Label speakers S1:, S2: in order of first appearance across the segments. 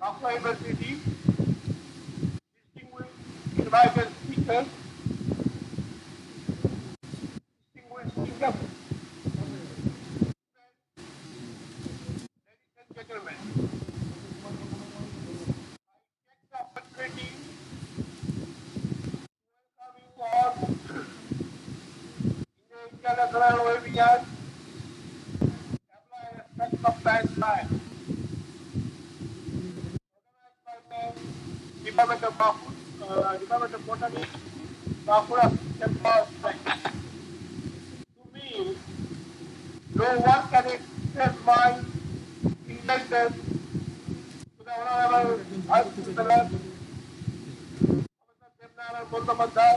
S1: After University, distinguished invited speakers, distinguished speakers, ladies and gentlemen, take the opportunity to welcome you all in the international webinar, Apply Aspects of Science Science, organized by the Department of Botany, Bankura Campus Science. To me, no one can express my delight to the Honorable Vice Chancellor, Professor Devnarayan Bandyopadhyay,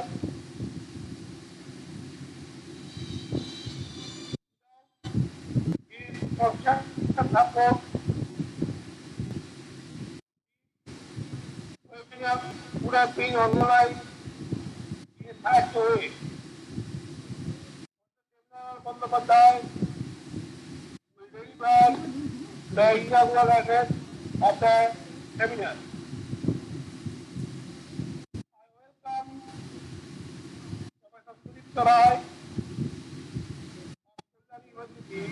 S1: his construction support, webinar would have been organized in such a way. Devnarayan Bandyopadhyay will deliver the inaugural address of the seminar. I welcome Professor Sudipta Rai of Kolkata University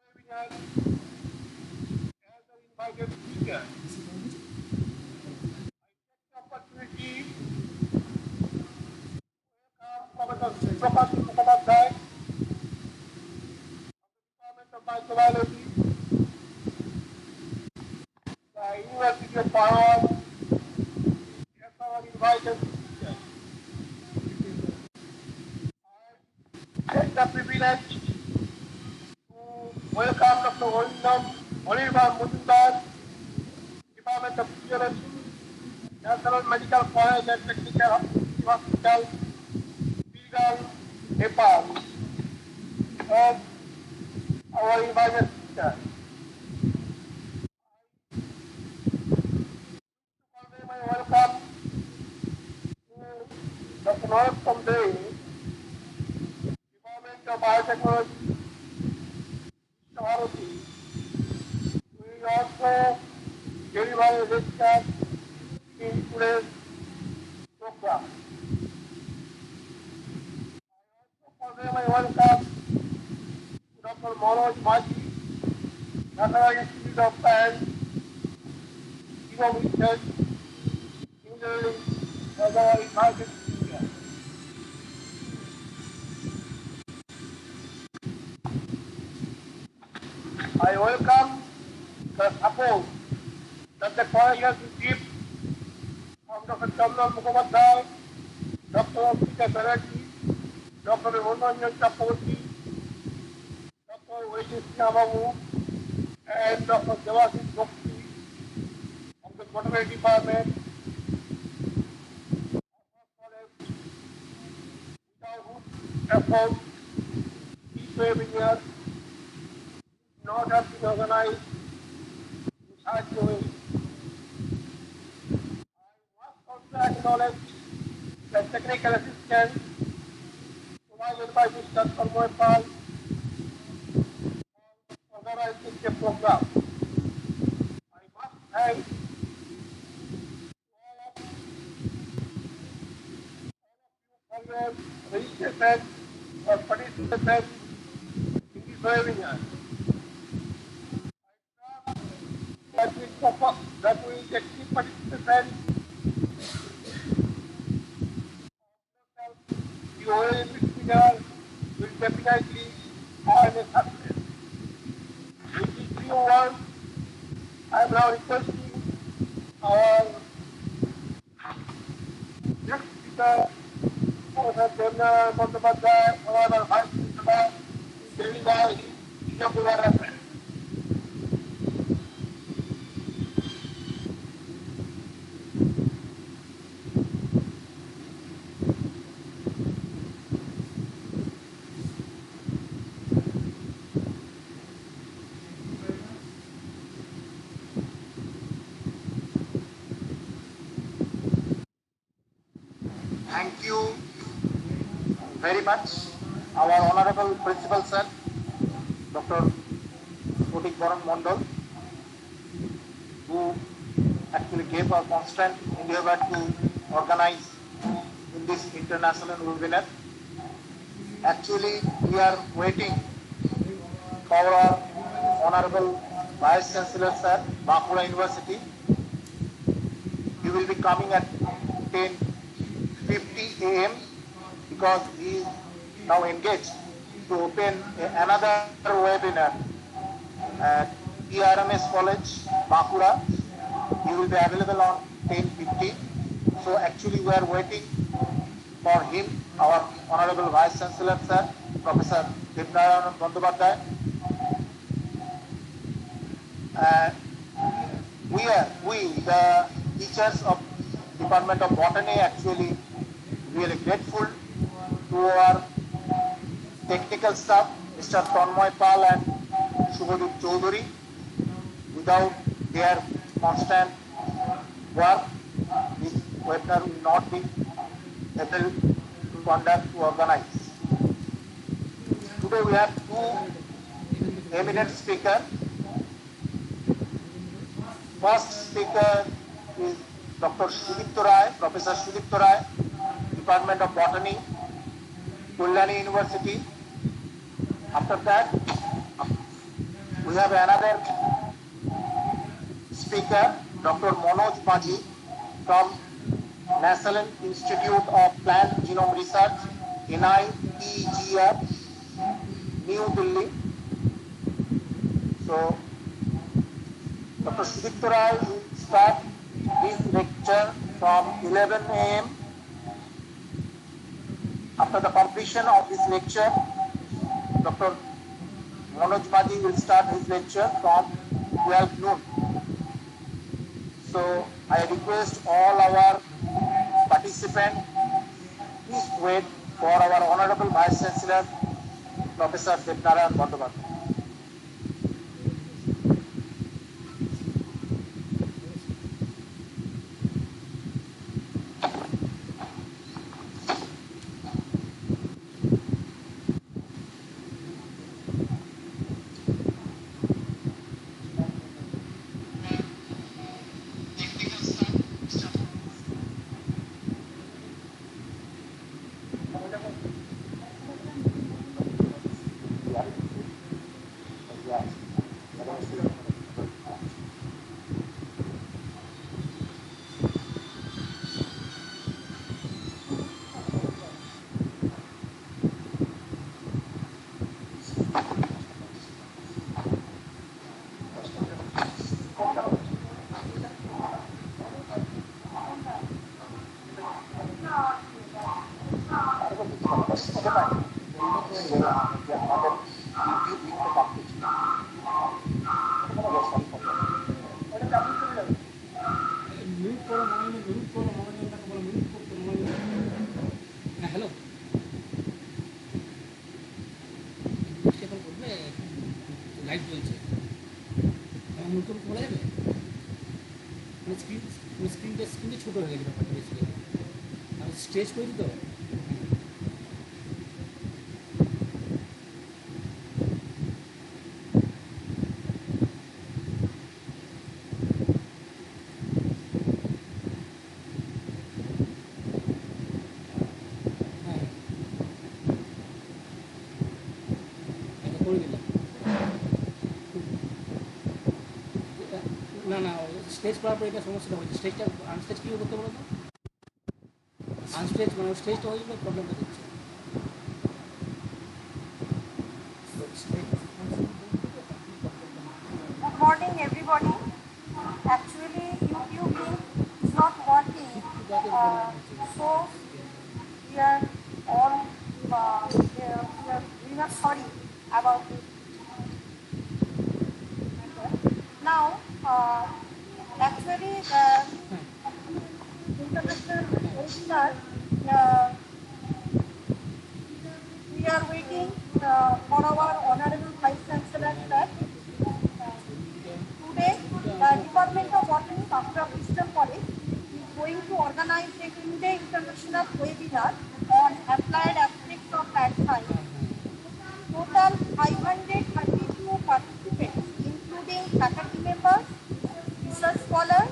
S1: webinar as an invited speaker. I take the opportunity to welcome Professor Prakash Mukhopadhyay of the Department of Microbiology, the University of Bharat, as our invited speaker. I take the privilege to welcome Dr. Anirban Mujumdar, Department of Physiology, National Medical College and Technical Hospital, Legal, Nepal, as our invited speaker. I convey my welcome to Dr. Narottam Dey, Department of Biotechnology, Bharati, who is also deliver a lecture in today's program. I also convey my welcome to Dr. Manoj Maji, National Institute of Science, Genome Research, New Delhi, as our invited speaker. I welcome the support that the college has received from Dr. Chandan Mukhopadhyay, Dr. Amrita Banerjee, Dr. Ranjan Chakraborty, Dr. Vaishis Babu, and Dr. Devashish Bhakti of the Botany Department. Without whose effort, each webinar not have been organized in such a way. I must also acknowledge the technical assistance provided by Mr. Tanmoy Pal for organizing the program. I must thank all of you for your registration or participation in this webinar. That we active participation, the OAP webinar will definitely have a success. With these few words, I am now requesting our next speaker, Professor Devnarayan Bandyopadhyay, our Vice Chancellor, to deliver his inaugural address.
S2: Thank you very much, our Honorable Principal Sir, Dr. Pratik Baran Mondal, actually gave a constant endeavor to organize in this international webinar. Actually, we are waiting for our Honorable Vice Chancellor Sir, Bankura University. He will be coming at 10:50 a.m. because he is now engaged to open another webinar at ERMS College, Bankura. He will be available on 10:50. So actually we are waiting for him, our Honorable Vice Chancellor Sir, Professor Devnarayan Bandyopadhyay. We, the teachers of Department of Botany, actually really grateful to our technical staff, Mr. Tanmoy Pal and Shubhodip Chaudhary. Without their constant work, this webinar will not be able to conduct, to organize. Today we have two eminent speakers. First speaker is Dr. Sudipta Rai, Professor Sudipta Rai, Department of Botany, Kalyani University. After that, we have another speaker, Dr. Manoj Majhi from National Institute of Plant Genome Research, NIPGR, New Delhi. So, Dr. Sudipta Rai will start his lecture from 11 a.m. After the completion of this lecture, Dr. Manoj Majhi will start his lecture from 12 noon. So I request all our participants, please wait for our Honorable Vice Chancellor, Professor Devnarayan Bandyopadhyay.
S3: ছোট হয়ে গেছে ব্যাপারটা basically আমি stretch করি তো করে দিলাম না না স্টেজ করার পরে এটা সমস্যাটা হয়েছে স্টেজটা আনস্টেজ কী করতে বলো তো আনস্টেজ মানে স্টেজটা হয়ে গেলে প্রবলেমটা দিচ্ছে
S4: Good morning, everybody. Actually, YouTube link is not working, so we are all we are sorry about it. Now, actually, the international webinar, we are waiting for our Honorable Vice Chancellor, sir. Today, the Department of Botany, Bankura Christian College, is going to organize a 2-day international webinar on applied aspects of plant science. Total 532 participants, including faculty members, research scholars,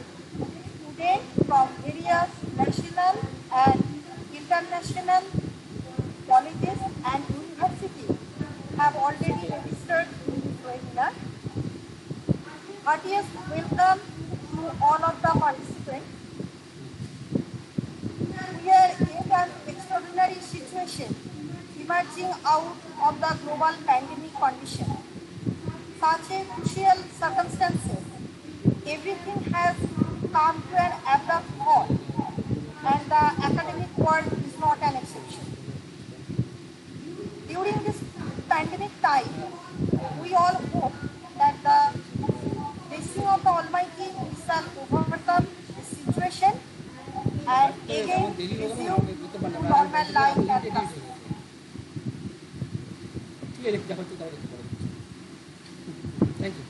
S4: welcome to all of the participants. We are in an extraordinary situation emerging out of the global pandemic condition. Such a crucial circumstances, everything has come to an abrupt halt, and the academic world is not an exception. During this pandemic time, we all hope that the blessing of the Almighty we shall overcome this situation and again resume to normal life and custom.
S3: Thank you.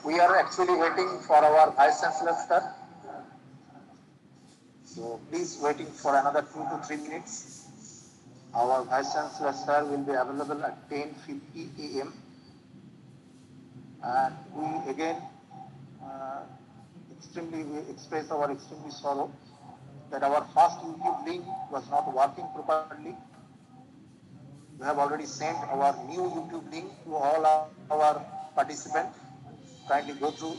S2: We are actually waiting for our Vice Chancellor, sir. So please waiting for another 2 to 3 minutes. Our Vice Chancellor, sir, will be available at 10:50 a.m. And we again we express our extremely sorrow that our first YouTube link was not working properly. We have already sent our new YouTube link to all our participants. Kindly go through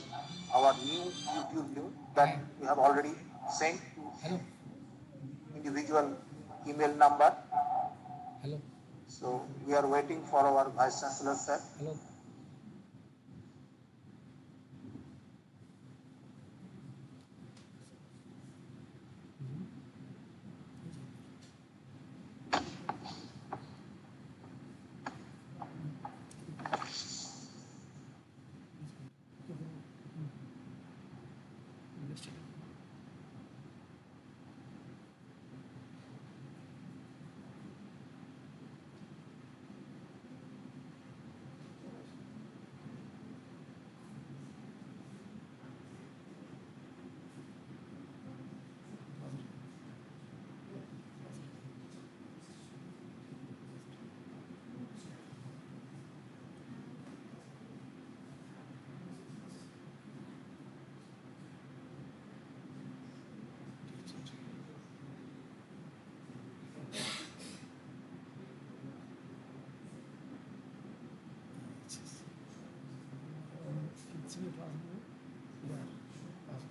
S2: our new YouTube link that we have already sent to individual email number.
S3: Hello.
S2: So we are waiting for our Vice Chancellor, sir.
S3: Hello.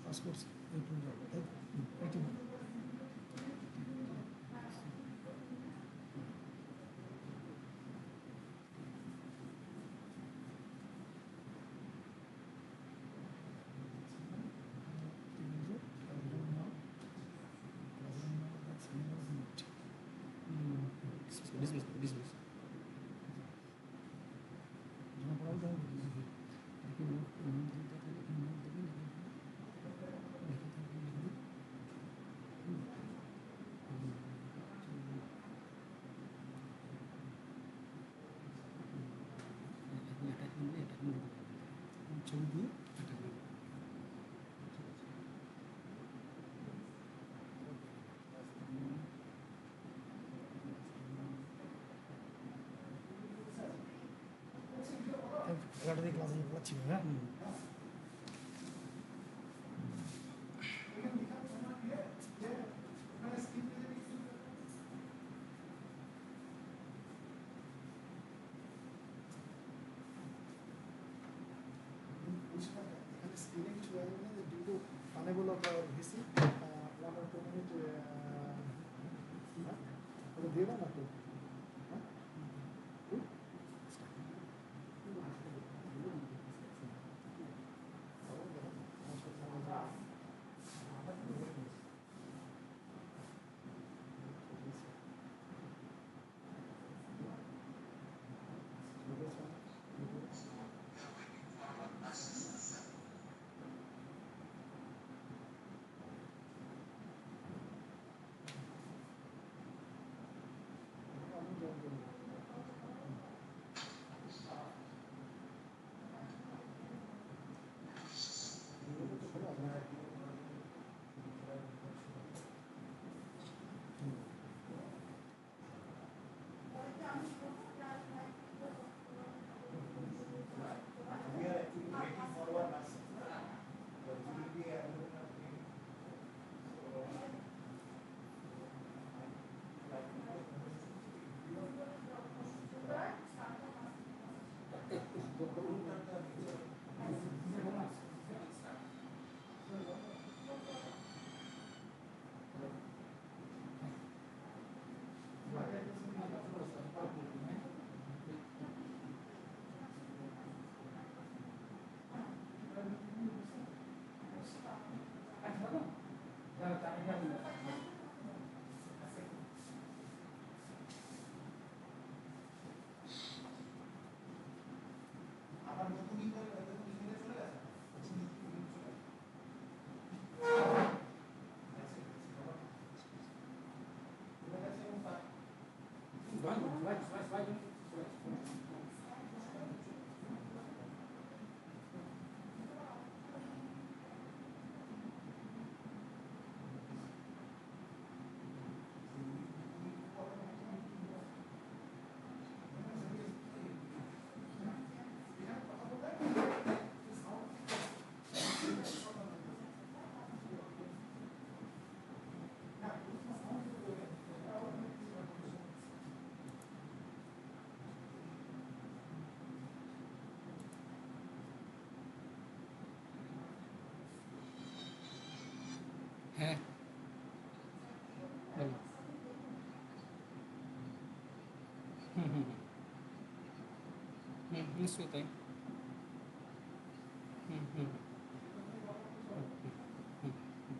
S5: Passports.
S3: Dismiss.
S5: Guarda di classe di colazione, স্ক্রিনে কিছু আসবে না যে due unable of VC 1 or 2 minute ওটা দিয়ে দাও না তো
S3: হ্যাঁ বলো। হুম হুম হুম হুম, নিশ্চয়ই তাই। হুম হুম হুম হুম হুম।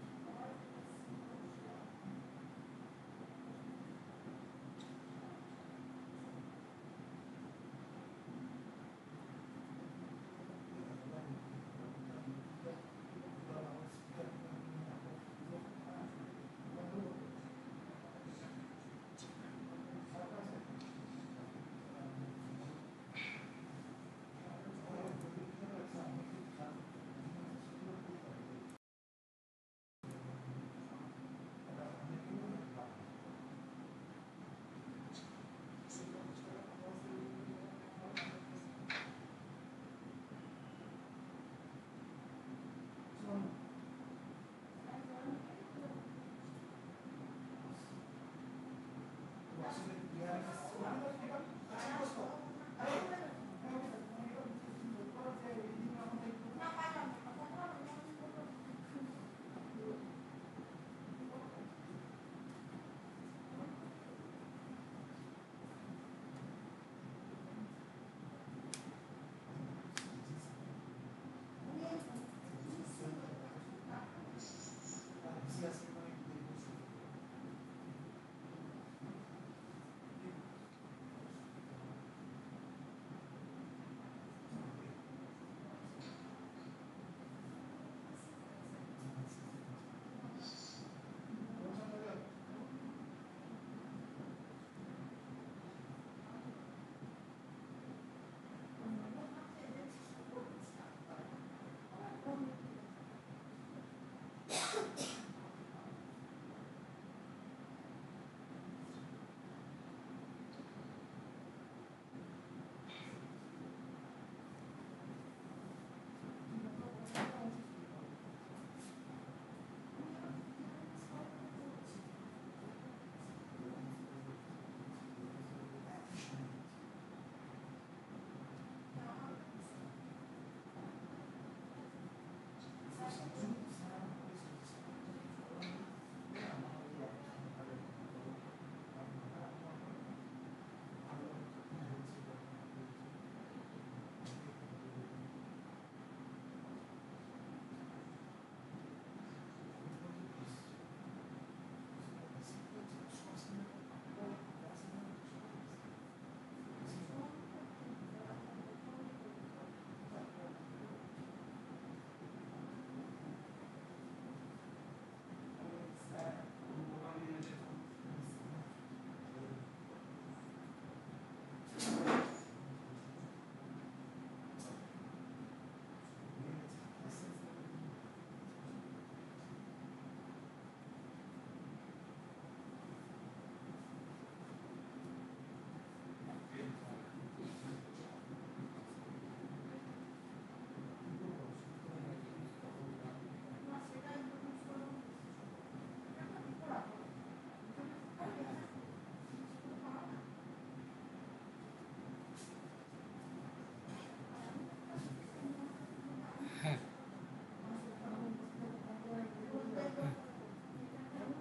S3: হ্যাঁ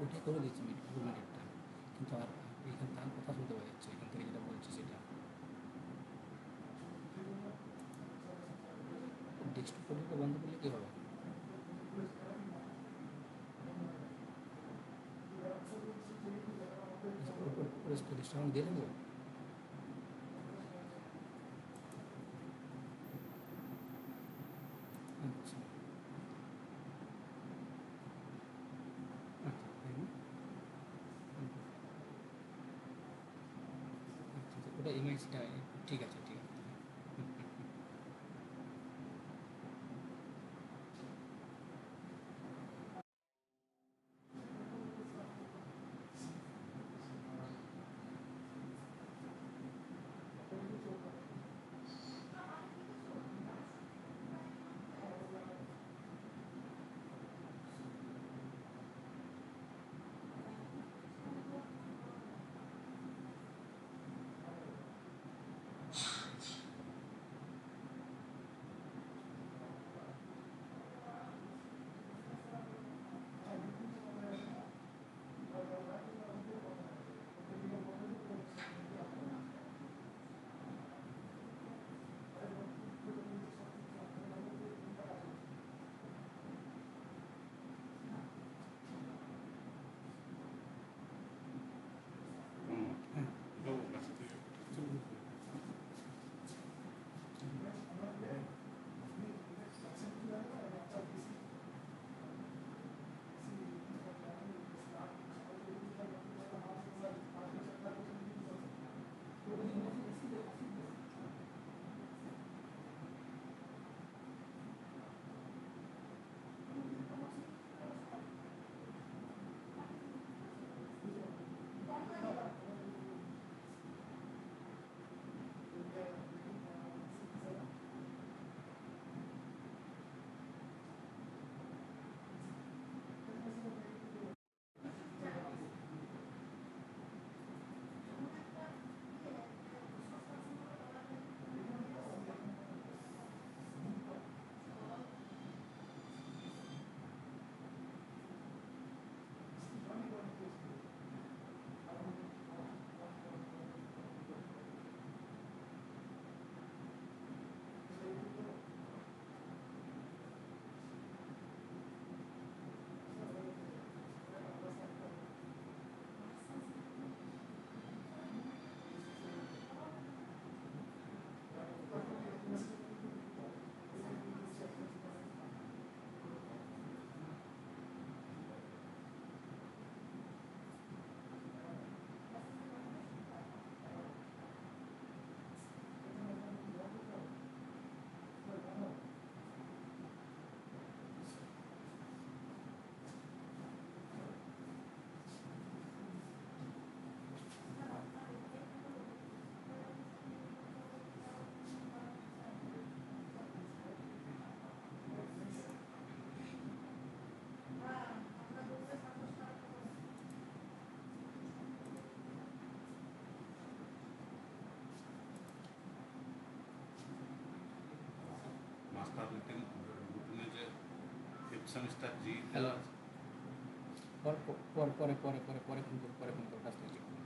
S3: ওটাই করে দিচ্ছি মিনিটটা, কিন্তু আর এখান থেকে কথা শুনতে পাওয়া যাচ্ছে, এখান থেকে যেটা বলছি সেটা ডেস্কটপ ফটোটা বন্ধ করলে কী হবে? ডেস্কটপ দিয়ে দেবো। আচ্ছা আচ্ছা তাই না? আচ্ছা আচ্ছা, ওটা এমআইসিটা ঠিক আছে ঠিক আছে।
S6: তার রুটিনে যে ফিফথ সেমিস্টার জি
S3: হ্যালো।
S6: দেওয়া আছে।
S3: পরে পরে পরে পরে পরে পরে ফোন করো, পরে ফোন করো, কাজ থেকে চেক করো।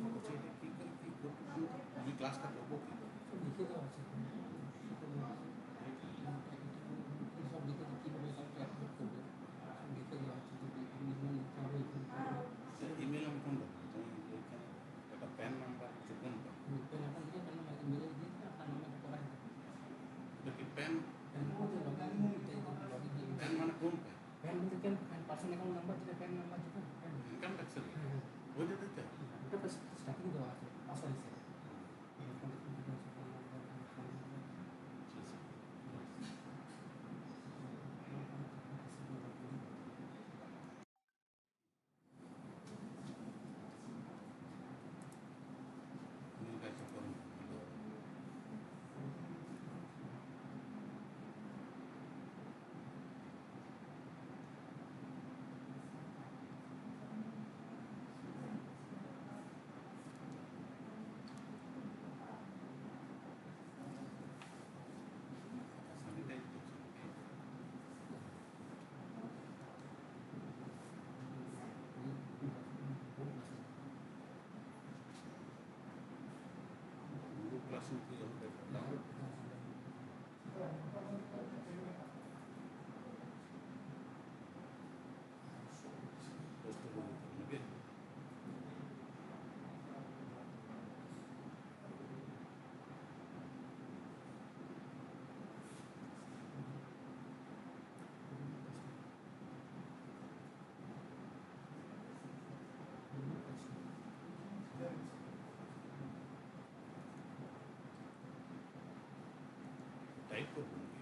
S6: বলছি, এটা কী করে কী করবো, আমি ক্লাসটা করবো কী করে?
S3: লিখে দেওয়া আছে, সব লিখে দিয়ে কীভাবে কাউকে অ্যাপ্রুভ করবে সব লিখে দেওয়া আছে, যে ইমেল লিখতে হবে,
S6: ইমেল আমি কোনটা দেবো? তুমি ওইখানে একটা প্যান নাম্বার হচ্ছে কোনটা?
S3: পেন আপনার লিখে পেন নাম্বার মেলে দিয়ে দিন, আপনার নাম্বার করা হবে।
S6: এটা কি প্যান?
S3: প্যান বলতে লগইন দিয়ে
S6: প্যান মানে কোন প্যান?
S3: প্যান বলতে কেন প্যান পার্সোনাল অ্যাকাউন্ট নাম্বার, যেটা প্যান নাম্বার, যেটা প্যান,
S6: ইনকাম ট্যাক্সের
S3: হ্যাঁ
S6: ওইটা দিতে?
S3: ওটা তো স্টার্টিং দেওয়া আছে পাসওয়ার্ড হিসেবে।
S6: তুমি কাজটা করো। স্যানিটাইজ করছো নাকি? গুগল ক্লাসরুম কি আমাদের ডাউনলোড পোস্ট করে দিতে হবে নাকি? টাইপ করবো নাকি?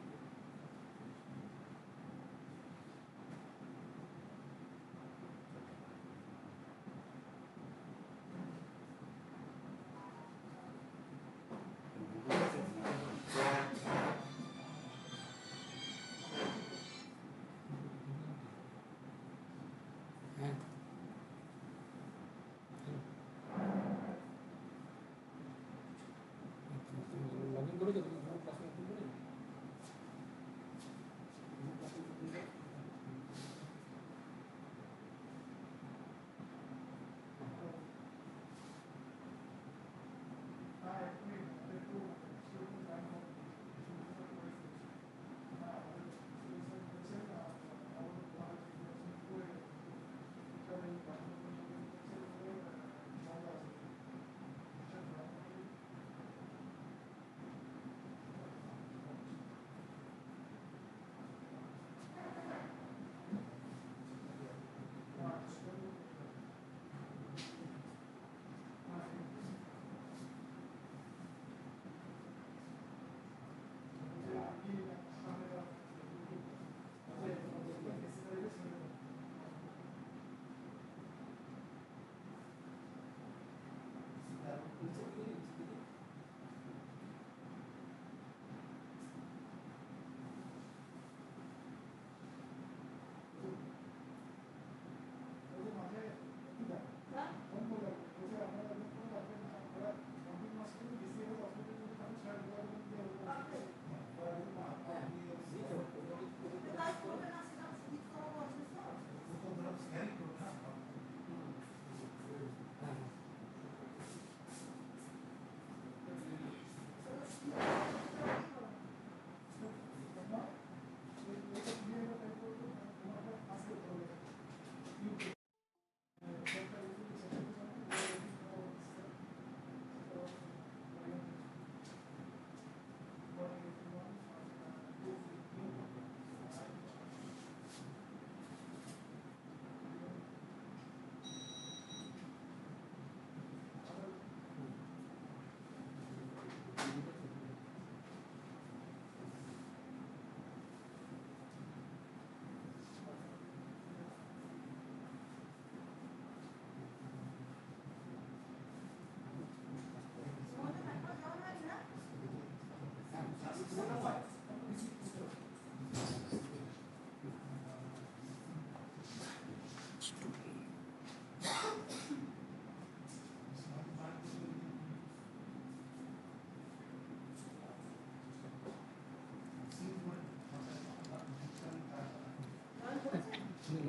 S3: হ্যাঁ লগ ইন করে দেবো, গুগল ক্লাসরুম ওপেন করে দেবো। গুগল ক্লাসরুম ওপেন করে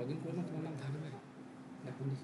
S3: লগ ইন করলাম, তোমার নাম থাকবে না পুলিশ।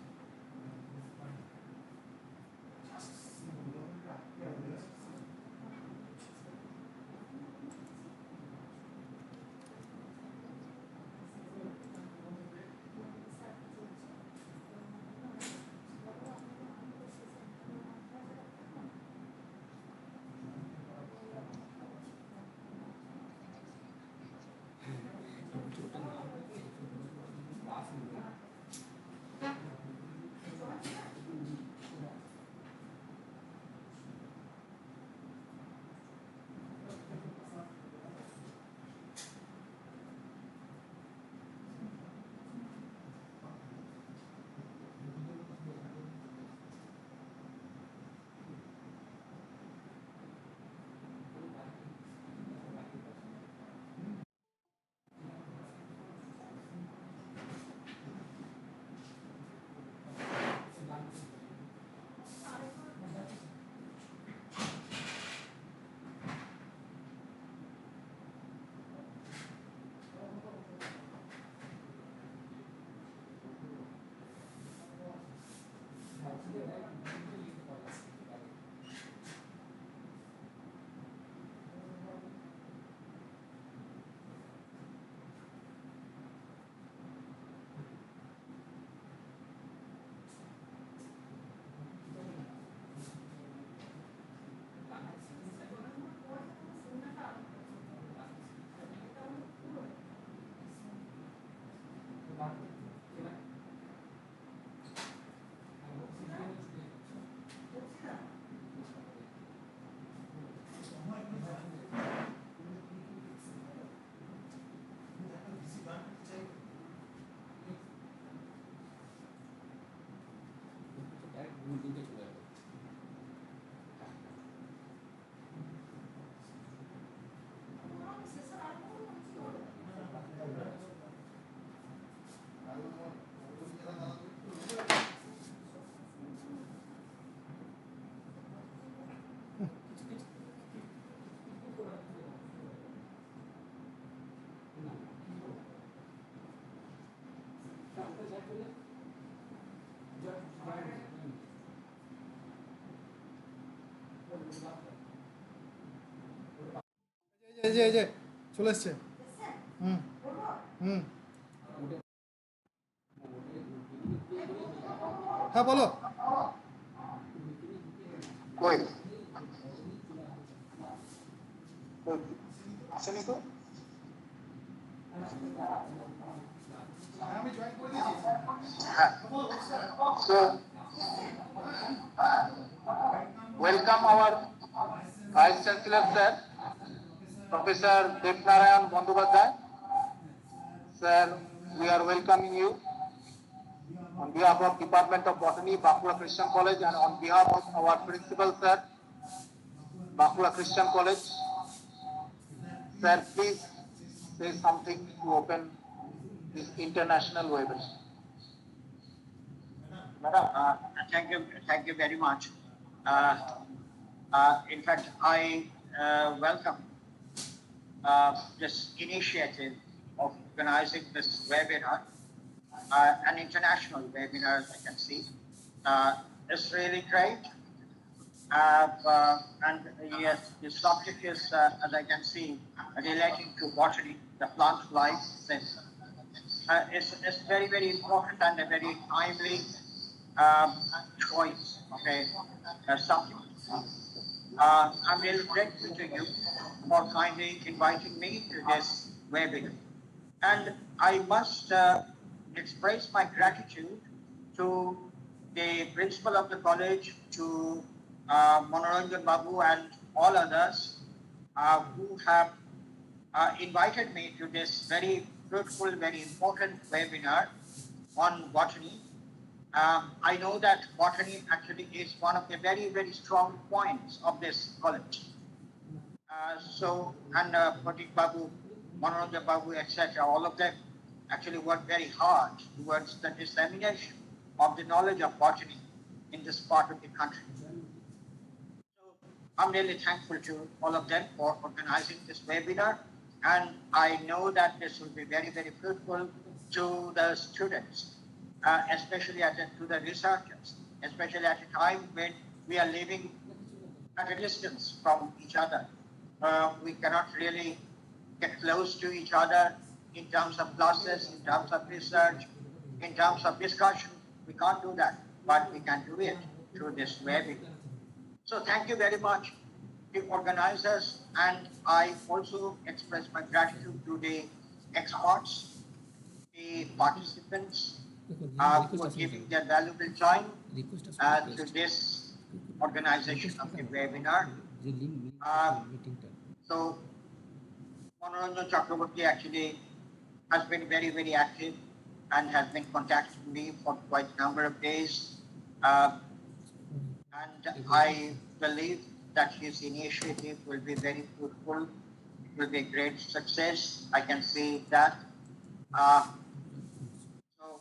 S3: দিনটা চলে যাবে।
S5: এই যে চলে এসছে। হুম হুম হ্যাঁ বলো।
S2: কই আসেনি তো?
S5: আমি জয়েন করে দিয়েছি।
S2: হ্যাঁ, so welcome our Vice Chancellor Sir, Professor Devnarayan Bandyopadhyay. Sir, we are welcoming you on behalf of Department of Botany, Bankura Christian College, and on behalf of our Principal Sir, Bankura Christian College. Sir, please say something to open this international webinar.
S7: Madam, thank you very much. In fact, I welcome this initiative of organizing this webinar, an international webinar, as I can see. It's really great. And yes, the subject is, as I can see, relating to botany, the plant life. It's very, very important and a very timely choice. Okay, subject. I'm really grateful to you for kindly inviting me to this webinar. And I must express my gratitude to the principal of the college, to Manoranjan Babu and all others who have invited me to this very fruitful, very important webinar on botany. I know that botany actually is one of the very, very strong points of this college. And Pratik Babu, Manoranjan Babu, etc., all of them actually work very hard towards the dissemination of the knowledge of botany in this part of the country. So I'm really thankful to all of them for organizing this webinar, and I know that this will be very, very fruitful to the students, especially to the researchers, especially at a time when we are living at a distance from each other. We cannot really get close to each other in terms of classes, in terms of research, in terms of discussion. We can't do that, but we can do it through this webinar. So thank you very much, the organizers, and I also express my gratitude to the experts, the participants, for giving their valuable time to this organization of the webinar. So Manoranjan Chakraborty actually has been very, very active and has been contacting me for quite a number of days. And I believe that his initiative will be very fruitful. It will be a great success. I can see that. So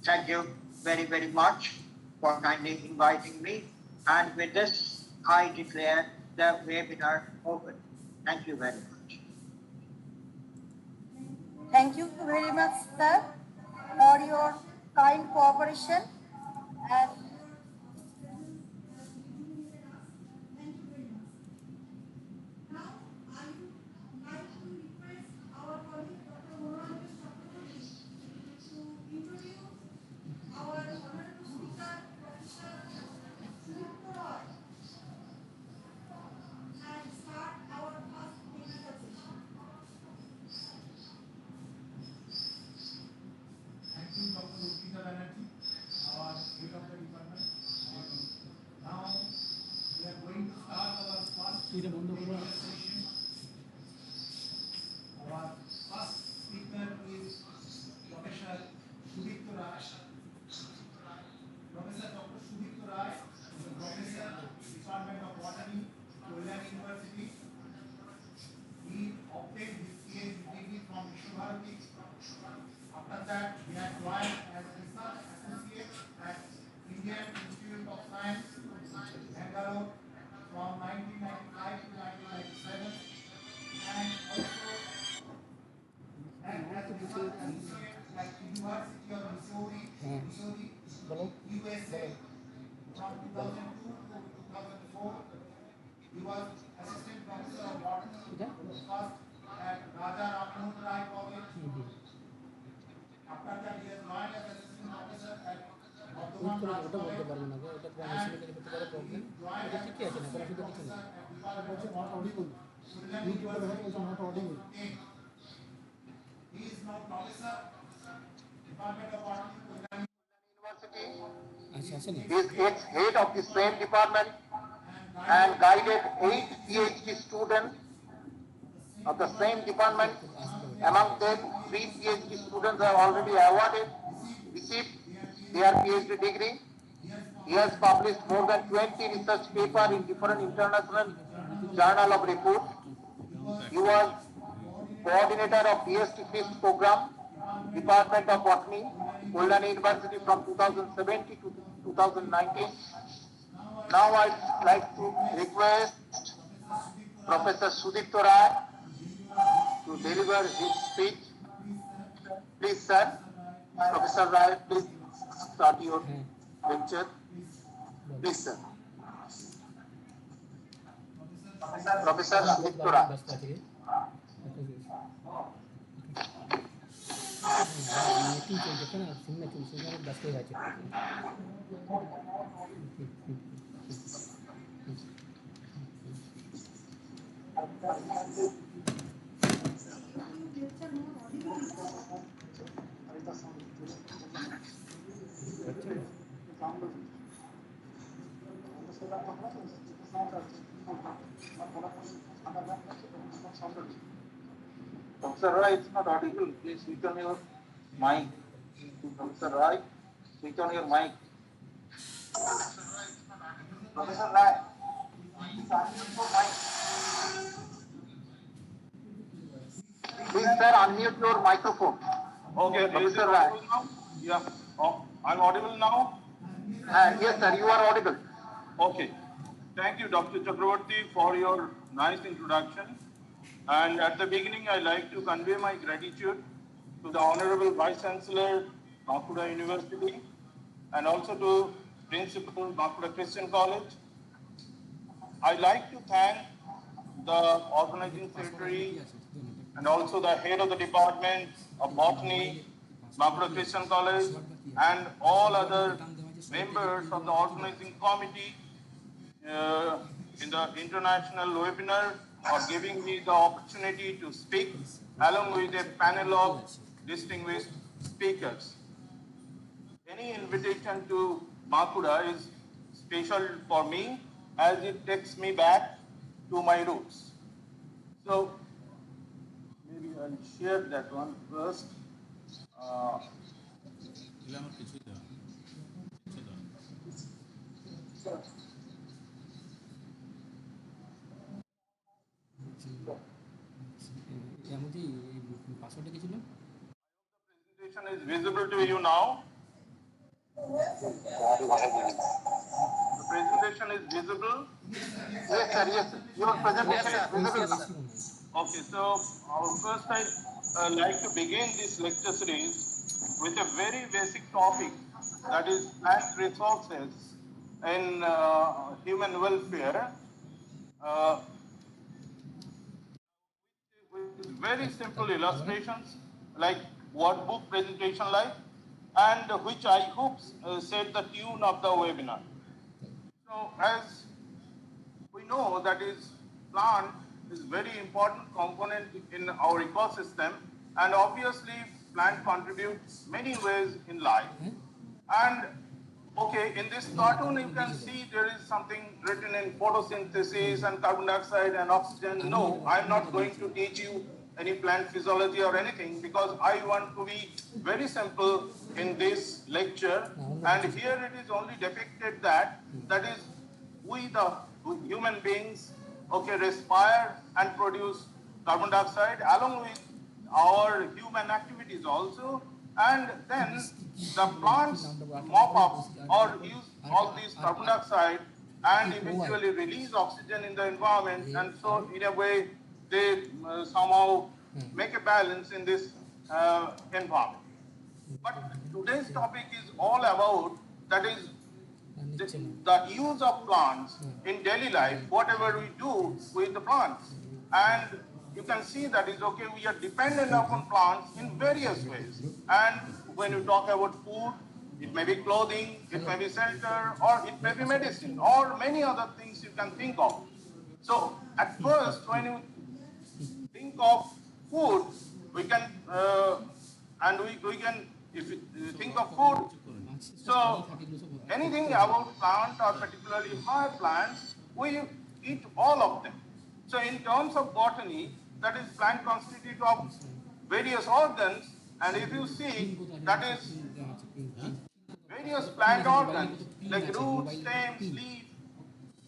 S7: thank you very, very much for kindly inviting me. And with this, I declare the webinar open. Thank you very much.
S4: Thank you very much, sir, for your kind cooperation. And
S5: এটা বন্ধ করবো Our first speaker is Professor Sudipto Rai. Professor Dr. Sudipto Rai is a professor, Department of Botany, Kollam University. He obtained his PhD degree from Vishwabharati. After that, he had joined as a research associate at Indian Institute of Science, Bangalore, from 1995 to 1997, and also as a research associate at University of Missouri, USA, from 2002 to 2004. He was assistant professor of botany first at Raja Rammohun Rai College. After that, he has joined as assistant professor at Bardhaman Raj College. He is now professor, Department of Botany, Kollam
S2: University. He is ex-head of the same department and guided 8 PhD students of the same department. Among them, 3 PhD students are already received their PhD degree. He has published more than 20 research papers in different international journal of repute. He was coordinator of PhD Feast program, Department of Botany, Kollam University from 2017 to 2019. Now I'd like to request Professor Sudipto Rai to deliver his speech. Please, sir. Professor Rai, please start your lecture. Please, sir. Professor Sudipto Rai.
S3: Meeting চলছে না cinema চলছে ব্যস্ত হয়ে আছে
S2: Professor Rai, it's not audible. Please switch on your mic. Professor Rai, switch on your mic. Professor Rai, please, sir, unmute your microphone.
S8: Okay,
S2: Professor Rai.
S8: Yeah, I'm audible now?
S2: Yes, sir, you are audible.
S8: Okay. Thank you, Dr. Chakraborty, for your nice introduction. And at the beginning, I like to convey my gratitude to the Honorable Vice Chancellor, Bankura University, and also to Principal, Bankura Christian College. I'd like to thank the organizing secretary and also the head of the department of botany, Bankura Christian College, and all other members of the organizing committee in the international webinar for giving me the opportunity to speak along with a panel of distinguished speakers. Any invitation to Bankura is special for me as it takes me back to my roots. So maybe I'll share that one first. Presentation is visible to you now. The presentation is visible.
S2: Yes, sir. Yes, sir. Your presentation is visible.
S8: Okay, so first I like to begin this lecture series with a very basic topic, that is plant resources in human welfare. With very simple illustrations like workbook presentation like, and which I hope set the tune of the webinar. So as we know, that is plant is very important component in our ecosystem, and obviously plant contributes many ways in life. And okay, in this cartoon you can see there is something written in photosynthesis and carbon dioxide and oxygen. No, I'm not going to teach you any plant physiology or anything, because I want to be very simple in this lecture. And here it is only depicted that is we the human beings, okay, respire and produce carbon dioxide along with our human activities also, and then the plants mop up or use all this carbon dioxide and eventually release oxygen in the environment, and so in a way they somehow make a balance in this environment. But today's topic is all about, that is the use of plants in daily life, whatever we do with the plants. And you can see that is okay, we are dependent upon plants in various ways. And when you talk about food, it may be clothing, it may be shelter, or it may be medicine, or many other things you can think of. So at first, when you think of food, we can, and we can, if you think of food, so anything about plant or particularly high plants, we eat all of them. So in terms of botany, that is plant constituted of various organs, and if you see, that is various plant organs like roots, stems, leaves,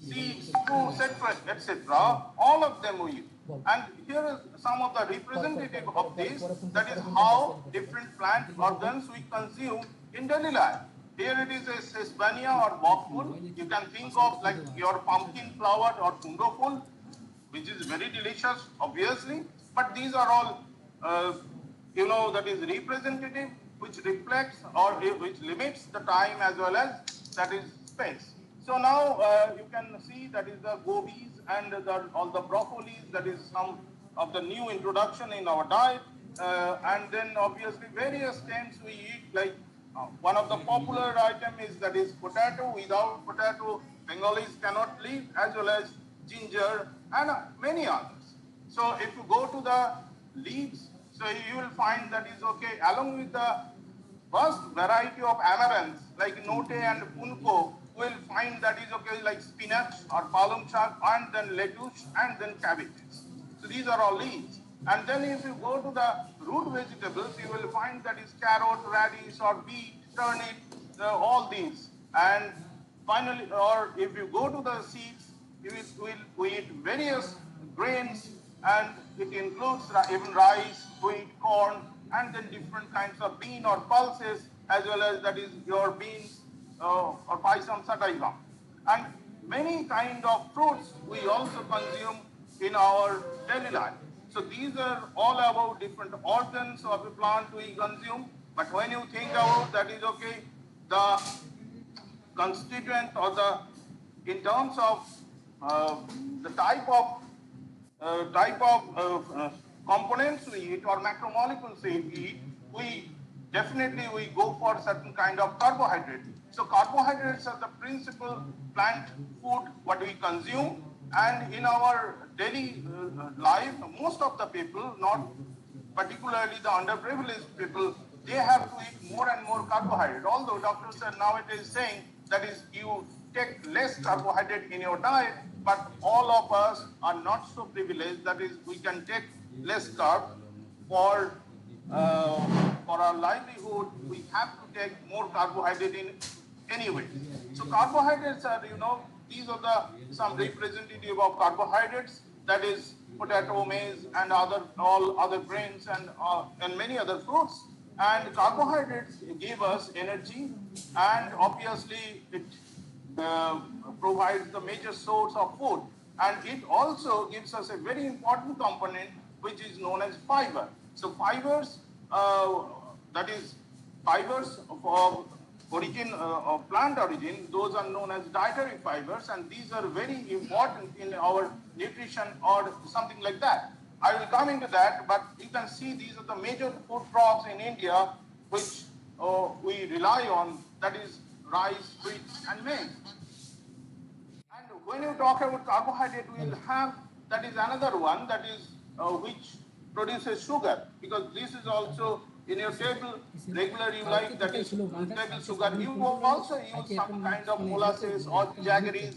S8: seeds, fruits, etc. All of them we use. And here is some of the representative of this, that is how different plant organs we consume in daily life. Here it is a sesbania or bokful. You can think of like your pumpkin flower or kundo ful, which is very delicious, obviously. But these are all, that is representative, which reflects or which limits the time as well as that is space. So now you can see that is the gobis and all the broccolis, that is some of the new introduction in our diet. And then obviously various stems we eat, like one of the popular item is that is potato. Without potato, Bengalis cannot live, as well as ginger and many others. So if you go to the leaves, so you will find that is okay, along with the first variety of amaranths like note and punko, will find that is okay like spinach or palm chak, and then lettuce, and then cabbages. So these are all leaves. And then if you go to the root vegetables, you will find that is carrot, radish, or beet, turnip, all these. And finally, or if you go to the seeds, you will eat various grains, and it includes even rice, wheat, corn, and then different kinds of bean or pulses, as well as that is your beans or paisam sativa. And many kind of fruits we also consume in our daily life. So these are all about different organs of a plant we consume. But when you think about that is okay, the constituent or the in terms of the type of components we eat or macromolecules we eat, we definitely we go for certain kind of carbohydrate. So carbohydrates are the principal plant food what we consume, and in our daily life, most of the people, not particularly the underprivileged people, they have to eat more and more carbohydrate. Although doctors are nowadays saying that is you take less carbohydrate in your diet, but all of us are not so privileged. That is, we can take less carb for our livelihood. We have to take more carbohydrate in anyway. So carbohydrates are, these are the some representative of carbohydrates. That is potato, maize, and all other grains and many other fruits. And carbohydrates give us energy, and obviously it provides the major source of food. And it also gives us a very important component which is known as fiber. So fibers, that is fibers of origin, of plant origin, those are known as dietary fibers, and these are very important in our nutrition or something like that. I will come into that, but you can see these are the major food crops in India which we rely on, that is rice, wheat, and maize. And when you talk about carbohydrate, we will have, that is another one, that is which produces sugar, because this is also in your table regularly you like, that is table sugar. You also use some kind of molasses or jaggeries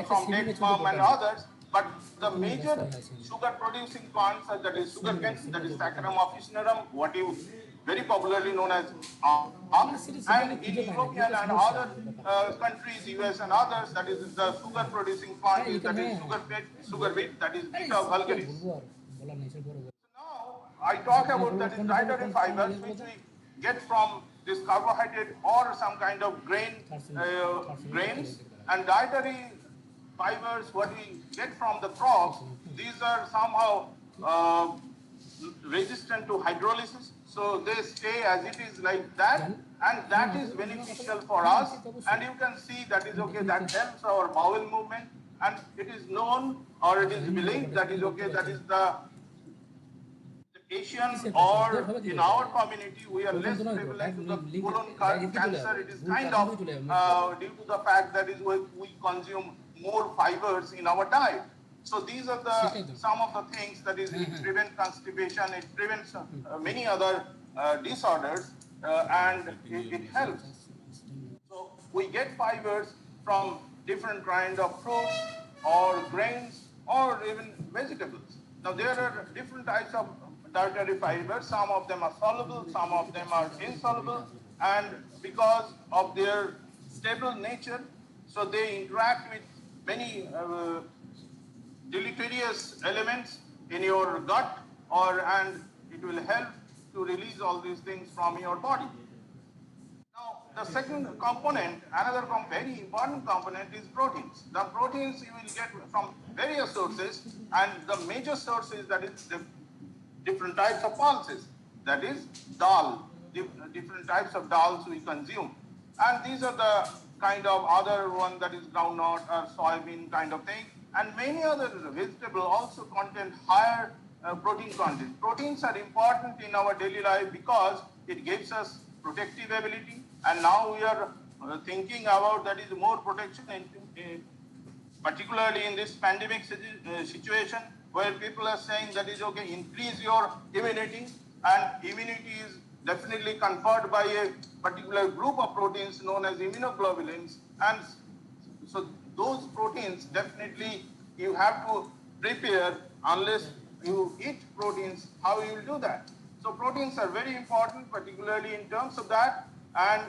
S8: from date palm and others, but the major sugar producing plants are, that is sugarcane, that is Saccharum officinarum, what you very popularly known as and in European and other countries, US and others, that is the sugar producing plant is, that is sugar beet, that is Beta vulgaris. So now I talk about that is dietary fibers which we get from this carbohydrate or some kind of grains, and dietary fibers what we get from the crops, these are somehow resistant to hydrolysis, so they stay as it is like that, and that is beneficial for us. And you can see that is okay, that helps our bowel movement, and it is known or it is believed that is okay, that is the Asian or in our community we are less prevalent to the colon cancer. It is kind of due to the fact that is we consume more fibers in our diet. So these are the some of the things that is it prevents constipation, it prevents many other disorders, and it helps. So we get fibers from different kind of fruits or grains or even vegetables. Now there are different types of dietary fibers. Some of them are soluble, some of them are insoluble, and because of their stable nature, so they interact with many deleterious elements in your gut, and it will help to release all these things from your body. Now, the second component, another very important component is proteins. The proteins you will get from various sources, and the major source is that is the different types of pulses, that is dal, different types of dals we consume. And these are the kind of other one, that is groundnut or soybean kind of thing. And many other vegetables also contain higher protein content. Proteins are important in our daily life because it gives us protective ability. And now we are thinking about that is more protection, particularly in this pandemic situation, where people are saying that is okay, increase your immunity, and immunity is definitely conferred by a particular group of proteins known as immunoglobulins, and so those proteins definitely you have to prepare. Unless you eat proteins, how you will do that? So proteins are very important, particularly in terms of that. And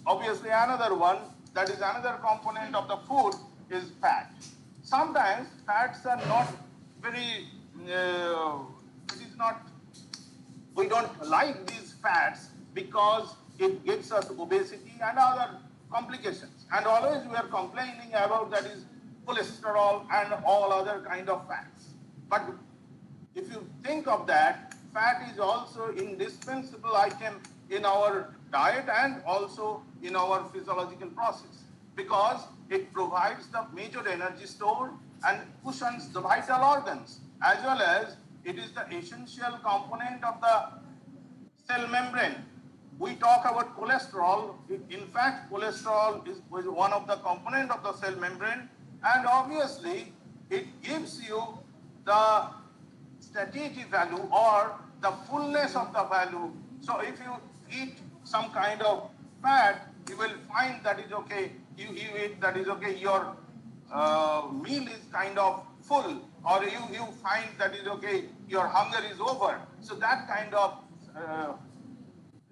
S8: obviously another one, that is another component of the food, is fat. Sometimes fats are not very, it is not, we don't like these fats because it gives us obesity and other complications. And always we are complaining about that is cholesterol and all other kind of fats. But if you think of that, fat is also indispensable item in our diet and also in our physiological process, because it provides the major energy store and cushions the vital organs, as well as it is the essential component of the cell membrane. We talk about cholesterol. In fact, cholesterol is one of the component of the cell membrane, and obviously it gives you the satiety value or the fullness of the value. So if you eat some kind of fat, you will find that is okay. You eat that is okay. Your meal is kind of full, or you find that is okay. Your hunger is over. So that kind of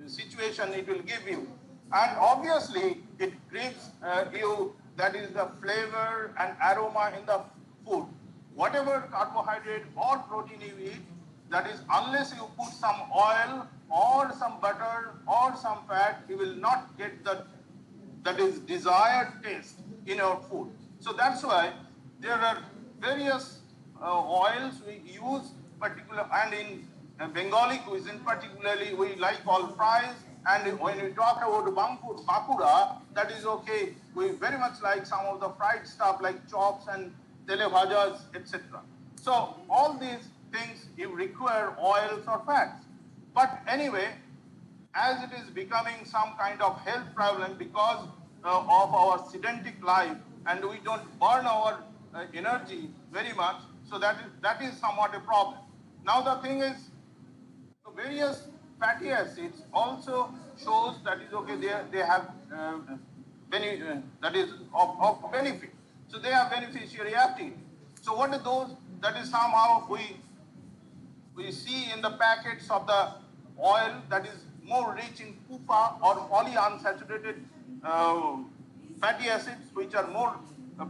S8: situation it will give you, and obviously it gives you that is the flavor and aroma in the food. Whatever carbohydrate or protein you eat, that is, unless you put some oil or some butter or some fat, you will not get that is desired taste in your food. So that's why there are various oils we use particular, and in Bengali cuisine particularly we like all fries, and when we talk about bakura, that is okay, we very much like some of the fried stuff like chops and tele bhajas, etc. So all these things you require oils or fats. But anyway, as it is becoming some kind of health problem because of our sedentary life, and we don't burn our energy very much, so that is somewhat a problem. Now the thing is, the various fatty acids also shows that is okay, they have that is of benefit. So they have beneficiary activity. So what are those? That is somehow we see in the packets of the oil that is more rich in PUFA or polyunsaturated fatty acids, which are more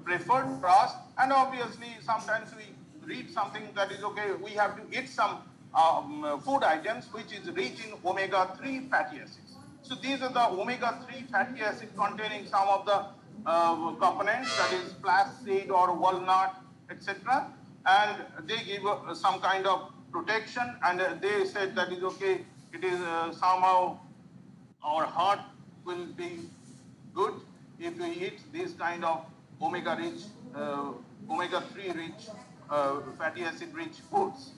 S8: preferred for us. And obviously, sometimes we read something that is okay, we have to eat some food items which is rich in omega-3 fatty acids. So these are the omega-3 fatty acids containing some of the components, that is flaxseed or walnut, etc. And they give some kind of protection, and they said that is okay, it is somehow our heart will be good if we eat these kind of omega-3 rich fatty acid rich foods.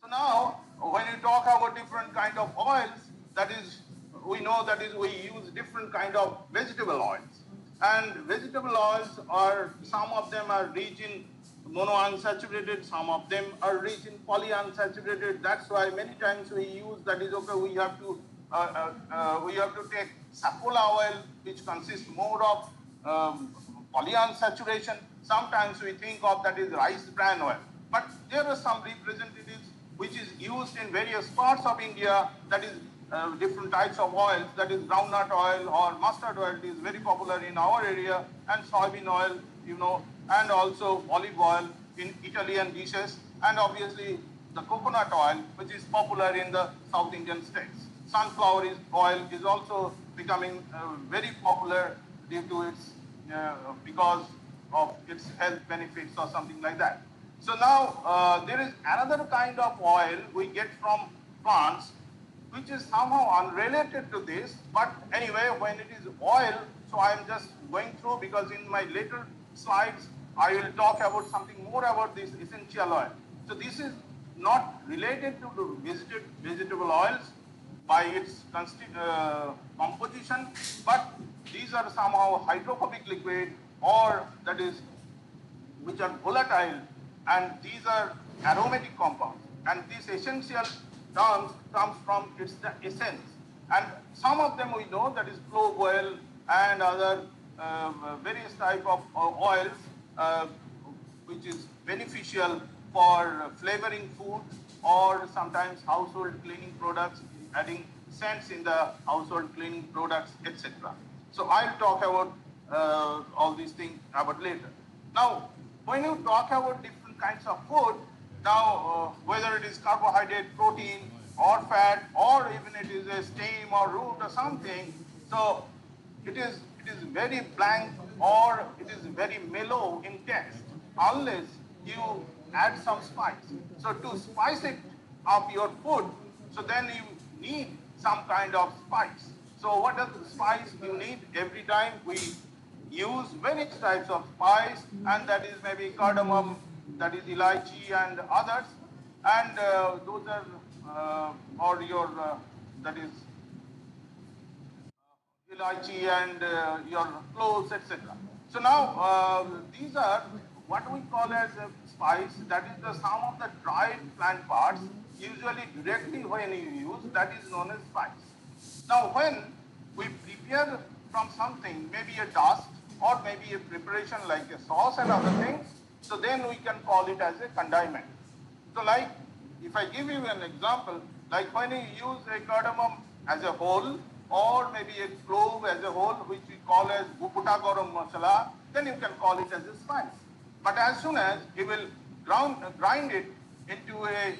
S8: So now, when you talk about different kind of oils, that is, we know that is we use different kind of vegetable oils. And vegetable oils are, some of them are rich in monounsaturated, some of them are rich in polyunsaturated. That's why many times we use that is okay, we have to take sapola oil, which consists more of polyunsaturation. Sometimes we think of that is rice bran oil. But there are some representatives which is used in various parts of India, that is different types of oils, that is groundnut oil or mustard oil is very popular in our area, and soybean oil, you know, and also olive oil in Italian dishes, and obviously the coconut oil, which is popular in the South Indian states. Sunflower oil is also becoming very popular due to its, because of its health benefits or something like that. So now there is another kind of oil we get from plants, which is somehow unrelated to this, but anyway, when it is oil, so I am just going through, because in my later slides, I will talk about something more about this essential oil. So this is not related to vegetable oils by its composition, but these are somehow hydrophobic liquid, or that is, which are volatile, and these are aromatic compounds. And this essential terms comes from its essence. And some of them we know, that is clove oil and other various type of oils, which is beneficial for flavoring food, or sometimes household cleaning products, adding scents in the household cleaning products, etc. So I'll talk about all these things about later. Now, when you talk about different kinds of food, now whether it is carbohydrate, protein, or fat, or even it is a stem or root or something, so it is very blank, or it is very mellow in taste, unless you add some spice. So to spice it up your food, so then you need some kind of spice. So what are the spice you need? Every time we use various types of spice, and that is maybe cardamom, that is elaichi and others, and those are or your that is elaichi and your cloves, etc. So now these are what we call as a spice. That is the some of the dried plant parts, usually directly when you use, that is known as spice. Now when we prepare from something, maybe a dust or maybe a preparation like a sauce and other things, so then we can call it as a condiment. So like, if I give you an example, like when you use a cardamom as a whole, or maybe a clove as a whole, which we call as Guputa garam masala, then you can call it as a spice. But as soon as you will grind it into a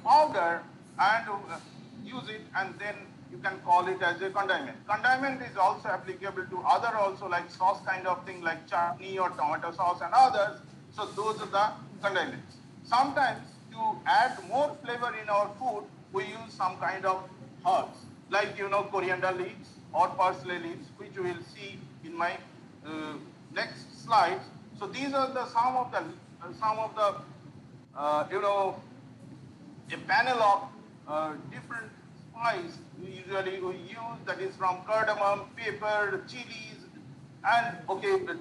S8: powder and use it, and then you can call it as a condiment. Condiment is also applicable to other also like sauce kind of thing like chutney or tomato sauce and others. So those are the condiments. Sometimes to add more flavor in our food, we use some kind of herbs, like coriander leaves or parsley leaves, which we will see in my next slides. So these are the some of the a panel of different spice usually we use, that is from cardamom, pepper, chilies, and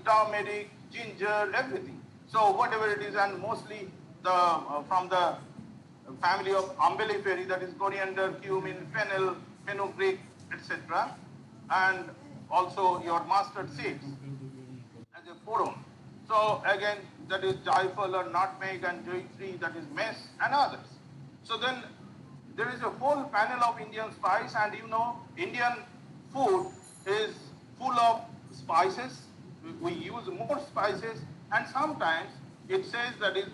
S8: turmeric, ginger, everything. So whatever it is, and mostly the from the family of umbelliferae, that is coriander, cumin, fennel, fenugreek, etc., and also your mustard seeds as a forum. So again, that is jaifal or nutmeg and jaggery, that is mace and others. So then there is a whole panel of Indian spice, and Indian food is full of spices. We use more spices, and sometimes it says that it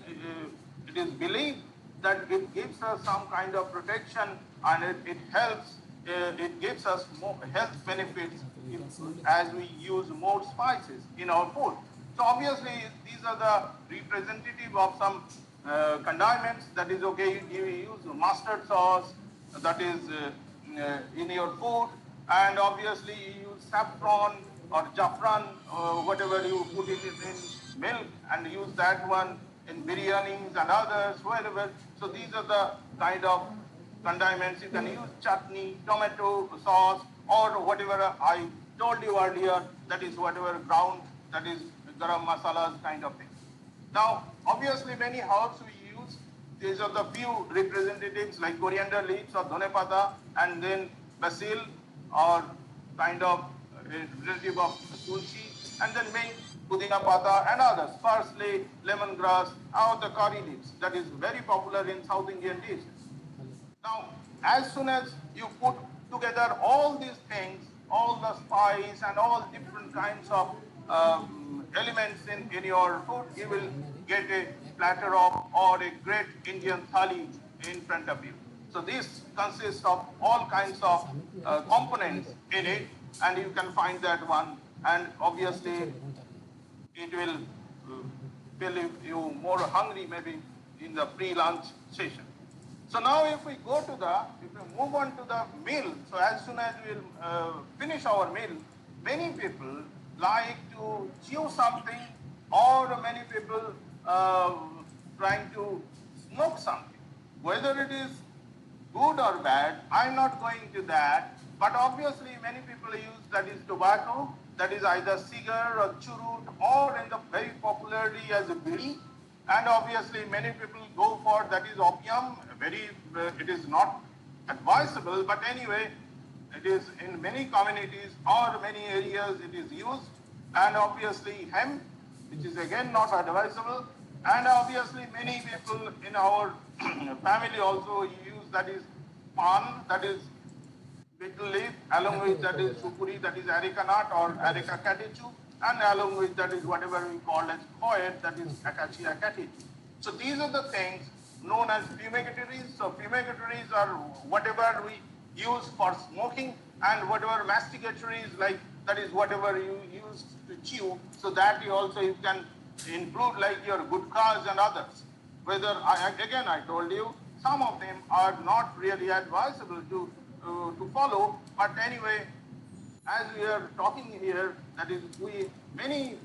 S8: is believed that it gives us some kind of protection, and it helps, it gives us more health benefits as we use more spices in our food. So obviously these are the representative of some condiments. That is you use mustard sauce, that is in your food, and obviously you use saffron or jaffran, whatever you put it in milk, and use that one in biryanis and others, wherever. So these are the kind of condiments. You can use chutney, tomato sauce, or whatever I told you earlier, that is whatever ground, that is garam masalas kind of thing. Now, obviously many herbs we use. These are the few representatives like coriander leaves or dhone pata, and then basil or kind of representative of tulsi, and then mint, pudina pata and others, parsley, lemongrass, or the curry leaves. That is very popular in South Indian dishes. Now, as soon as you put together all these things, all the spice and all different kinds of elements in your food, you will get a platter of or a great Indian thali in front of you. So this consists of all kinds of components in it, and you can find that one, and obviously it will fill you more hungry maybe in the pre-lunch session. So now if we move on to the meal, so as soon as we'll finish our meal, many people like to chew something, or many people trying to smoke something. Whether it is good or bad, I'm not going to that, but obviously many people use, that is tobacco, that is either cigar or churut, or in the very popularly as a bidi, and obviously many people go for, that is opium. It is not advisable, but anyway, it is in many communities or many areas it is used, and obviously hemp, which is again not advisable, and obviously many people in our family also use, that is pan, that is betel leaf, along with that is supuri, that is areca nut or areca catechu, and along with that is whatever we call as coed, that is acacia catechu. So these are the things known as fumigatories. So fumigatories are whatever we use for smoking, and whatever masticatories, like that is whatever you use to chew. So that you can include like your gutkhas and others. whether, again I told you, some of them are not really advisable to follow, but anyway, as we are talking here, that is, many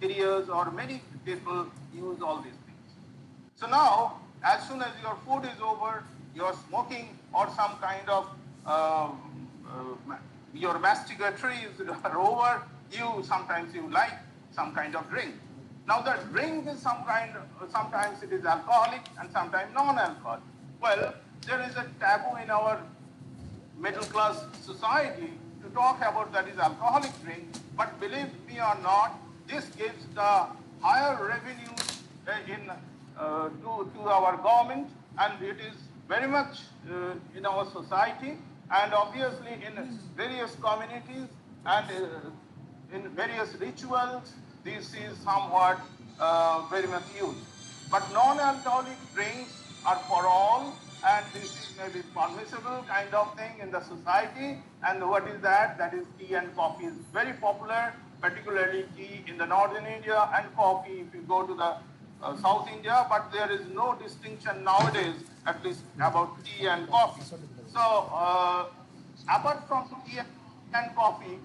S8: areas or many people use all these things. So now, as soon as your food is over, your smoking or some kind of your masticatories are over, sometimes you like some kind of drink. Now the drink is sometimes it is alcoholic and sometimes non-alcoholic. Well, there is a taboo in our middle class society to talk about that is alcoholic drink, but believe me or not, this gives the higher revenue to our government, and it is very much in our society, and obviously in various communities and in various rituals, this is somewhat very much used. But non-alcoholic drinks are for all, and this is maybe permissible kind of thing in the society. And what is that? That is tea and coffee is very popular, particularly tea in the northern India and coffee if you go to the South India, but there is no distinction nowadays, at least about tea and coffee. So apart from tea and coffee,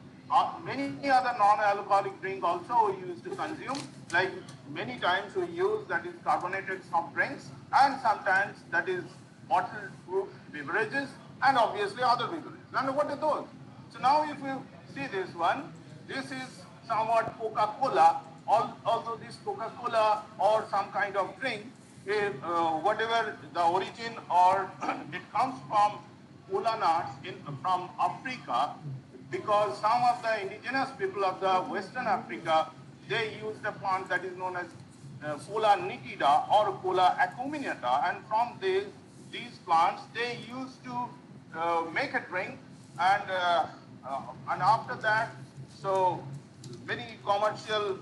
S8: many other non-alcoholic drink also we used to consume, like many times we use that is carbonated soft drinks, and sometimes that is bottled fruit beverages, and obviously other beverages. And what are those? So now if you see this one, this is somewhat Coca-Cola, although this Coca-Cola or some kind of drink, whatever the origin or it comes from cola nuts from Africa, because some of the indigenous people of the Western Africa, they used a plant that is known as Cola nitida or Cola acuminata, and from these plants they used to make a drink, and after that, so very commercial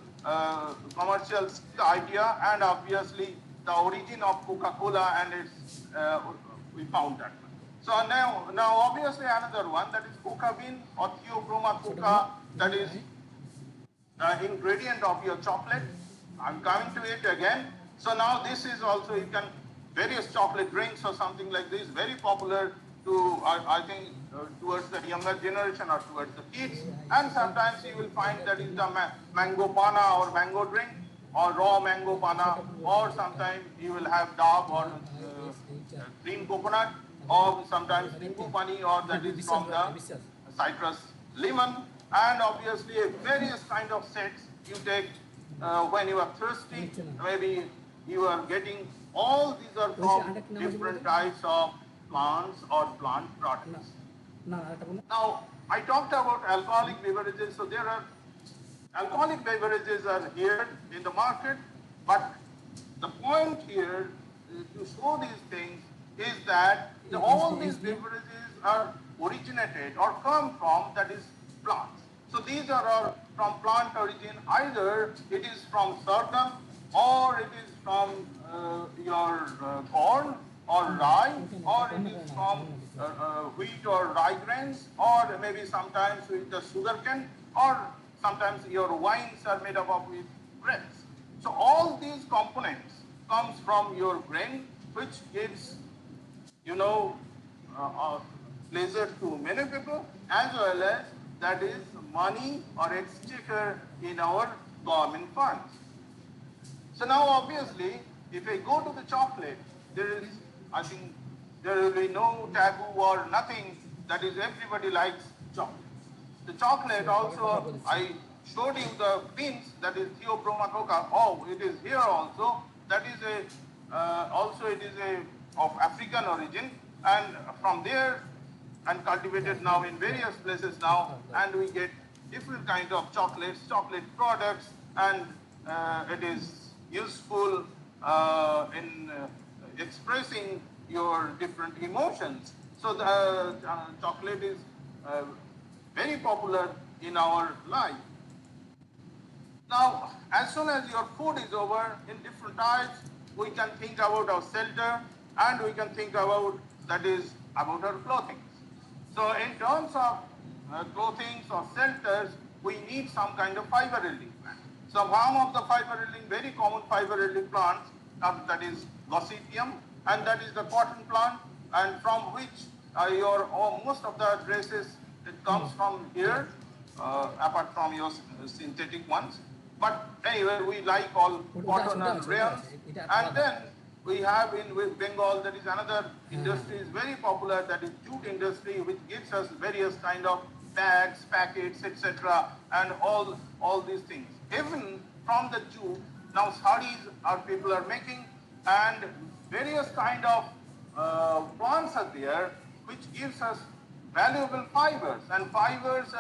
S8: idea, and obviously the origin of Coca-Cola, and it's we found that. So now obviously another one, that is coca bean or Theobroma coca, that is the ingredient of your chocolate. I'm coming to it again. So now this is also, you can, various chocolate drinks or something like this, very popular to, I think, towards the younger generation or towards the kids. And sometimes you will find that is the mango pana or mango drink, or raw mango pana, or sometimes you will have dab or green coconut, or sometimes nimbu pani, or that is from the citrus lemon, and obviously various kind of sets you take when you are thirsty. Maybe you are getting, all these are from different types of plants or plant products. Now, I talked about alcoholic beverages, so there are alcoholic beverages are here in the market, but the point here to show these things is that all these beverages are originated or come from, that is, plants. So these are all from plant origin. Either it is from sorghum, or it is from your corn or rye, or it is from wheat or rye grains, or maybe sometimes with the sugarcane, or sometimes your wines are made up of with grapes. So all these components comes from your grain, which gives, pleasure to many people, as well as that is money or exchequer in our government funds. So now obviously, if I go to the chocolate, I think there will be no taboo or nothing, that is, everybody likes chocolate. The chocolate also, I showed you the beans, that is Theobroma coca. Oh, it is here also. That is of African origin, and from there, and cultivated now in various places now, and we get different kinds of chocolates, chocolate products, and it is useful in expressing your different emotions. So the chocolate is very popular in our life. Now, as soon as your food is over, in different types, we can think about our shelter, and we can think about, that is, about our clothing. So in terms of clothing or shelters, we need some kind of fiber yielding plant. So one of the fiber yielding, very common fiber yielding plants, that is Gossypium, and that is the cotton plant, and from which most of the dresses, it comes from here, apart from your synthetic ones. But anyway, we like all cotton and rayons. And then we have in Bengal, there is another industry is very popular, that is jute industry, which gives us various kind of bags, packets, etc., and all these things. Even from the jute, now sarees our people are making, and various kind of plants are there, which gives us valuable fibers, and fibers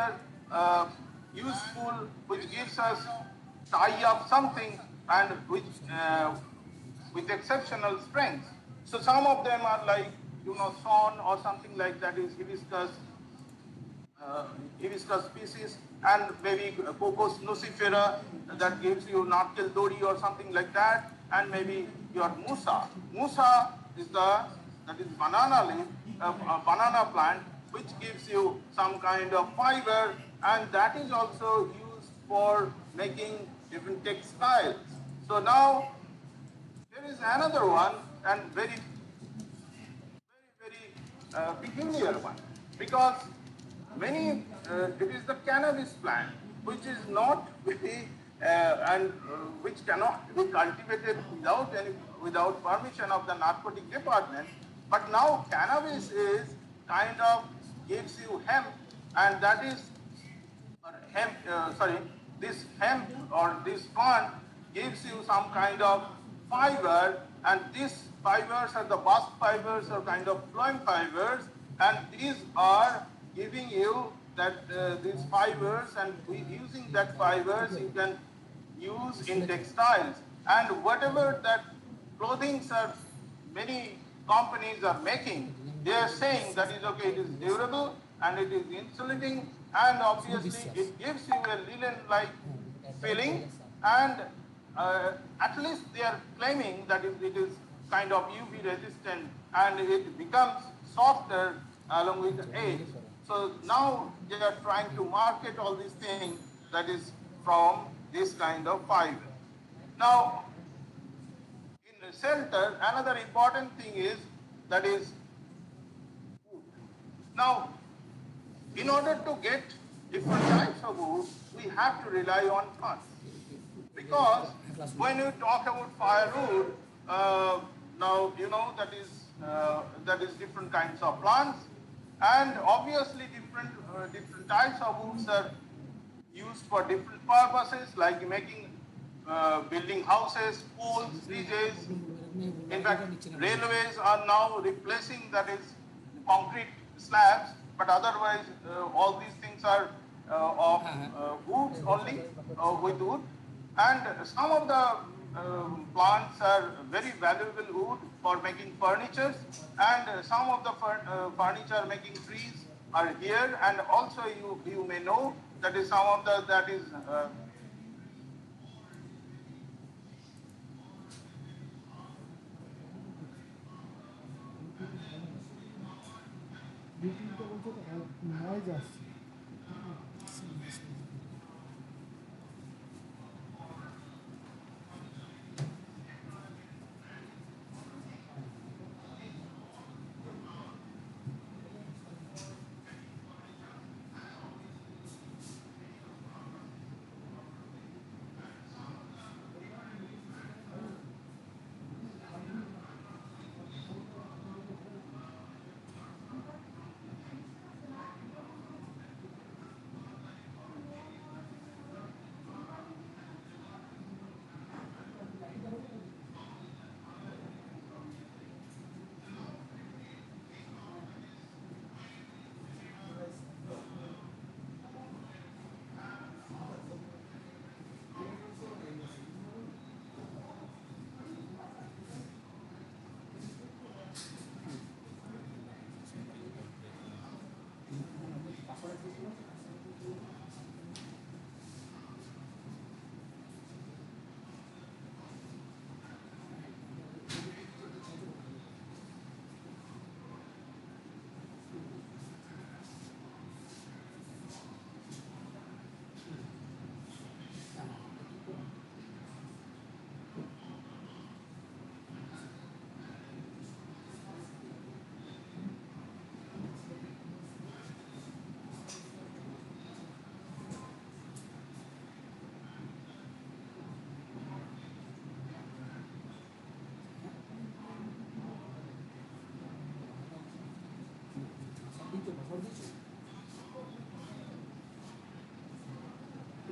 S8: are useful, which gives us tie up something, and which with exceptional strength. So some of them are like, sawn or something like that, is hibiscus species, and maybe Cocos nucifera, that gives you narkel dori or something like that, and maybe your musa. Musa is that is banana leaf, a banana plant, which gives you some kind of fiber, and that is also used for making different textiles. So now there is another one, and very peculiar one, because it is the cannabis plant, which is not very which cannot be cultivated without permission of the narcotic department. But now cannabis is kind of gives you hemp, and that is this hemp or this plant gives you some kind of fiber, and these fibers are the bast fibers or kind of phloem fibers, and these are giving you that these fibers, and using that fibers you can use in textiles, and whatever that clothing are many companies are making, they are saying that is okay, it is durable and it is insulating, and obviously it gives you a linen-like feeling, and at least they are claiming that it is kind of UV resistant, and it becomes softer along with the age. So now they are trying to market all these things that is from this kind of fiber. Now, in shelter, another important thing is that is wood. Now, in order to get different types of wood, we have to rely on plants. Because when you talk about firewood, now you know that is different kinds of plants, and obviously different types of woods are used for different purposes, like making building houses, schools, bridges. In fact, railways are now replacing that is concrete slabs, but otherwise all these things are of wood only, with wood. And some of the plants are very valuable wood for making furniture, and some of the furniture making trees are here, and also you may know that is some of the that is
S5: noise আসছে।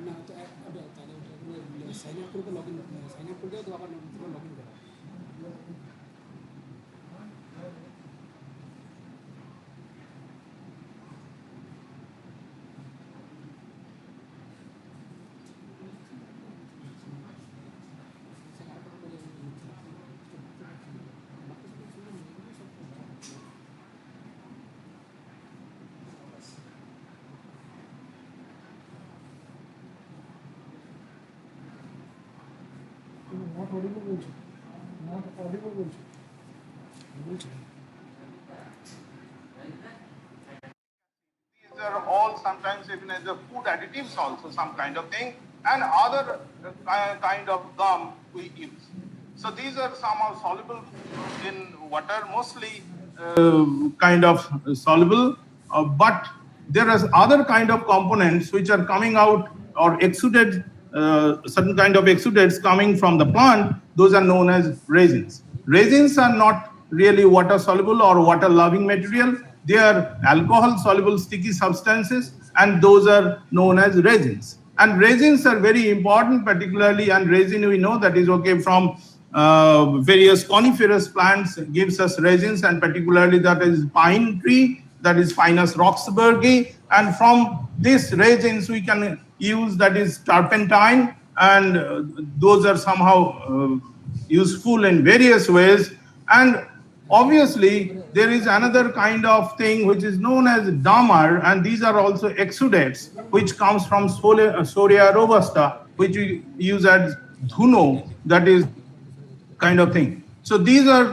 S3: না তো তাহলে ওটা sign up করবে log in sign up করবে তো আবার log in করা
S5: not audible বলছে not audible বলছে
S3: বলছি
S8: These are all sometimes even as the food additives also some kind of thing, and other kind of gum we use. So these are somehow soluble in water, mostly kind of soluble, but there is other kind of components which are coming out or exuded, certain kind of exudates coming from the plant. Those are known as resins. Resins are not really water soluble or water loving material. They are alcohol soluble sticky substances, and those are known as resins. And resins are very important, particularly, and resin we know that is okay from various coniferous plants gives us resins, and particularly that is pine tree, that is Pinus roxburghi, and from this resins we can use that is turpentine, and those are somehow useful in various ways. And obviously there is another kind of thing which is known as damer, and these are also exudates which comes from Soria robusta, which we use as dhuno, that is kind of thing. So these are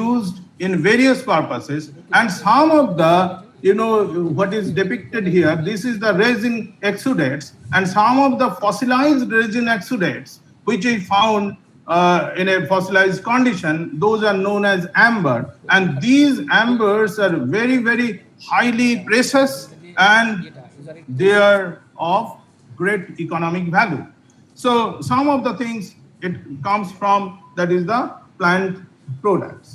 S8: used in various purposes, and some of the, you know, what is depicted here, this is the resin exudates, and some of the fossilized resin exudates which we found in a fossilized condition, those are known as amber, and these ambers are very, very highly precious, and they are of great economic value. So some of the things it comes from, that is the plant products.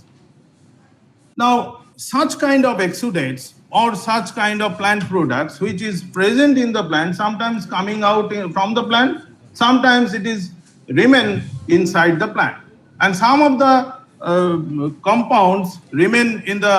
S8: Now such kind of exudates or such kind of plant products which is present in the plant, sometimes coming out from the plant, sometimes it is remain inside the plant, and some of the compounds remain in the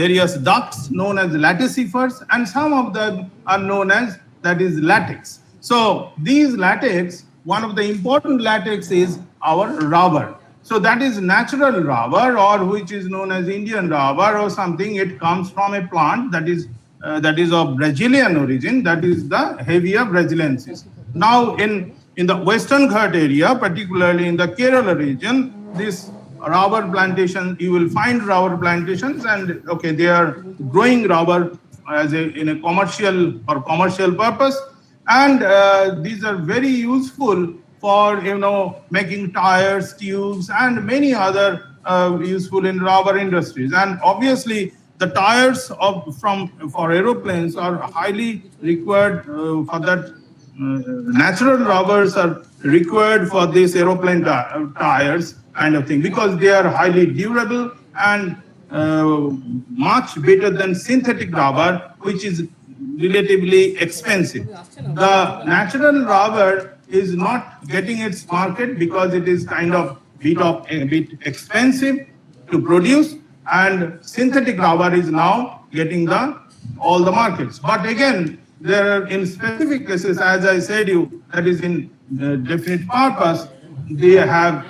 S8: various ducts known as latticifers, and some of them are known as that is latex. So these latex, one of the important latex is our rubber. So that is natural rubber, or which is known as Indian rubber or something. It comes from a plant that is of Brazilian origin, that is the Hevea braziliensis. Now in the Western Ghat area, particularly in the Kerala region, this rubber plantation, you will find rubber plantations, and okay, they are growing rubber as in a commercial purpose, and these are very useful for, you know, making tires, tubes, and many other useful in rubber industries. And obviously the tires for aeroplanes are highly required for that. Natural rubbers are required for these aeroplane tires kind of thing, because they are highly durable and much better than synthetic rubber, which is relatively expensive. The natural rubber is not getting its market because it is kind of a bit expensive to produce, and synthetic rubber is now getting all the markets. But again, there are in specific cases, as I said you, that is in definite purpose, they are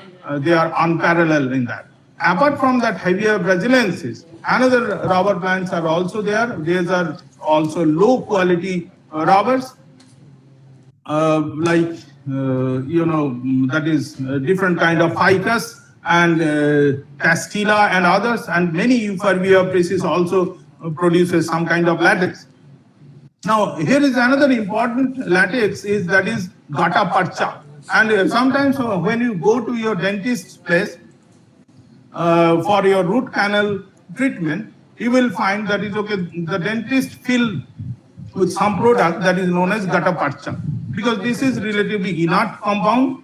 S8: unparalleled in that. Apart from that, Hevea braziliensis, another rubber plants are also there. These are also low quality rubbers, like you know, that is different kind of ficus and castilla and others, and many Euphorbia species also produces some kind of latex. Now here is another important latex that is gutta percha, and sometimes when you go to your dentist's place for your root canal treatment, you will find that is okay, the dentist fill with some product that is known as gutta percha, because this is relatively inert compound,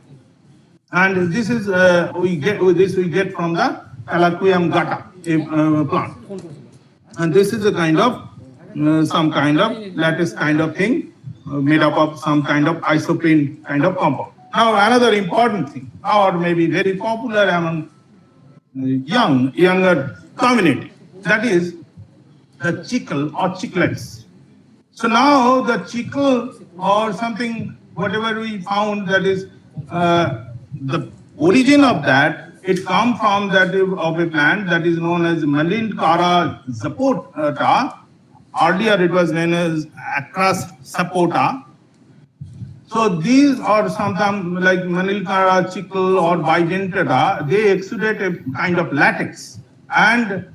S8: and this is we get from the Calaquium gutta plant, and this is a kind of some kind of lattice kind of thing
S9: made up of some kind of isoprene kind of compound. Now another important thing, or maybe very popular among younger community, that is the chicle or chiclets. So now the chicle or something, whatever we found, that is the origin of that, it comes from that of a plant that is known as Malincara zapota. Earlier it was known as Acras sapota. So these are sometimes like Malincara chicle or bidentata, they exudate a kind of latex and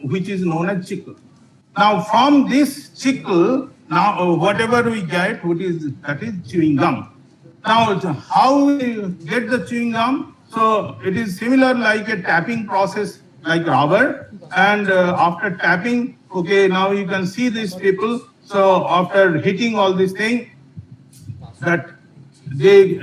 S9: which is known as chicle. Now from this chicle, now whatever we get, that is chewing gum. Now how we get the chewing gum? So it is similar like a tapping process like rubber, and after tapping, okay, now you can see these people. So after hitting all these things, that they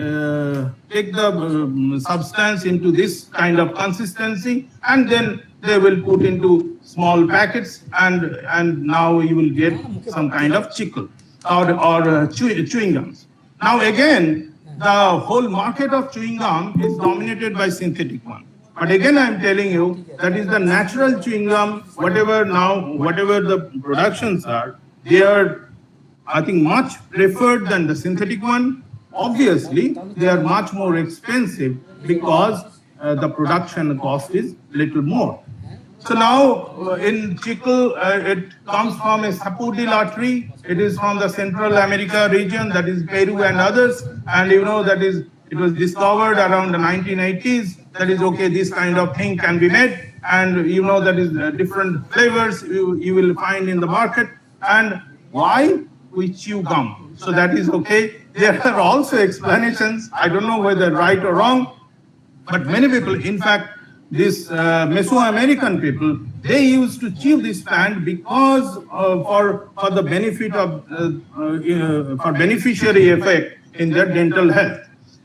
S9: take the substance into this kind of consistency, and then they will put into small packets, and now you will get some kind of chicle or chewing gums. Now again, the whole market of chewing gum is dominated by synthetic one. But again, I'm telling you, that is the natural chewing gum, whatever the productions are, they are, I think, much preferred than the synthetic one. Obviously, they are much more expensive because the production cost is little more. So now in chicle, it comes from a sapodilla tree. It is from the Central America region, that is Peru and others. And you know that is, it was discovered around the 1980s. That is okay, this kind of thing can be made. And you know that is different flavors you will find in the market. And why? We chew gum. So that is okay. There are also explanations. I don't know whether right or wrong, but many people, in fact, these Mesoamerican people, they used to chew this plant because for the benefit of for beneficiary effect in their dental health.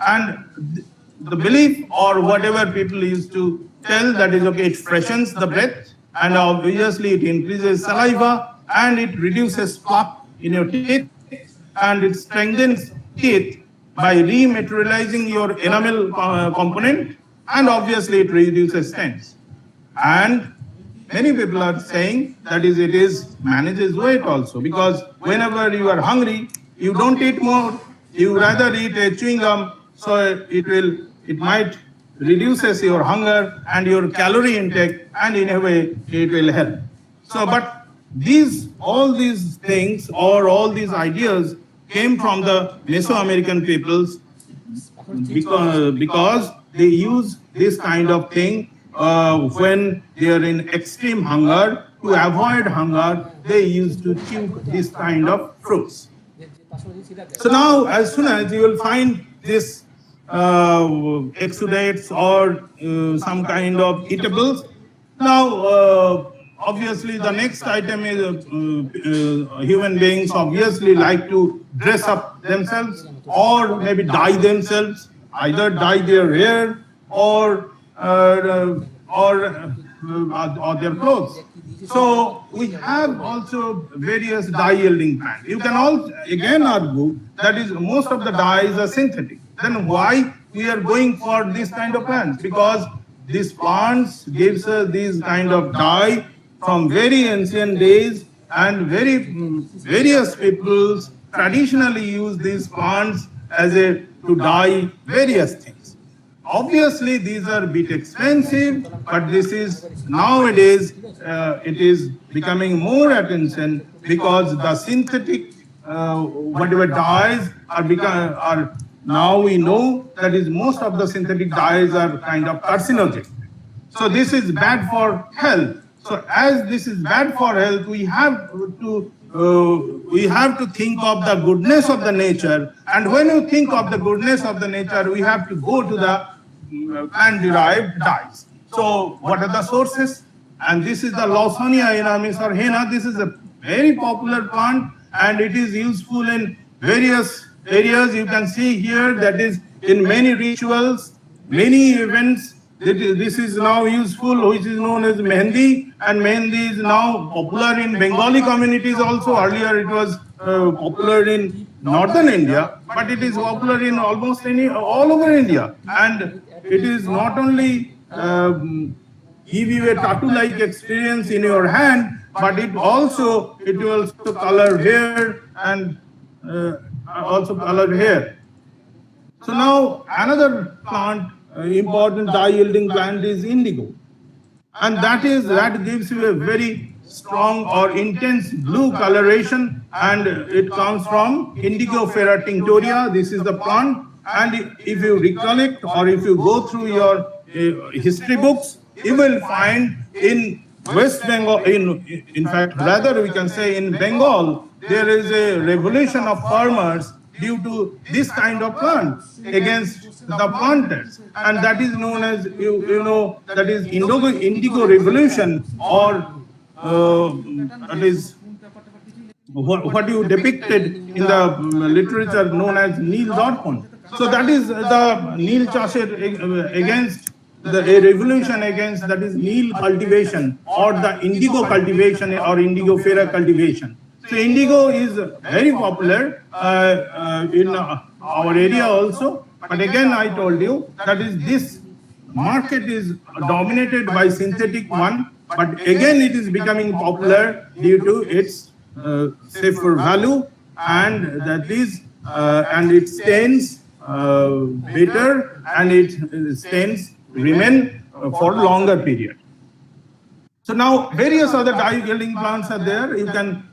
S9: And the belief or whatever people used to tell, that is okay, it freshens the breath, and obviously it increases saliva, and it reduces plaque in your teeth, and it strengthens teeth by rematerializing your enamel component, and obviously it reduces stains. And many people are saying that is it is manages weight also, because whenever you are hungry, you don't eat more, you rather eat a chewing gum, so it might reduces your hunger and your calorie intake, and in a way it will help. So but all these things or all these ideas came from the Mesoamerican peoples because they use this kind of thing when they are in extreme hunger. To avoid hunger, they used to chew this kind of fruits. So now, as soon as you will find this exudates or some kind of eatables, now obviously the next item is human beings obviously like to dress up themselves or maybe dye themselves, either dye their hair or their clothes. So we have also various dye yielding plants. You can all again argue that is most of the dyes are synthetic. Then why we are going for this kind of plants? Because these plants gives us these kind of dye from very ancient days, and various peoples traditionally use these plants as to dye various things. Obviously, these are a bit expensive, but this is nowadays it is becoming more attention because the synthetic whatever dyes are now we know that is most of the synthetic dyes are kind of carcinogenic. So this is bad for health. So as this is bad for health, we have to think of the goodness of the nature. And when you think of the goodness of the nature, we have to go to the plant-derived dyes. So what are the sources? And this is the Lawsonia enormis or henna. This is a very popular plant, and it is useful in various areas. You can see here that is in many rituals, many events, This is now useful, which is known as Mehendi, and Mehendi is now popular in Bengali communities also. Earlier it was popular in northern India, but it is popular in almost all over India. And it is not only give you a tattoo-like experience in your hand, but it will also color hair and also color hair. So now another plant, important dye-yielding plant is indigo, and that gives you a very strong or intense blue coloration, and it comes from Indigofera tinctoria. This is the plant, and if you recollect or if you go through your history books, you will find in West Bengal, in fact, rather we can say in Bengal, there is a revolution of farmers due to this kind of plant against the planters, and that is known as that is indigo revolution, or that is what you depicted in the literature known as Nil Darpan. So that is the Nil Chasher against a revolution against, that is Nil cultivation or the indigo cultivation or Indigofera cultivation. So indigo is very popular in our area also, but again I told you that is this market is dominated by synthetic one, but again it is becoming popular due to its safer value, and that is and it stains better, and it stains remain for longer period. So now various other dye-yielding plants are there. You can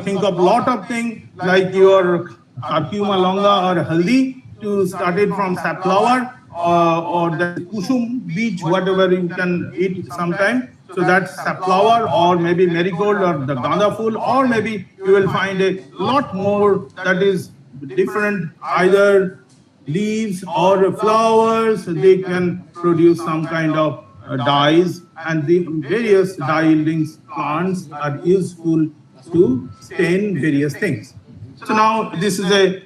S9: think of lot of things like your curcuma longa or haldi, to started from safflower or the kusum beach, whatever you can eat sometime. So that's safflower, or maybe marigold or the ganda fool, or maybe you will find a lot more that is different, either leaves or flowers. They can produce some kind of dyes, and the various dye-yielding plants are useful to stain various things. So now this is a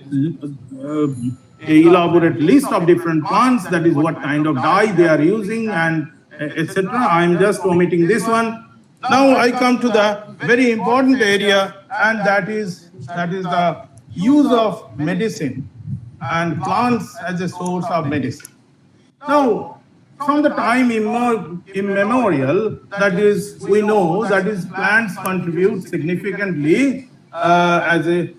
S9: elaborate list of different plants, that is what kind of dye they are using, and etc. I am just omitting this one. Now I come to the very important area, and that is the use of medicine and plants as a source of medicine. Now, from the time immemorial, that is, we know that is plants contribute significantly as a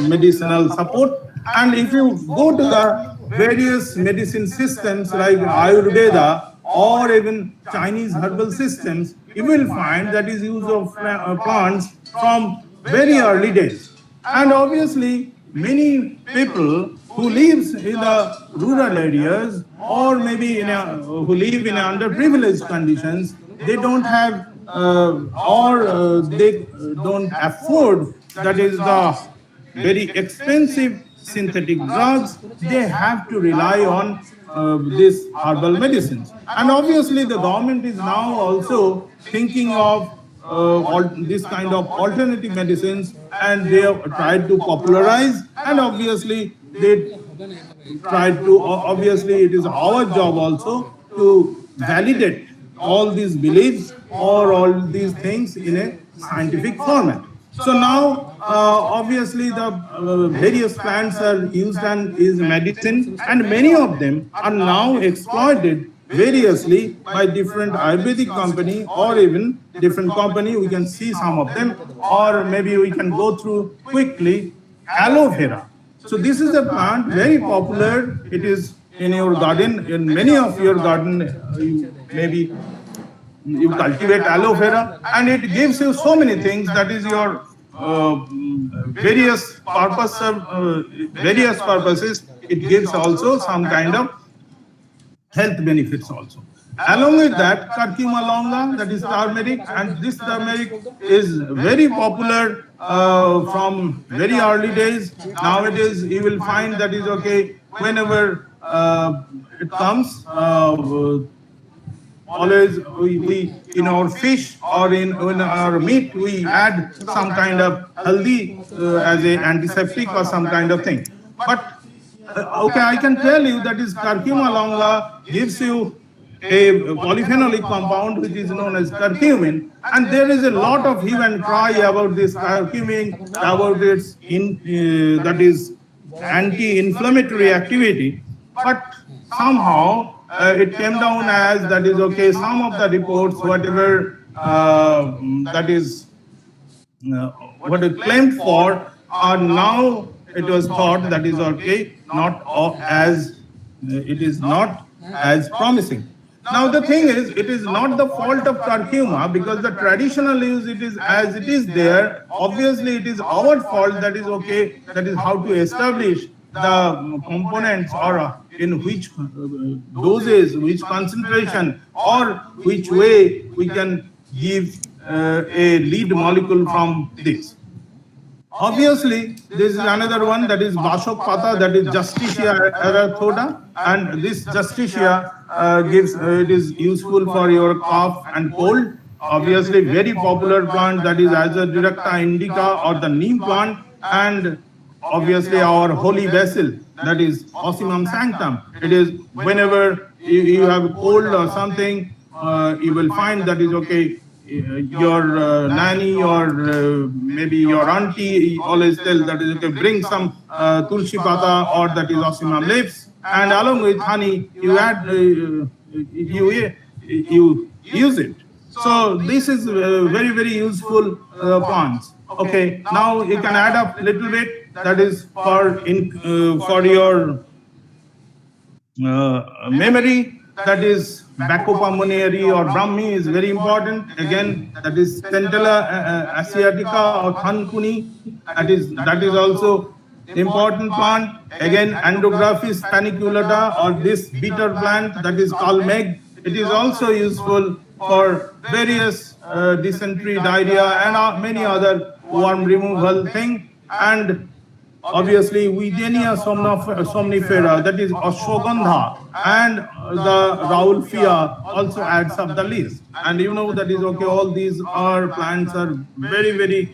S9: medicinal support. And if you go to the various medicine systems like Ayurveda or even Chinese herbal systems, you will find that is use of plants from very early days. And obviously, many people who lives in the rural areas, or maybe who live in underprivileged conditions, they don't have they don't afford, that is the very expensive synthetic drugs. They have to rely on these herbal medicines. And obviously the government is now also thinking of this kind of alternative medicines, and they have tried to popularize, and obviously they tried to, obviously it is our job also to validate all these beliefs or all these things in a scientific format. So now obviously the various plants are used and is medicine, and many of them are now exploited variously by different Ayurvedic company or even different company. We can see some of them, or maybe we can go through quickly. Aloe vera. So this is a plant very popular. It is in your garden, in many of your garden, maybe you cultivate aloe vera, and it gives you so many things. That is your various purposes. It gives also some kind of health benefits also. Along with that, curcuma longa, that is turmeric, and this turmeric is very popular from very early days. Nowadays, you will find that is okay whenever it comes. Always we in our fish or in our meat, we add some kind of haldi as an antiseptic or some kind of thing. But Okay, I can tell you that is curcuma longa gives you a polyphenolic compound which is known as curcumin, and there is a lot of hue and cry about this curcumin, about its that is anti-inflammatory activity, but somehow it came down as that is okay. Some of the reports, whatever that is what it claimed for, are now it was thought that is okay, not as it is not as promising. Now the thing is, it is not the fault of curcuma because the traditional use it is as it is there. Obviously, it is our fault that is okay. That is how to establish the components or in which doses, which concentration, or which way we can give a lead molecule from this. Obviously, this is another one that is Bashok Pata, that is Justicia erythroda, and this Justicia gives it is useful for your cough and cold. Obviously, very popular plant that is Azadirachta indica or the neem plant, and obviously our holy basil that is Ocimum sanctum. It is whenever you have cold or something, you will find that is okay. Your nanny or maybe your auntie always tell that is okay, bring some tulsi pata or that is Ocimum leaves, and along with honey you add you use it. So this is very useful plants. Okay, now you can add up little bit that is for your memory. That is Bacopa munieri or Brahmi is very important. Again, that is Centella asiatica or Thankuni. That is also important plant. Again, Andrographis paniculata or this bitter plant that is called Meg. It is also useful for various dysentery, diarrhea, and many other worm removal thing. And obviously, Widenia somnifera, that is Ashwagandha, and the Raulfia also adds up the list. And you know that is okay, all these are plants are very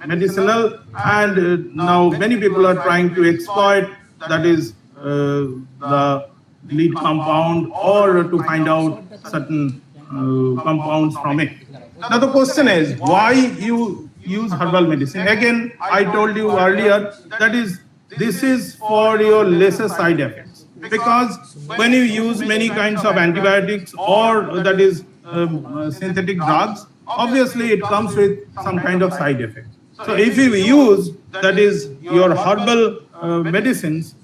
S9: medicinal, and now many people are trying to exploit that is the lead compound or to find out certain compounds from it. Now the question is, why you use herbal medicine? Again, I told you earlier that is this is for your lesser side effects, because when you use many kinds of antibiotics or that is synthetic drugs, obviously it comes with some kind of side effect. So if you use that is your herbal medicines,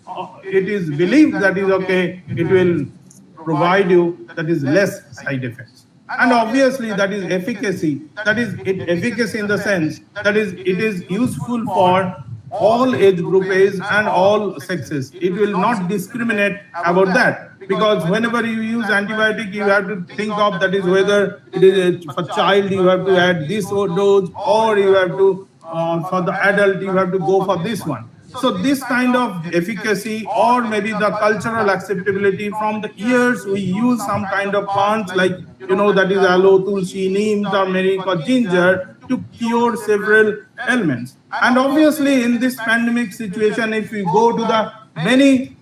S9: it is believed that is okay, it will provide you that is less side effects. And obviously that is efficacy. That is efficacy in the sense that is it is useful for all age groups and all sexes. It will not discriminate about that, because whenever you use antibiotic, you have to think of that is whether it is for child you have to add this dose, or you have to for the adult you have to go for this one. So this kind of efficacy, or maybe the cultural acceptability from the years, we use some kind of plants like, you know, that is aloe, tulsi, neem, turmeric or ginger to cure several ailments. And obviously in this pandemic situation, if we go to the many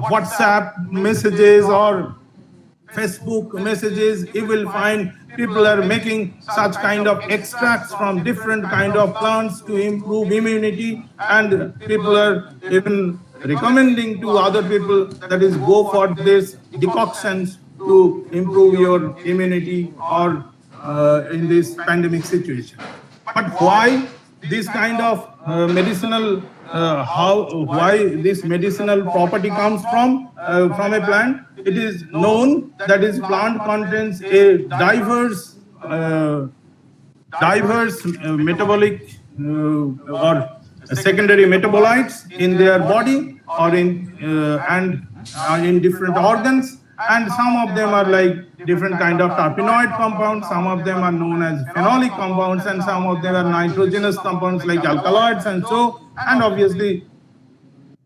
S9: WhatsApp messages or Facebook messages, you will find people are making such kind of extracts from different kind of plants to improve immunity, and people are even recommending to other people that is go for this decoctions to improve your immunity or in this pandemic situation. But why this kind of medicinal why this medicinal property comes from a plant? It is known that is plant contains a diverse metabolic or secondary metabolites in their body or in and in different organs, and some of them are like different kind of terpenoid compounds, some of them are known as phenolic compounds, and some of them are nitrogenous compounds like alkaloids, and so, and obviously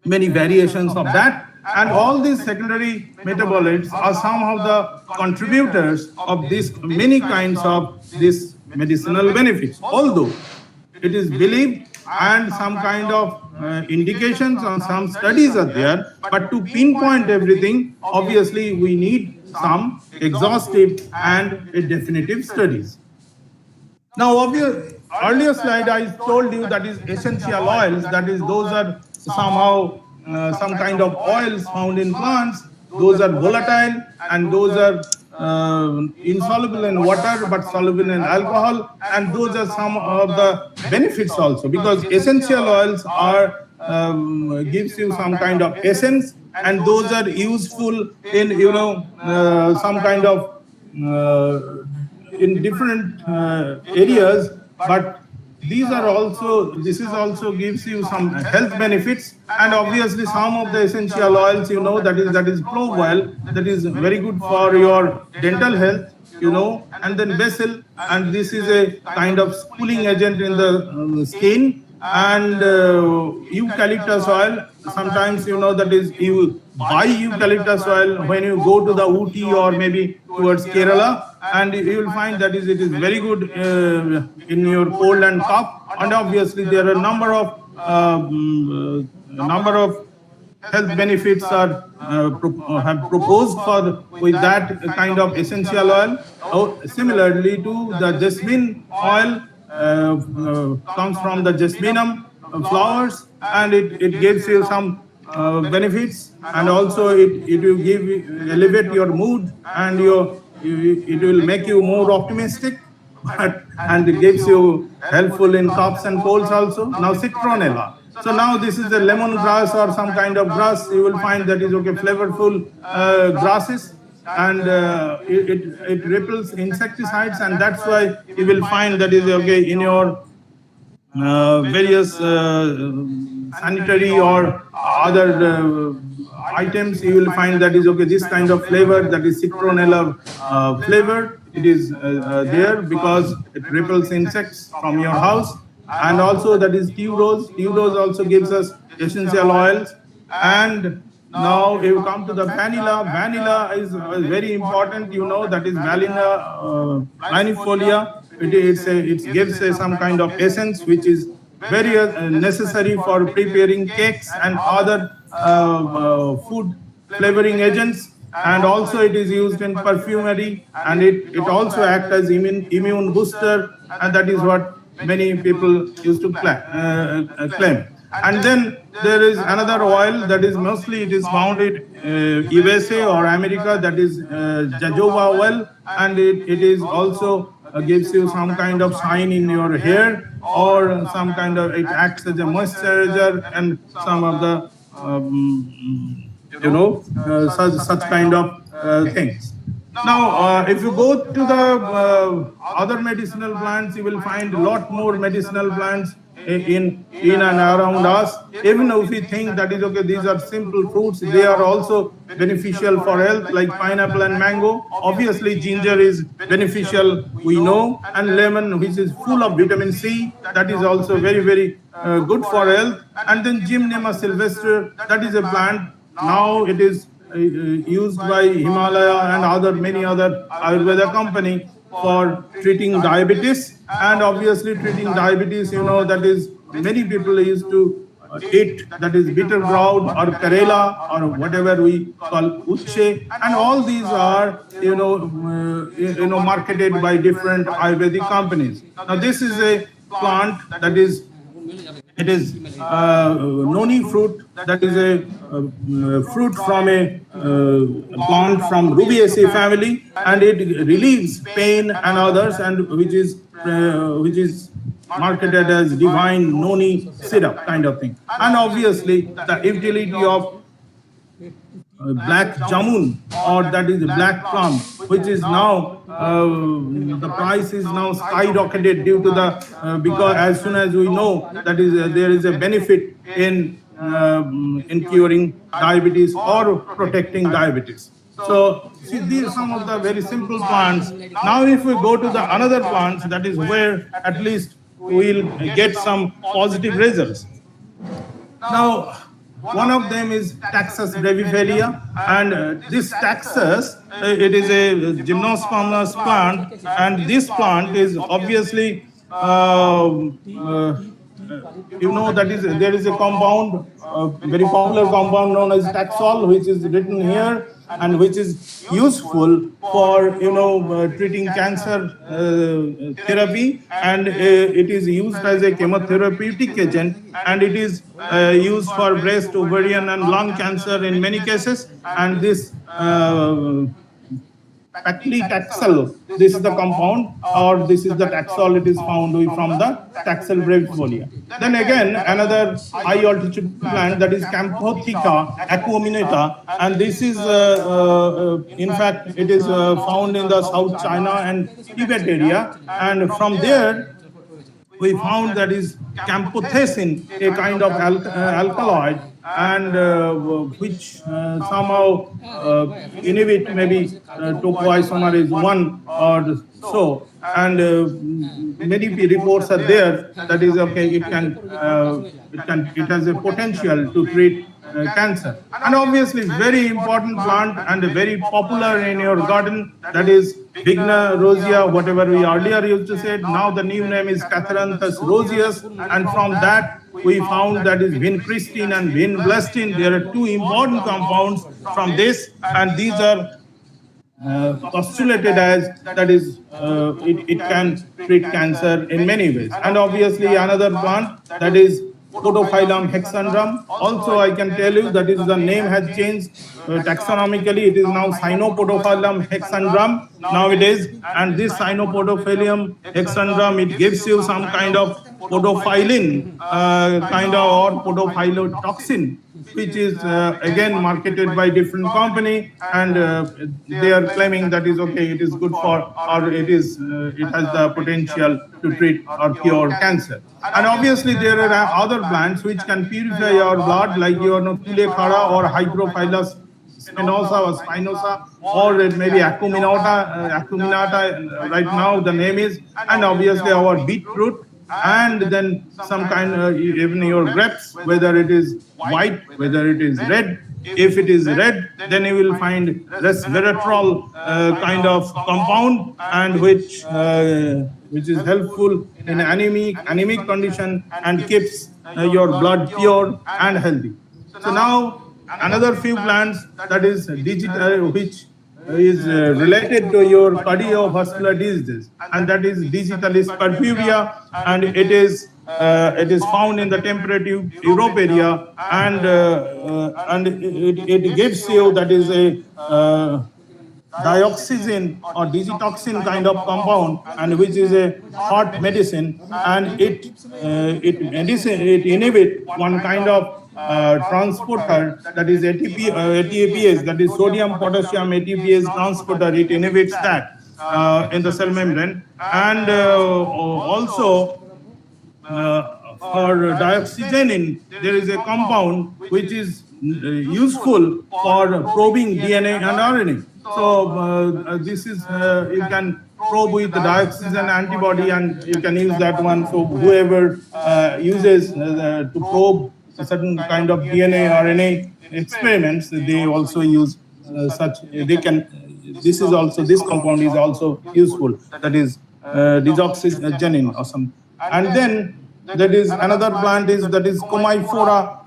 S9: many variations of that. And all these secondary metabolites are some of the contributors of this many kinds of this medicinal benefits. Although it is believed and some kind of indications on some studies are there, but to pinpoint everything, obviously we need some exhaustive and definitive studies. Now, earlier slide I told you that is essential oils, that is those are somehow some kind of oils found in plants. Those are volatile and those are insoluble in water but soluble in alcohol, and those are some of the benefits also, because essential oils are gives you some kind of essence, and those are useful in some kind of in different areas, but this is also gives you some health benefits. And obviously some of the essential oils, that is clove oil, that is very good for your dental health, and then basil, and this is a kind of cooling agent in the skin, and eucalyptus oil. Sometimes that is you buy eucalyptus oil when you go to the Ooty or maybe towards Kerala, and you will find that it is very good in your cold and cough. And obviously there are number of health benefits are have proposed with that kind of essential oil. Similarly to the jasmine oil, comes from the jasminum flowers, and it gives you some benefits, and also it will elevate your mood, and it will make you more optimistic, and it gives you helpful in coughs and colds also. Now citronella. So now this is a lemongrass or some kind of grass. You will find that is flavorful grasses, and it repels insecticides, and that's why you will find that is in your various sanitary or other items. You will find that is this kind of flavor, that is citronella flavor. It is there because it repels insects from your house. And also that is tuberose. Tuberose also gives us essential oils. And now you come to the vanilla. Vanilla is very important, that is Vanilla planifolia. It gives some kind of essence which is very necessary for preparing cakes and other food flavoring agents. And also it is used in perfumery, and it also acts as immune booster, and that is what many people used to claim. And then there is another oil that is mostly it is found in USA or America, that is jojoba oil, and it is also gives you some kind of shine in your hair, or some kind of, it acts as a moisturizer, and some of the such kind of things. Now, if you go to the other medicinal plants, you will find a lot more medicinal plants in and around us. Even if we think that is these are simple fruits, they are also beneficial for health, like pineapple and mango. Obviously, ginger is beneficial, we know, and lemon, which is full of vitamin C, that is also very, very good for health. And then Gymnema sylvestre, that is a plant. Now it is used by Himalaya and many other Ayurveda company for treating diabetes. And obviously treating diabetes, that is many people used to eat, that is bitter gourd or karela or whatever we call uche, and all these are marketed by different Ayurvedic companies. Now this is a plant that is noni fruit, that is a fruit from a plant from Rubiaceae family, and it relieves pain and others, and which is marketed as divine noni syrup kind of thing. And obviously the utility of black jamun, or that is black plum, which is now the price is now skyrocketed due to the because as soon as we know that is there is a benefit in curing diabetes or protecting diabetes. So see, these are some of the very simple plants. Now if we go to the another plants, that is where at least we'll get some positive results. Now one of them is Taxus brevifolia, and this Taxus, it is a gymnospermous plant, and this plant is obviously you know that is there is a compound, very popular compound known as Taxol, which is written here and which is useful for treating cancer therapy, and it is used as a chemotherapeutic agent, and it is used for breast, ovarian, and lung cancer in many cases. And this paclitaxel, this is the compound, or this is the Taxol. It is found from the Taxol brevifolia. Then again, another high altitude plant, that is Camphotheca acuminata, and this is in fact it is found in the South China and Tibet area, and from there we found that is camphothecin, a kind of alkaloid, and which somehow inhibit maybe topoisomerase 1 or so, and many reports are there that is okay, it has a potential to treat cancer. And obviously very important plant and very popular in your garden, that is Vigna rosea, whatever we earlier used to say. Now the new name is Catharanthus roseus, and from that we found that is vincristine and vinblastine. There are two important compounds from this, and these are postulated as that is it can treat cancer in many ways. And obviously another plant, that is Podophyllum hexandrum. Also I can tell you that is the name has changed taxonomically. It is now Cyanopodophyllum hexandrum nowadays, and this Cyanopodophyllum hexandrum, it gives you some kind of podophyllin or podophyllitoxin, which is again marketed by different company, and they are claiming that is okay, it is good for, or it has the potential to treat or cure cancer. And obviously there are other plants which can purify your blood, like your Tulekhara or Hydrophilus spinosa or spinosa, or it may be acuminata right now the name is, and obviously our beetroot, and then some kind even your grapes, whether it is white, whether it is red. If it is red, then you will find resveratrol kind of compound, and which is helpful in anemic condition and keeps your blood pure and healthy. So now another few plants, that is digital, which is related to your cardiovascular diseases, and that is Digitalis purpurea, and it is found in the temperate Europe area, and it gives you that is a dioxazine or digitoxin kind of compound, and which is a heart medicine, and it inhibits one kind of transporter, that is ATPase, that is sodium potassium ATPase transporter. It inhibits that in the cell membrane, and also for dioxygenin, there is a compound which is useful for probing DNA and RNA. So this is you can probe with the dioxygen antibody, and you can use that one. So whoever uses to probe a certain kind of DNA RNA experiments, they also use such. They can. This compound is also useful. That is desoxygenin or some. And then there is another plant that is Commiphora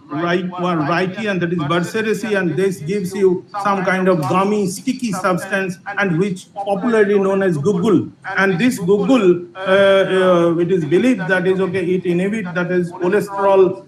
S9: wrightii, and that is Burseraceae, and this gives you some kind of gummy sticky substance, and which popularly known as Google. And this Google, it is believed that is okay, it inhibits that is cholesterol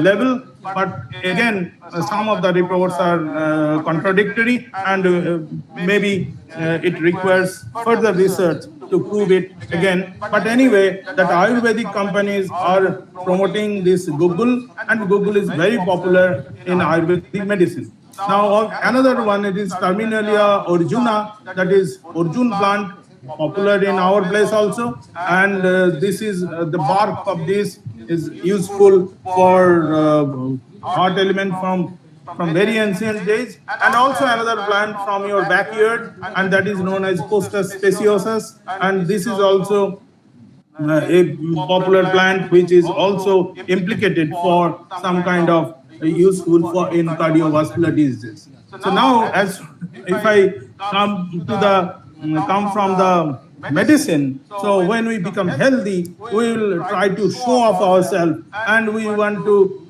S9: level, but again some of the reports are contradictory, and maybe it requires further research to prove it again. But anyway, that Ayurvedic companies are promoting this Google, and Google is very popular in Ayurvedic medicine. Now another one, it is Terminalia Arjuna, that is Arjun plant, popular in our place also, and this is the bark of this is useful for heart element from very ancient days. And also another plant from your backyard, and that is known as Costus speciosus, and this is also a popular plant which is also implicated for some kind of useful for in cardiovascular diseases. So now, as if I come from the medicine. So when we become healthy, we will try to show off ourselves, and we want to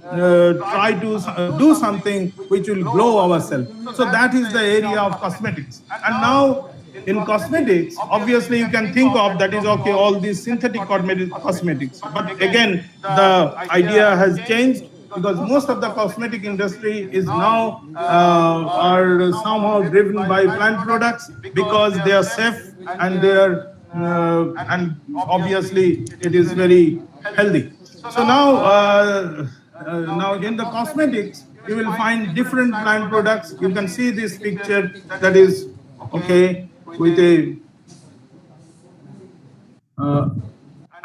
S9: try to do something which will grow ourselves. So that is the area of cosmetics. And now in cosmetics, obviously you can think of that is okay, all these synthetic cosmetics. But again, the idea has changed, because most of the cosmetic industry is now are somehow driven by plant products, because they are safe and they are and obviously it is very healthy. So now in the cosmetics you will find different plant products. You can see this picture that is okay with a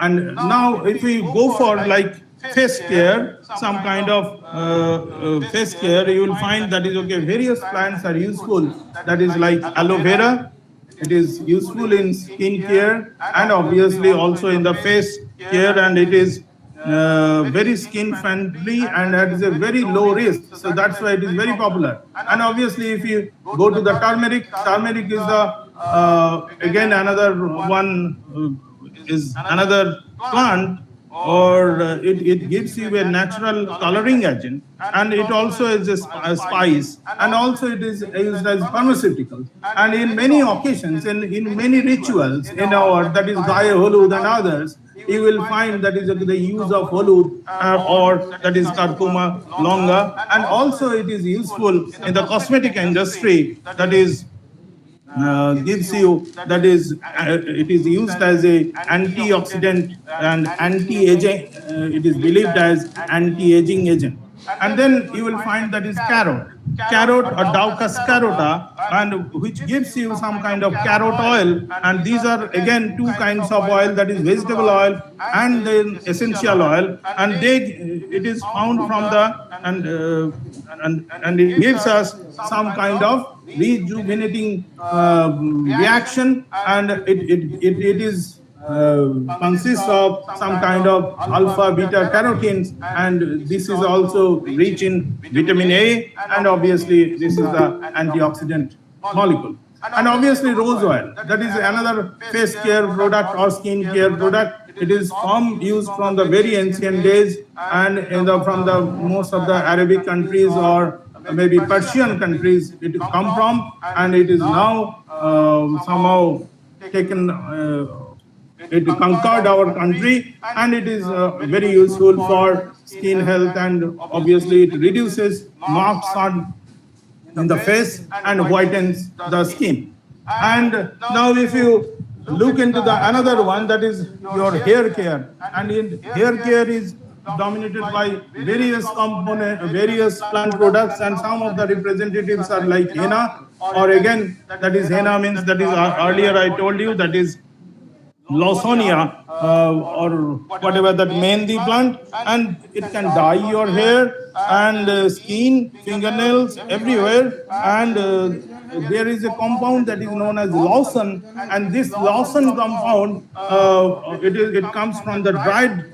S9: and now if we go for like face care, some kind of face care, you will find that is okay, various plants are useful. That is like aloe vera, it is useful in skin care and obviously also in the face care, and it is very skin friendly and it is a very low risk. So that's why it is very popular. And obviously if you go to the turmeric is the again another one is another plant, or it gives you a natural coloring agent, and it also is a spice, and also it is used as pharmaceutical. And in many occasions, in many rituals in our, that is Gaya Holud and others, you will find that is the use of holud or that is curcuma longa, and also it is useful in the cosmetic industry, that is gives you, that is it is used as a antioxidant and anti-aging, it is believed as anti-aging agent. And then you will find that is carrot or Daucus carota, and which gives you some kind of carrot oil. And these are again two kinds of oil, that is vegetable oil and then essential oil, and it is found from the and it gives us some kind of rejuvenating reaction, and it is consists of some kind of alpha beta carotenes, and this is also rich in vitamin A, and obviously this is the antioxidant molecule. And obviously rose oil, that is another face care product or skin care product. It is used from the very ancient days, and from the most of the Arabic countries or maybe Persian countries it come from, and it is now somehow taken it conquered our country, and it is very useful for skin health, and obviously it reduces marks in the face and whitens the skin. And now if you look into the another one, that is your hair care, and in hair care is dominated by various various plant products, and some of the representatives are like henna, or again that is henna means that is earlier I told you that is Lawsonia or whatever that mehndi plant, and it can dye your hair and skin, fingernails, everywhere. And there is a compound that is known as Lawson, and this Lawson compound it comes from the dried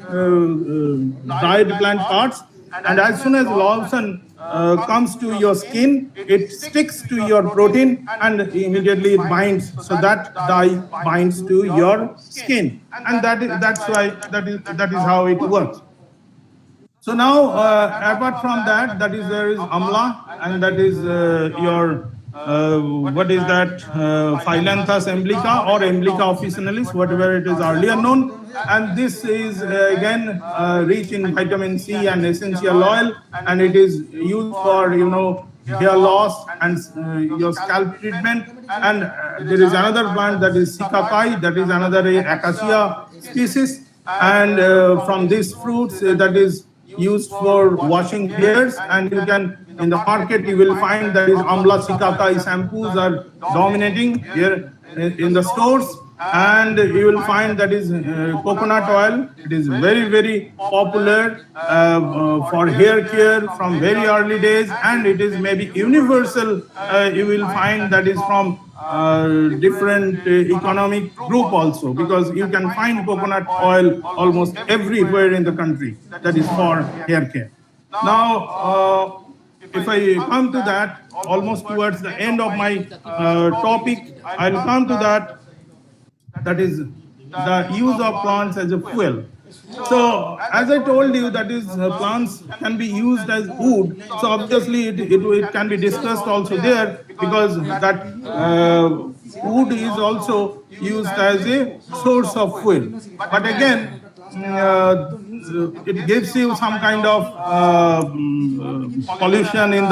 S9: plant parts, and as soon as Lawson comes to your skin, it sticks to your protein and immediately it binds, so that dye binds to your skin, and that's why that is how it works. So now apart from that, there is amla, and that is your what is that, Phyllanthus emblica or Emblica officinalis, whatever it is earlier known. And this is again rich in vitamin C and essential oil, and it is used for hair loss and your scalp treatment. And there is another plant that is Sikakai, that is another acacia species, and from these fruits that is used for washing hairs. And you can, in the market you will find that is Amla Sikakai shampoos are dominating here in the stores, and you will find that is coconut oil. It is very, very popular for hair care from very early days, and it is maybe universal. You will find that is from different economic group also, because you can find coconut oil almost everywhere in the country, that is for hair care. Now if I come to that, almost towards the end of my topic, I'll come to that that is the use of plants as a fuel. So as I told you, that is plants can be used as wood. So obviously it can be discussed also there, because that wood is also used as a source of fuel. But again, it gives you some kind of pollution in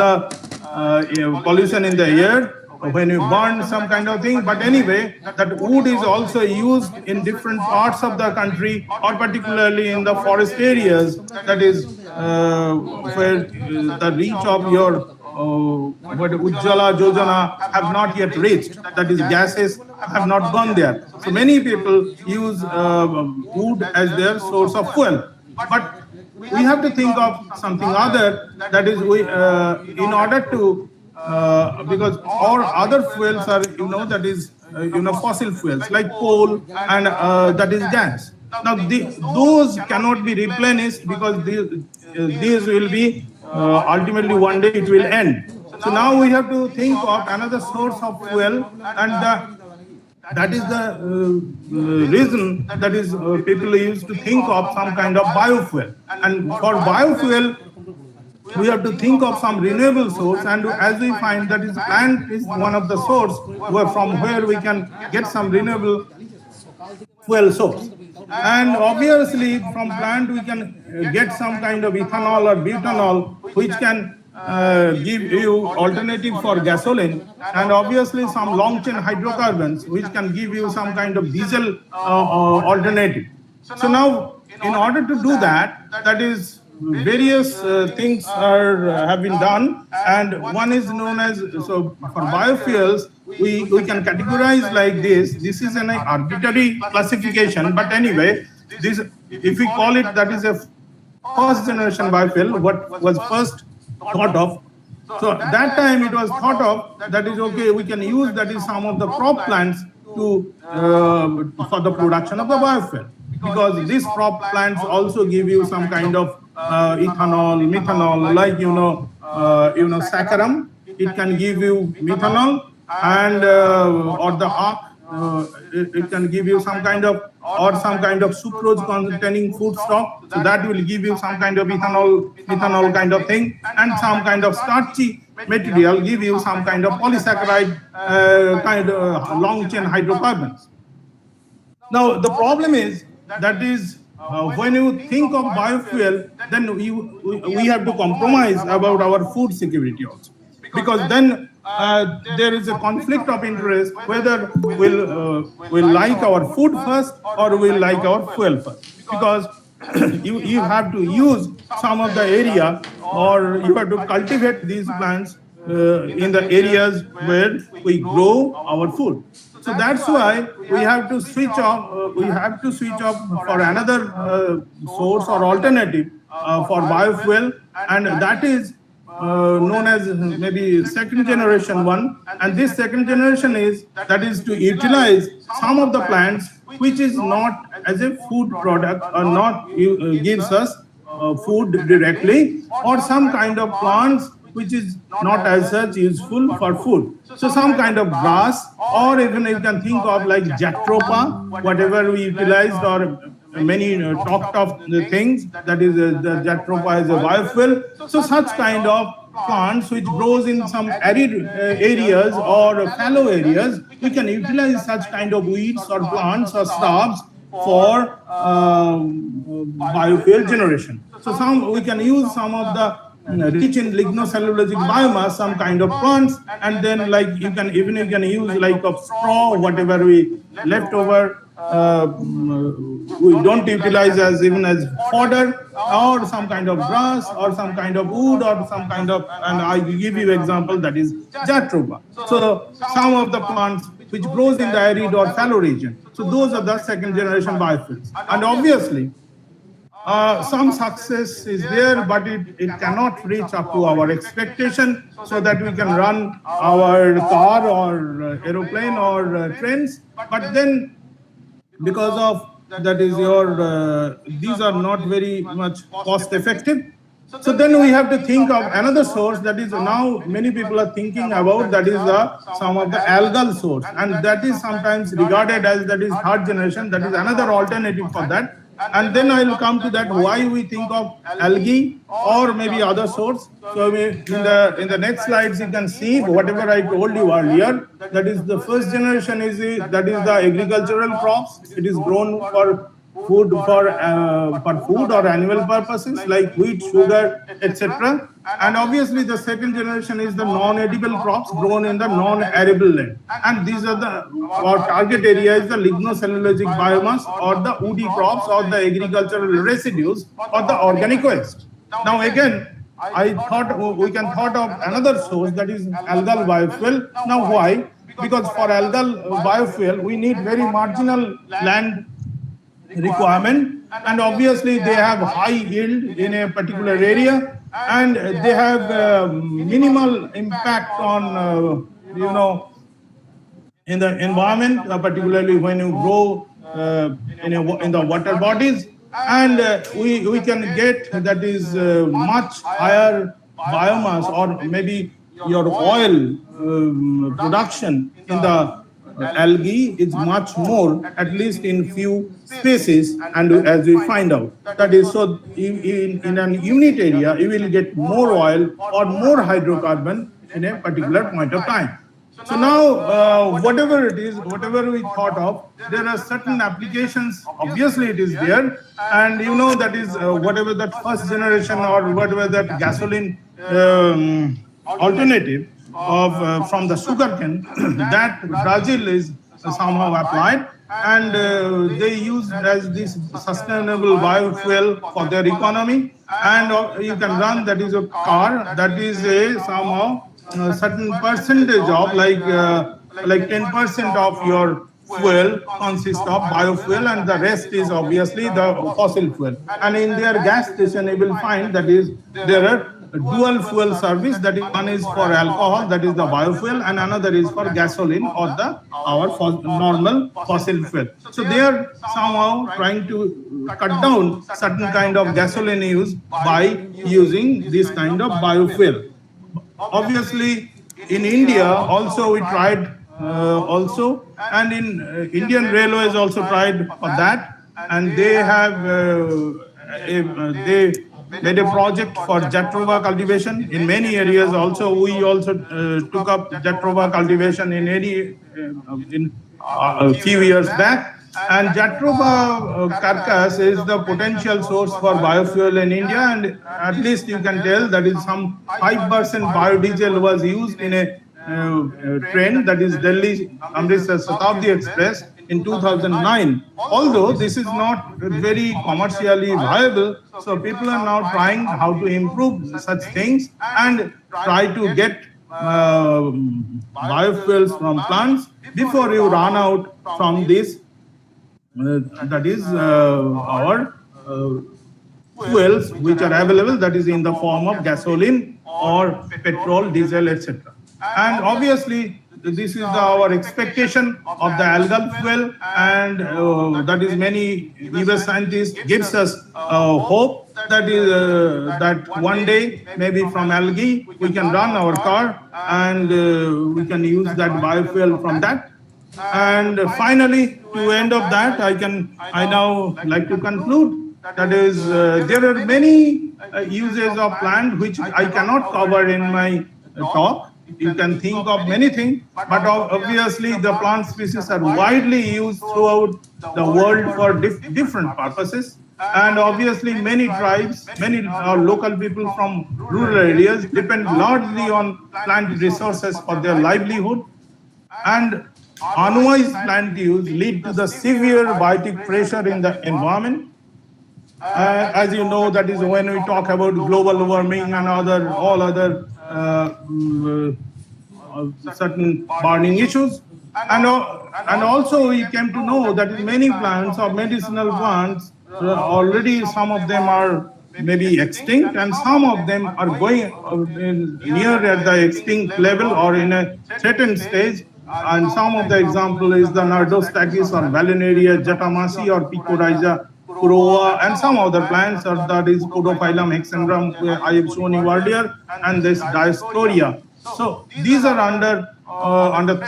S9: the air when you burn some kind of thing. But anyway, that wood is also used in different parts of the country, or particularly in the forest areas, that is where the reach of your what Ujjwala Yojana have not yet reached, that is gases have not gone there. So many people use wood as their source of fuel. But we have to think of something other, that is in order to because all other fuels are, that is, fossil fuels like coal and that is gas. Now, those cannot be replenished, because these will be ultimately one day it will end. So now we have to think of another source of fuel, and that is the reason that is people used to think of some kind of biofuel. And for biofuel, we have to think of some renewable source, and as we find that is plant is one of the source from where we can get some renewable fuel source. And obviously from plant we can get some kind of ethanol or butanol, which can give you alternative for gasoline, and obviously some long chain hydrocarbons which can give you some kind of diesel alternative. So now in order to do that, that is various things have been done, and one is known as, so for biofuels we can categorize like this. This is an arbitrary classification, but anyway, this, if we call it, that is a first generation biofuel, what was first thought of. So at that time it was thought of that is okay, we can use that is some of the crop plants to for the production of the biofuel, because these crop plants also give you some kind of ethanol, methanol, like saccharum. It can give you methanol, and or the it can give you some kind of sucrose containing food stock, so that will give you some kind of ethanol kind of thing, and some kind of starchy material give you some kind of polysaccharide kind of long chain hydrocarbons. Now the problem is that is when you think of biofuel, then we have to compromise about our food security also, because then there is a conflict of interest whether we'll like our food first or we'll like our fuel first, because you have to use some of the area, or you have to cultivate these plants in the areas where we grow our food. So that's why we have to switch off. For another source or alternative for biofuel, and that is known as maybe second generation one. And this second generation is to utilize some of the plants which is not as a food product, or not gives us food directly, or some kind of plants which is not as such useful for food. So some kind of grass, or even you can think of like jatropha, whatever we utilized, or many talked of the things, that is the jatropha is a biofuel. So such kind of plants which grows in some arid areas or fallow areas, we can utilize such kind of weeds or plants or shrubs for biofuel generation. So we can use some of the rich in lignocellulosic biomass, some kind of plants, and then like you can use like of straw, whatever we left over, we don't utilize as even as fodder, or some kind of grass, or some kind of wood, or some kind of, and I give you example, that is jatropha. So some of the plants which grows in the arid or fallow region. So those are the second generation biofuels, and obviously some success is there, but it cannot reach up to our expectation, so that we can run our car or aeroplane or trains. But then, because of that is these are not very much cost effective, So then we have to think of another source that is now many people are thinking about, that is some of the algal source, and that is sometimes regarded as that is third generation, that is another alternative for that. And then I will come to that why we think of algae or maybe other source. So in the next slides you can see whatever I told you earlier, that is the first generation is that is the agricultural crops. It is grown for food, for food or annual purposes like wheat, sugar, etc. And obviously the second generation is the non-edible crops grown in the non-arable land. And these are our target area is the lignocellulosic biomass or the woody crops or the agricultural residues or the organic waste. Now again, I thought we can thought of another source, that is algal biofuel. Now why? Because for algal biofuel we need very marginal land requirement, and obviously they have high yield in a particular area, and they have minimal impact on in the environment, particularly when you grow in the water bodies, and we can get that is much higher biomass, or maybe your oil production in the algae is much more, at least in few species, and as we find out, that is so in an unit area you will get more oil or more hydrocarbon in a particular point of time. So now whatever it is, whatever we thought of, there are certain applications, obviously it is there, and you know that is whatever that first generation or whatever that gasoline alternative of from the sugarcane that Brazil is somehow applied, and they use as this sustainable biofuel for their economy, and you can run that is a car that is a somehow certain percentage of like 10% of your fuel consists of biofuel, and the rest is obviously the fossil fuel. And in their gas station you will find that is there are dual fuel service, that is one is for alcohol, that is the biofuel, and another is for gasoline or our normal fossil fuel. So they are somehow trying to cut down certain kind of gasoline use by using this kind of biofuel. Obviously in India also we tried also, and in Indian Railways also tried for that, and they have they made a project for Jatropha cultivation in many areas. Also we also took up Jatropha cultivation in a few years back, and Jatropha carcass is the potential source for biofuel in India, and at least you can tell that is some 5% biodiesel was used in a train, that is Delhi Amritsar Shatabdi Express in 2009. Although this is not very commercially viable, so people are now trying how to improve such things and try to get biofuels from plants before you run out from this that is our fuels which are available, that is in the form of gasoline or petrol, diesel, etc. And obviously this is our expectation of the algal fuel, and that is many US scientists gives us hope that is that one day maybe from algae we can run our car, and we can use that biofuel from that. And finally, to end of that, I now like to conclude, that is there are many uses of plant which I cannot cover in my talk. You can think of many things, but obviously the plant species are widely used throughout the world for different purposes. And obviously many tribes, many local people from rural areas depend largely on plant resources for their livelihood. And unwise plant use lead to the severe biotic pressure in the environment. As you know, that is when we talk about global warming and all other certain burning issues. And also we came to know that many plants or medicinal plants, already some of them are maybe extinct, and some of them are going near at the extinct level or in a threatened stage. And some of the example is the Nardostachys or Valenaria jatamasi or Picorrhiza Puroa, and some other plants, or that is Podophyllum hexandrum, I have shown you earlier, and this Dioscorea. So these are under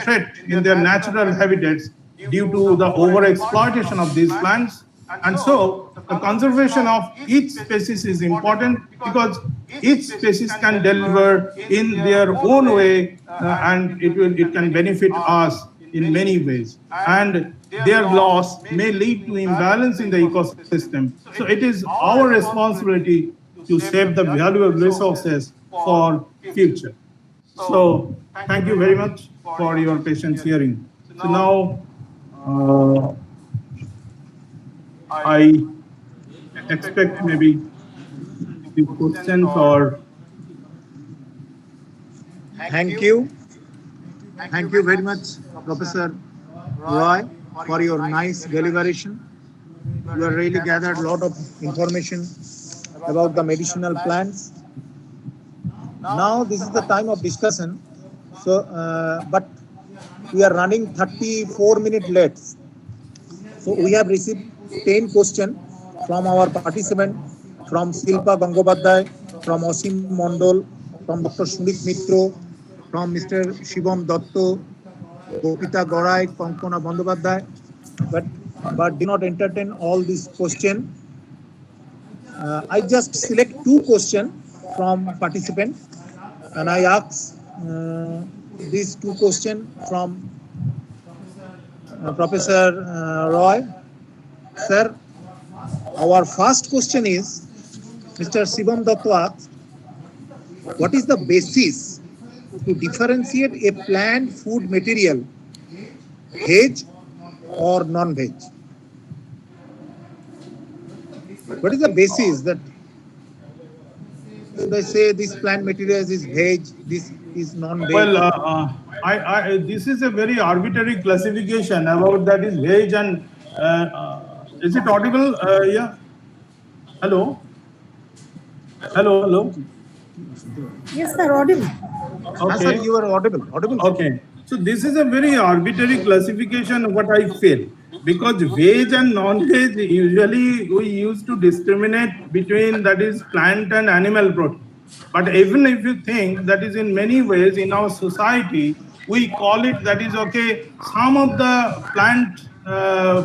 S9: threat in their natural habitats due to the overexploitation of these plants. And so the conservation of each species is important, because each species can deliver in their own way, and it can benefit us in many ways. And their loss may lead to imbalance in the ecosystem. So it is our responsibility to save the valuable resources for future. So thank you very much for your patience hearing. So now I expect maybe the questions or.
S2: Thank you. Thank you very much, Professor Roy, for your nice deliberation. You have really gathered a lot of information about the medicinal plants. Now this is the time of discussion. So, but we are running 34 minutes late. So we have received 10 questions from our participant, from Silpa Gangobadhyay, from Osim Mondol, from Dr. Sunik Mitro, from Mr. Shivam Dotto, Gopita Gorai, Konkona Bandobadhyay, but do not entertain all these questions. I just select 2 questions from participants, and I ask these 2 questions from Professor Roy. Sir, our first question is, Mr. Shivam Dotto asks, what is the basis to differentiate a plant food material, veg or non-veg? What is the basis that should I say this plant material is veg, this is non-veg?
S9: Well, this is a very arbitrary classification about that is veg and is it audible? Yeah. Hello. Hello.
S4: Yes, sir, audible.
S9: Okay.
S2: Sir, you are audible.
S9: Okay. So this is a very arbitrary classification, what I feel, because veg and non-veg, usually we used to discriminate between that is plant and animal protein. But even if you think that is in many ways in our society, we call it that is okay, some of the plant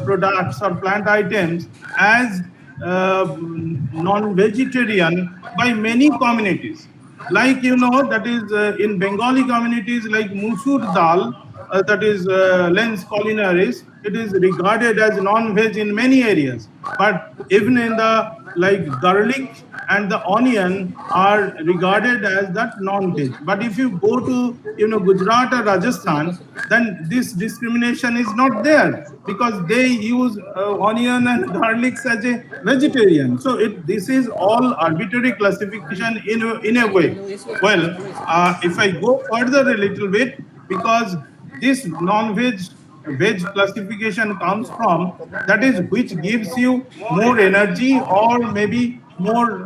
S9: products or plant items as non-vegetarian by many communities. Like, that is in Bengali communities like Musur dal, that is Lens culinaris, it is regarded as non-veg in many areas. But even in the like garlic and the onion are regarded as that non-veg. But if you go to Gujarat or Rajasthan, then this discrimination is not there, because they use onion and garlic as a vegetarian. So this is all arbitrary classification in a way. Well, if I go further a little bit, because this non-veg veg classification comes from, that is which gives you more energy or maybe more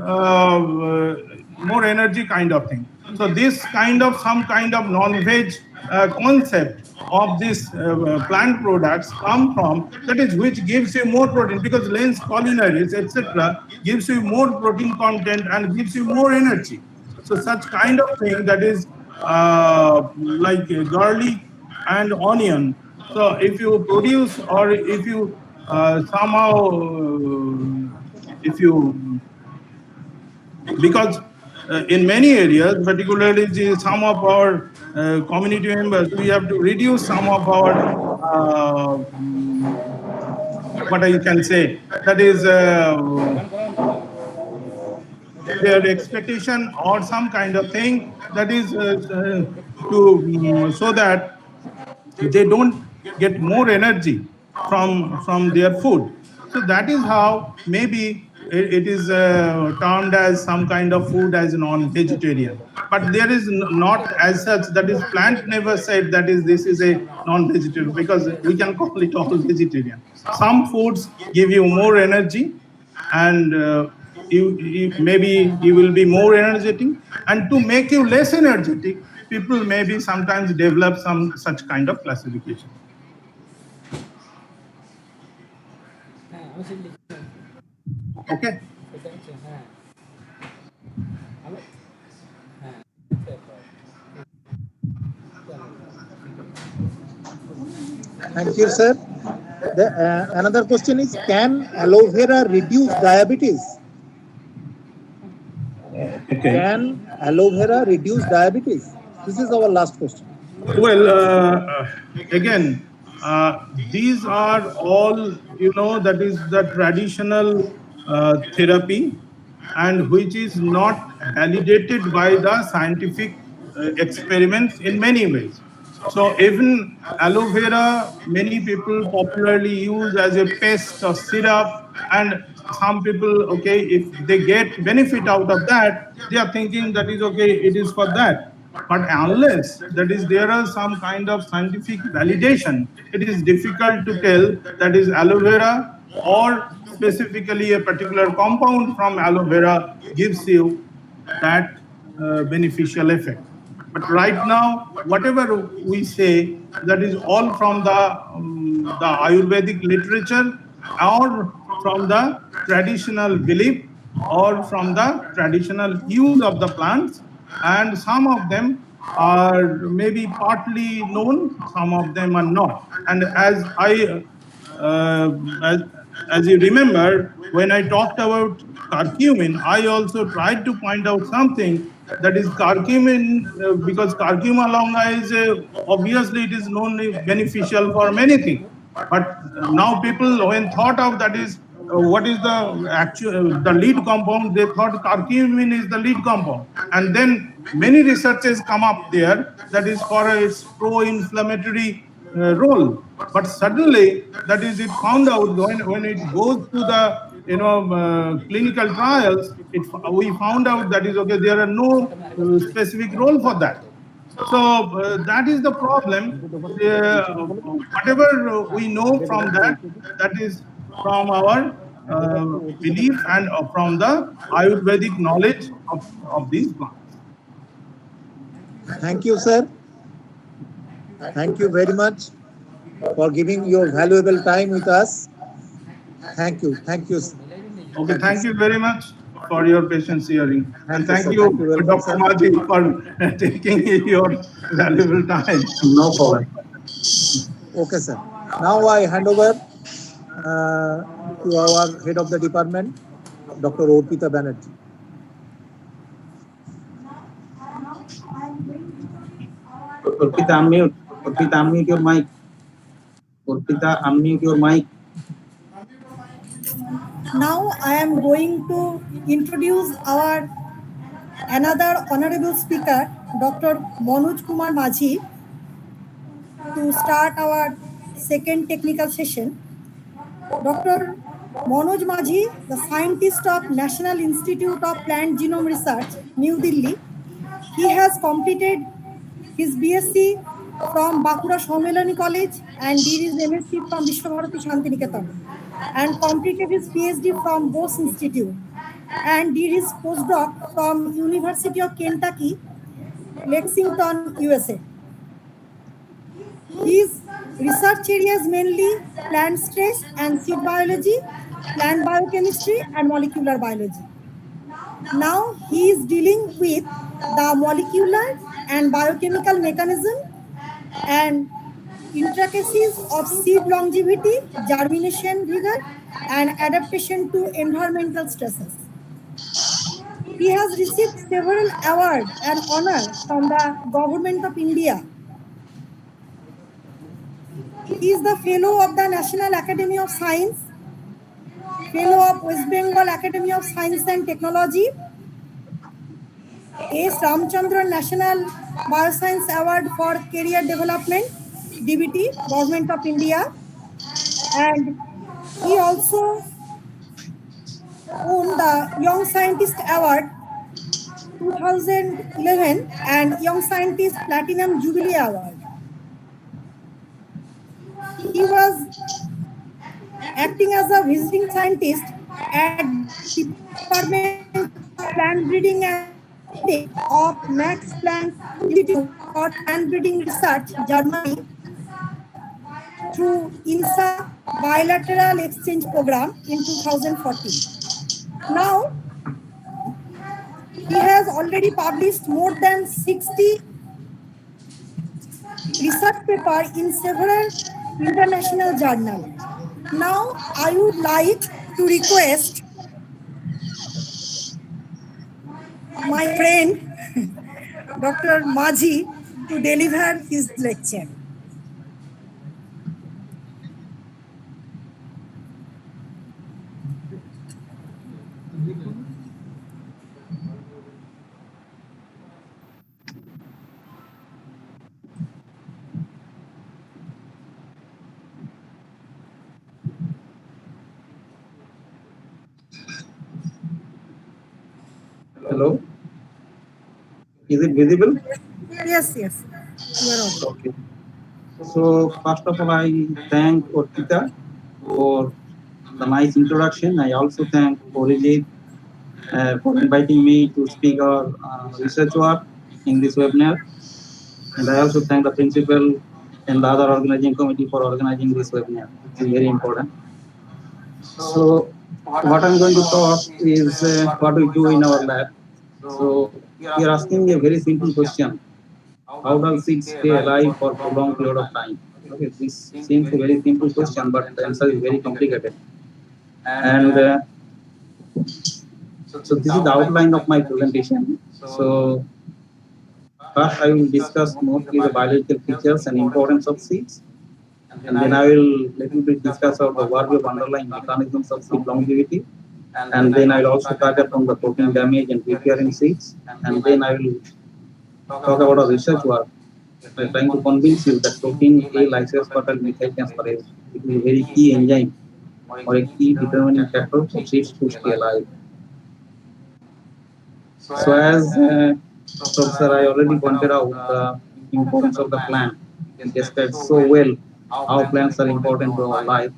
S9: energy kind of thing. So this kind of some kind of non-veg concept of these plant products come from, that is which gives you more protein, because Lens culinaris etc. gives you more protein content and gives you more energy. So such kind of thing, that is like garlic and onion. So if you produce, or if you because in many areas, particularly some of our community members, we have to reduce some of our what I can say, that is their expectation or some kind of thing, that is to so that they don't get more energy from their food. So that is how maybe it is termed as some kind of food as non-vegetarian. But there is not as such, that is plant never said that is this is a non-vegetarian, because we can call it all vegetarian. Some foods give you more energy, and maybe you will be more energetic, and to make you less energetic, people maybe sometimes develop some such kind of classification. Okay.
S3: সেটা হচ্ছে হ্যাঁ hello হ্যাঁ
S2: Thank you, sir. Another question is, can aloe vera reduce diabetes?
S9: Okay.
S2: Can aloe vera reduce diabetes? This is our last question.
S9: Well, again, these are all, that is the traditional therapy, and which is not validated by the scientific experiments in many ways. So even aloe vera, many people popularly use as a paste or syrup, and some people, okay, if they get benefit out of that, they are thinking that is okay, it is for that. But unless that is there are some kind of scientific validation, it is difficult to tell that is aloe vera or specifically a particular compound from aloe vera gives you that beneficial effect. But right now, whatever we say, that is all from the Ayurvedic literature, or from the traditional belief, or from the traditional use of the plants, and some of them are maybe partly known, some of them are not. And uh, as, as you remember, when I talked about curcumin, I also tried to point out something, that is curcumin, because curcuma longa is obviously it is known beneficial for many things. But now people, when thought of that is what is the actual the lead compound, they thought curcumin is the lead compound, and then many researches come up there that is for its pro-inflammatory role. But suddenly, that is, it found out when it goes to the clinical trials, we found out that is okay, there are no specific role for that. So that is the problem. Whatever we know from that, that is from our belief and from the Ayurvedic knowledge of these plants.
S2: Thank you, sir. Thank you very much for giving your valuable time with us. Thank you. Thank you.
S9: Okay, thank you very much for your patience hearing. And thank
S2: sir.
S9: you,
S2: Thank you very much,
S9: Dr.
S2: sir.
S9: Maji, for taking your valuable time.
S2: No problem. Okay, sir. Now I hand over to our head of the department, Dr. Orpita Banerjee.
S6: Orpita, unmute. Orpita, unmute your mic. Orpita, unmute your mic.
S4: Now I am going to introduce our another honorable speaker, Dr. Manoj Kumar Majhi, to start our second technical session. Dr. Manoj Majhi, the scientist of National Institute of Plant Genome Research, New Delhi. He has completed his BSc from Bankura Shommelani College and did his MSc from Vishwabharati Shantiniketan, and completed his PhD from Bose Institute, and did his postdoc from University of Kentucky, Lexington, USA. His research areas mainly plant stress and seed biology, plant biochemistry, and molecular biology. Now he is dealing with the molecular and biochemical mechanism and intricacies of seed longevity, germination vigor, and adaptation to environmental stresses. He has received several awards and honors from the Government of India. He is the Fellow of the National Academy of Science, Fellow of West Bengal Academy of Science and Technology, S. Ramchandran National Bioscience Award for Career Development, DBT, Government of India, and he also won the Young Scientist Award 2011 and Young Scientist Platinum Jubilee Award. He was acting as a visiting scientist at Department of Plant Breeding and of Max Planck Institute for Plant Breeding Research, Germany, through INSA bilateral exchange program in 2014. Now, he has already published more than 60 research papers in several international journals. Now, I would like to request my friend, Dr. Maji, to deliver his lecture.
S6: Hello. Is it visible?
S4: Yes, yes. You are on.
S6: Okay. So first of all, I thank Orpita for the nice introduction. I also thank Orijit for inviting me to speak our research work in this webinar. And I also thank the principal and the other organizing committee for organizing this webinar. It's very important. So what I'm going to talk is what we do in our lab. So we are asking a very simple question. How does seed stay alive for a prolonged period of time? Okay, this seems a very simple question, but the answer is very complicated. And so this is the outline of my presentation. So first I will discuss mostly the biological features and importance of seeds. And then I will little bit discuss about the work of underlying mechanisms of seed longevity. And then I will also touch upon the protein damage and repair in seeds. And then I will talk about our research work by trying to convince you that protein A lysis fertile methyltransferase is a very key enzyme or a key determining factor for seeds to stay alive. So as Professor I already pointed out the importance of the plant and described so well how plants are important to our life.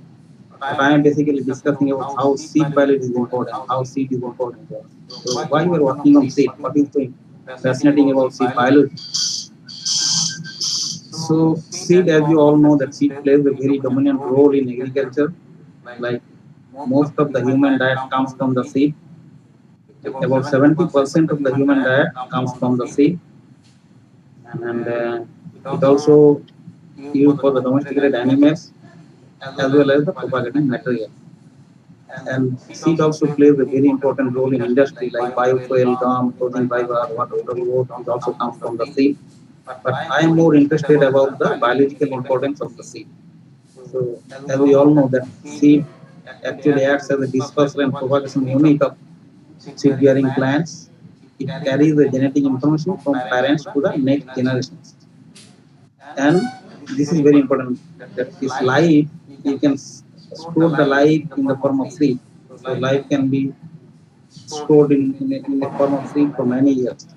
S6: But I am basically discussing about how seed biology is important, how seed is important to us. So why we are working on seed? What is so fascinating about seed biology? So seed, as you all know, that seed plays a very dominant role in agriculture. Like most of the human diet comes from the seed. About 70% of the human diet comes from the seed. And it also used for the domesticated animals as well as the propagating material. And seed also plays a very important role in industry like biofuel, gum, protein fiber, whatever it also comes from the seed. But I am more interested about the biological importance of the seed. So as we all know that seed actually acts as a dispersal and propagation unit of seed-bearing plants. It carries the genetic information from parents to the next generations. And this is very important that this life, you can store the life in the form of seed. So life can be stored in the form of seed for many years.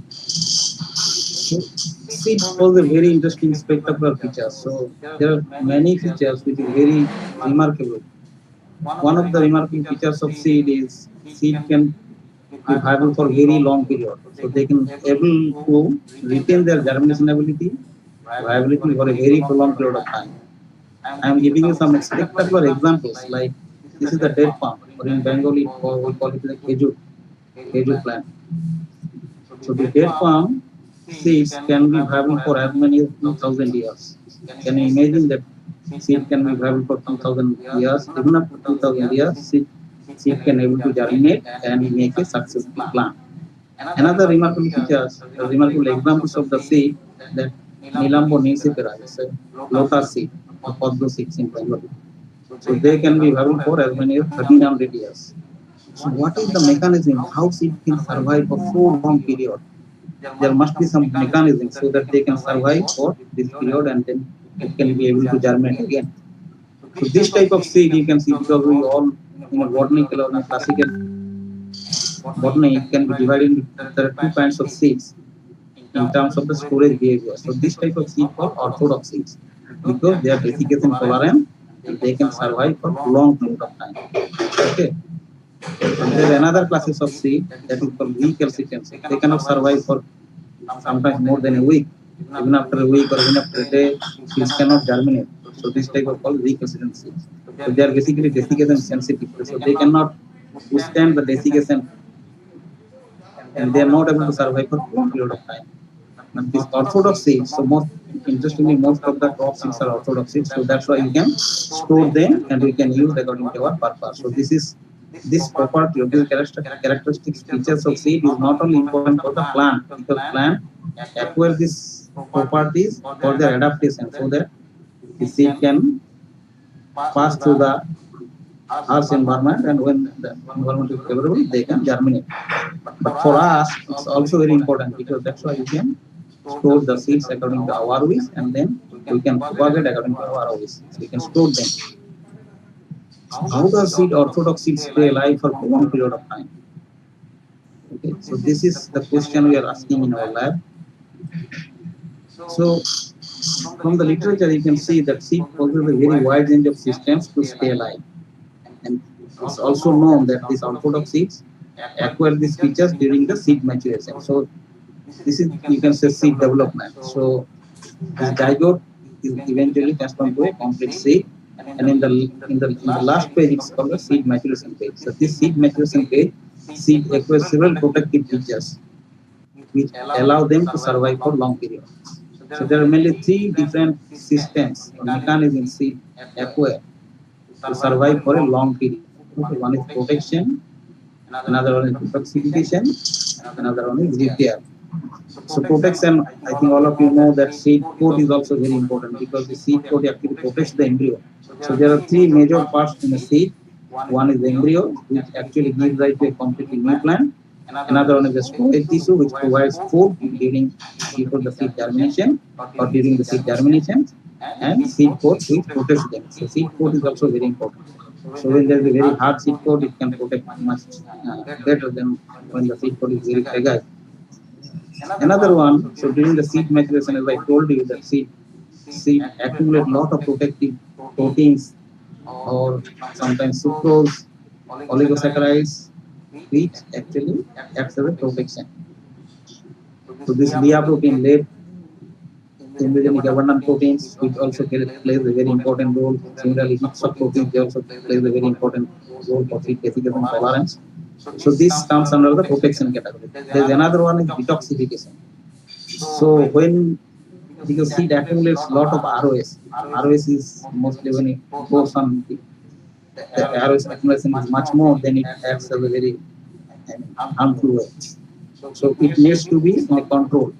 S6: So seed holds a very interesting spectacular features. So there are many features which is very remarkable. One of the remarkable features of seed is seed can be viable for very long period. So they can able to retain their germination ability, viability for a very prolonged period of time. I am giving you some spectacular examples like this is the date palm, or in Bengali we call it the khejur plant. So the date palm seeds can be viable for as many as 2,000 years. Can you imagine that seed can be viable for 2,000 years? Even up to 2,000 years, seed can able to germinate and make a successful plant. Another remarkable features, remarkable examples of the seed that Nilambo nisipera, it's a lotus seed, or Poddo seeds in Bengali. So they can be viable for as many as 1,300 years. So what is the mechanism? How seed can survive for so long period? There must be some mechanism so that they can survive for this period and then it can be able to germinate again. So this type of seed you can see because we all in a botanical or in a classical botany it can be divided into there are two kinds of seeds in terms of the storage behavior. So this type of seed called orthodox seeds because they are desiccation tolerant and they can survive for long period of time. Okay. And there is another classes of seed that is called recalcitrant seed. They cannot survive for sometimes more than a week. Even after a week or even after a day, seeds cannot germinate. So this type of called recalcitrant seeds. So they are basically desiccation sensitive. So they cannot withstand the desiccation, and they are not able to survive for a long period of time. But these orthodox seeds, so most interestingly, most of the crop seeds are orthodox seeds, so that's why you can store them and we can use according to our purpose. So this property of these characteristics features of seed is not only important for the plant, because plant acquire these properties for their adaptation, so that the seed can pass through the harsh environment, and when the environment is favorable, they can germinate. But for us, it's also very important, because that's why you can store the seeds according to our wish, and then we can propagate according to our wish. So we can store them. How does seed orthodox seeds stay alive for a long period of time? Okay, so this is the question we are asking in our lab. So from the literature, you can see that seed possesses a very wide range of systems to stay alive. And it's also known that these orthodox seeds acquire these features during the seed maturation. So this is, you can say, seed development. So this zygote is eventually transformed to a complete seed, and in the last phase, it's called the seed maturation phase. So this seed maturation phase, seed acquires several protective features which allow them to survive for long periods. So there are mainly three different systems or mechanisms seed acquire to survive for a long period. Okay, one is protection, another one is detoxification, another one is repair. So protection, I think all of you know that seed coat is also very important, because the seed coat actually protects the embryo. So there are three major parts in the seed. One is the embryo, which actually gives rise to a completely new plant. Another one is the storage tissue, which provides food before the seed germination or during the seed germination, and seed coat, which protects them. So seed coat is also very important. So when there is a very hard seed coat, it can protect much better than when the seed coat is very fragile. Another one, so during the seed maturation, as I told you, that seed accumulate lot of protective proteins, or sometimes sucrose, oligosaccharides, which actually acts as a protection. So this BIA protein led embryonic abundant proteins, which also plays a very important role. Similarly, Hipsop proteins, they also plays a very important role for seed desiccation tolerance. So this comes under the protection category. There's another one is detoxification. So because seed accumulates a lot of ROS. ROS is mostly when it goes on, the ROS accumulation is much more, then it acts as a very harmful way. So it needs to be in a control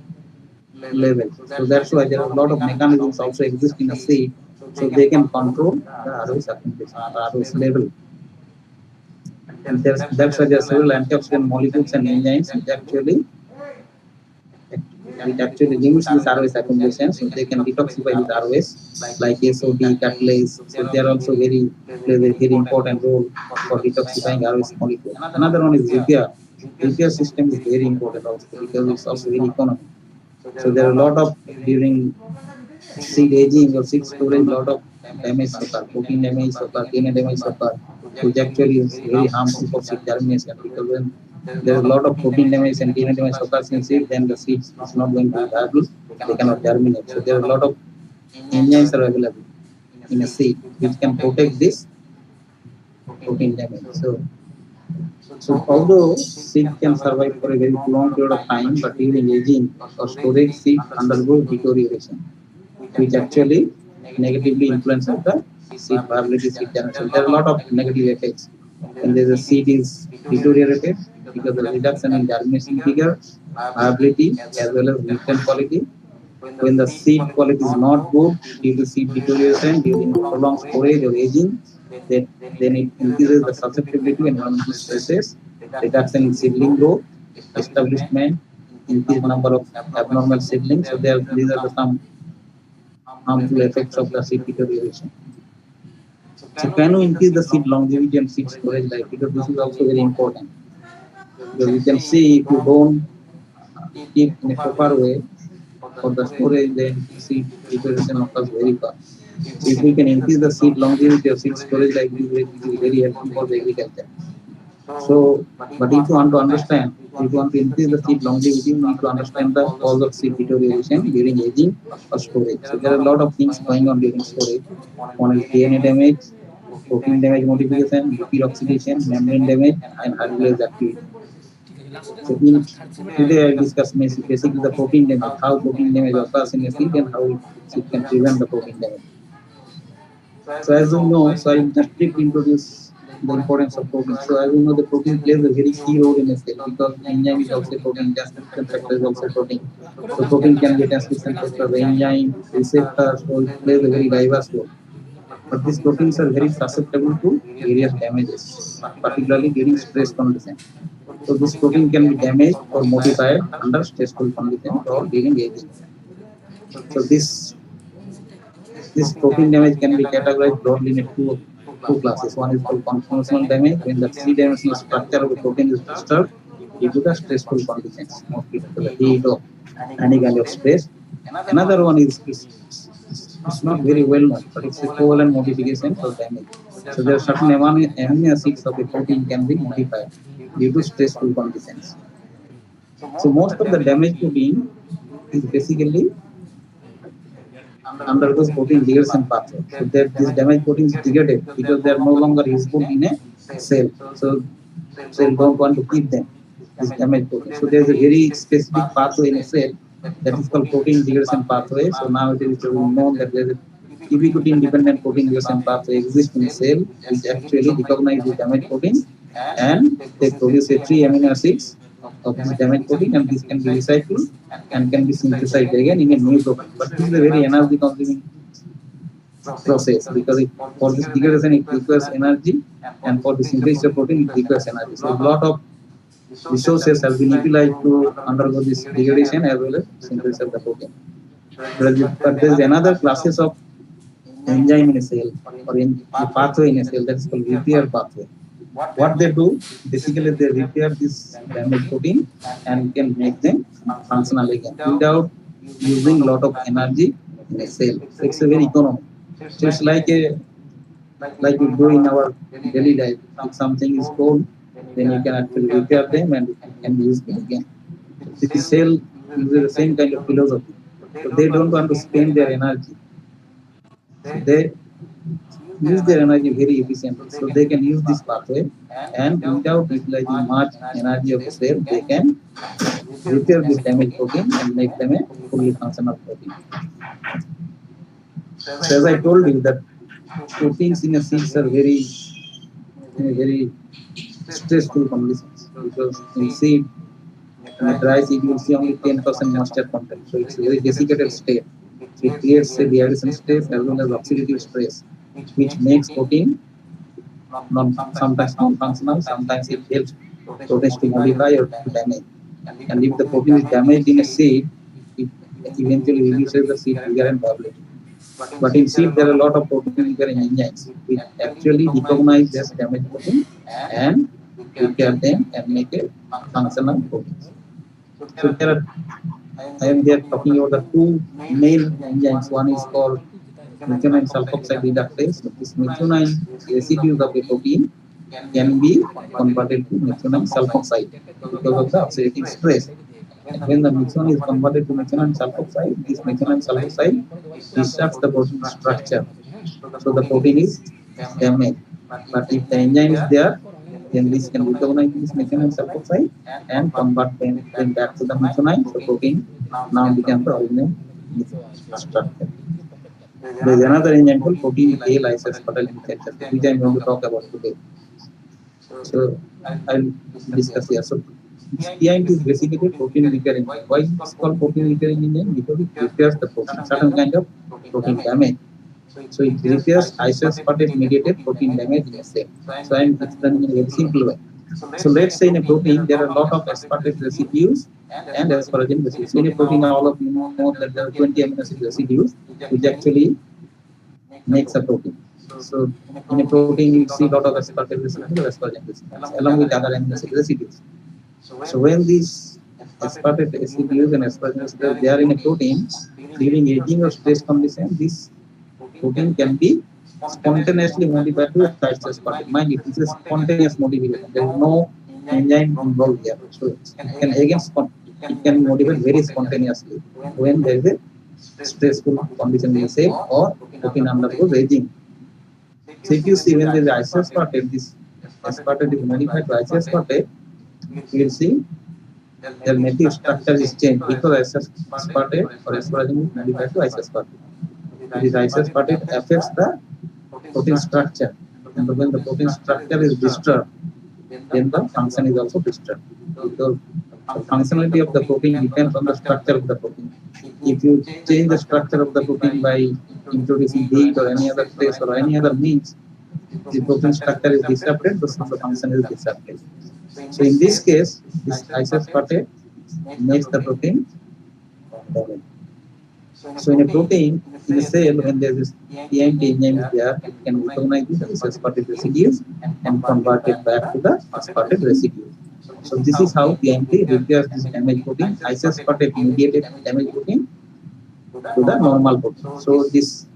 S6: level. So that's why there are a lot of mechanisms also exist in a seed, so they can control the ROS accumulation, the ROS level. And that's why there are several antioxidant molecules and enzymes which actually limits this ROS accumulation, so they can detoxify this ROS, like SOD, catalase. So they are also plays a very important role for detoxifying ROS molecule. Another one is repair. Repair system is very important also, because it's also very economic. So there are a lot of, during seed aging or seed storage, lot of damage occur, protein damage occur, DNA damage occur, which actually is very harmful for seed germination, because when there is a lot of protein damage and DNA damage occurs in seed, then the seed is not going to be viable, they cannot germinate. So there are a lot of enzymes are available in a seed which can protect this protein damage. So although seed can survive for a very long period of time, but during aging or storage, seed undergoes deterioration, which actually negatively influences the seed viability, seed germination. There are a lot of negative effects. When the seed is deteriorated, because of the reduction in germination figure, viability, as well as nutrient quality. When the seed quality is not good due to seed deterioration during prolonged storage or aging, then it increases the susceptibility to environmental stresses, reduction in seedling growth, establishment, increased number of abnormal seedlings. So these are some harmful effects of the seed deterioration. So can we increase the seed longevity and seed storage life? Because this is also very important. Because you can see, if you don't keep in a proper way for the storage, then seed deterioration occurs very fast. So if we can increase the seed longevity or seed storage life, it is very helpful for the agriculture. So, but if you want to understand, if you want to increase the seed longevity, you need to understand the cause of seed deterioration during aging or storage. So there are a lot of things going on during storage. One is DNA damage, protein damage modification, lipid oxidation, membrane damage, and hydrolysis activity. So today I discuss basically the protein damage, how protein damage occurs in a seed and how it can prevent the protein damage. So as we know, so I just briefly introduce the importance of protein. So as we know, the protein plays a very key role in a cell because enzyme is also protein, transcription factor is also protein. So protein can be transcription factor, the enzyme, receptor, so it plays a very diverse role. But these proteins are very susceptible to various damages, particularly during stress conditions. So this protein can be damaged or modified under stressful conditions or during aging. So this protein damage can be categorized broadly into two classes. One is called conformational damage, when the three-dimensional structure of the protein is disturbed due to the stressful conditions, mostly due to the heat or any kind of stress. Another one is it's not very well known, but it's a covalent modification for damage. So there are certain amino acids of a protein can be modified due to stressful conditions. So most of the damaged protein is basically undergoes protein degradation pathway. So that this damaged protein is degraded because they are no longer useful in a cell. So cell don't want to keep them, this damaged protein. So there is a very specific pathway in a cell that is called protein degradation pathway. So now it is known that there is a ubiquitin independent protein degradation pathway exists in a cell which actually recognize the damaged protein and they produce a 3 amino acids of this damaged protein, and this can be recycled and can be synthesized again in a new protein. But this is a very energy consuming process because for this degradation it requires energy, and for the synthesis of protein it requires energy. So a lot of resources have been utilized to undergo this degradation as well as synthesis of the protein. But there is another classes of enzyme in a cell or in a pathway in a cell that is called repair pathway. What they do, basically they repair this damaged protein and can make them functional again without using a lot of energy in a cell. So it's a very economic. So it's like we do in our daily life. If something is cold, then you can actually repair them and it can be used again. So this cell uses the same kind of philosophy. So they don't want to spend their energy. They use their energy very efficiently. So they can use this pathway and without utilizing much energy of the cell, they can repair this damaged protein and make them a fully functional protein. So as I told you that proteins in a seeds are very stressful conditions because in seed, in a dry seed, you will see only 10% moisture content. So it's a very desiccated state. So it creates a dehydration stress as well as oxidative stress, which makes protein sometimes non-functional, sometimes it helps proteins to modify or to damage. And if the protein is damaged in a seed, it eventually reduces the seed vigor and viability. But in seed, there are a lot of protein vigor enzymes which actually recognize this damaged protein and repair them and make a functional protein. So I am there talking about the two main enzymes. One is called methionine sulfoxide reductase. This methionine residues of a protein can be converted to methionine sulfoxide because of the oxidative stress. And when the methionine is converted to methionine sulfoxide, this methionine sulfoxide disrupts the protein structure. So the protein is damaged. But if the enzyme is there, then this can recognize this methionine sulfoxide and convert them back to the methionine. So protein now becomes the original structure. There is another enzyme called protein A lysoaspartyl receptor, which I am going to talk about today. So I'll discuss here. So PINT is basically protein repair enzyme. Why is it called protein repair enzyme? Because it repairs the protein, certain kind of protein damage. So it repairs isoaspartate mediated protein damage in a cell. So I am explaining in a very simple way. So let's say in a protein there are a lot of aspartate residues and asparagine residues. So in a protein, all of you know that there are 20 amino acid residues which actually makes a protein. So in a protein you see a lot of aspartate residues or asparagine residues along with other amino acid residues. So when these aspartate residues and asparagine residues they are in a protein during aging or stress condition, this protein can be spontaneously modified to isoaspartate. Mind it is a spontaneous modification. There is no enzyme involved here. So it can it can be modified very spontaneously when there is a stressful condition in the cell or protein undergoes aging. So if you see when there is isoaspartate, this aspartate is modified to isoaspartate, you will see their native structure is changed because aspartate or asparagine is modified to isoaspartate. This isoaspartate affects the protein structure, and when the protein structure is disturbed, then the function is also disturbed. Because the functionality of the protein depends on the structure of the protein. If you change the structure of the protein by introducing heat or any other stress or any other means, the protein structure is disrupted, the function is disrupted. So in this case, this isoaspartate makes the protein damaged. So in a protein, in a cell, when there is PIMT enzyme is there, it can recognize this aspartate residues and convert it back to the aspartate residue. So this is how PIMT repairs this damaged protein, isoaspartate mediated damaged protein to the normal protein. So this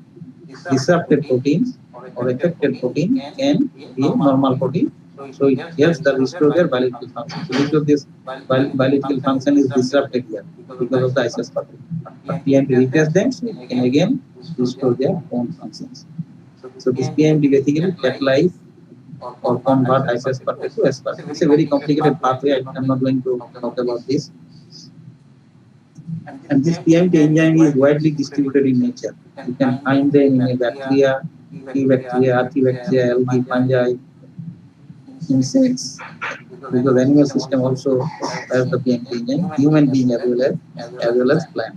S6: disrupted protein or affected protein can be a normal protein. So it helps the restore their biological function. So because this biological function is disrupted here because of the isoaspartate. But PIMT repairs them, so it can again restore their own functions. So this PIMT basically catalyze or convert isoaspartate to aspartate. It's a very complicated pathway. I'm not going to talk about this. And this PIMT enzyme is widely distributed in nature. You can find them in a bacteria, archaebacteria, algae, fungi, insects, because animal system also has the PIMT enzyme, human being as well as plant.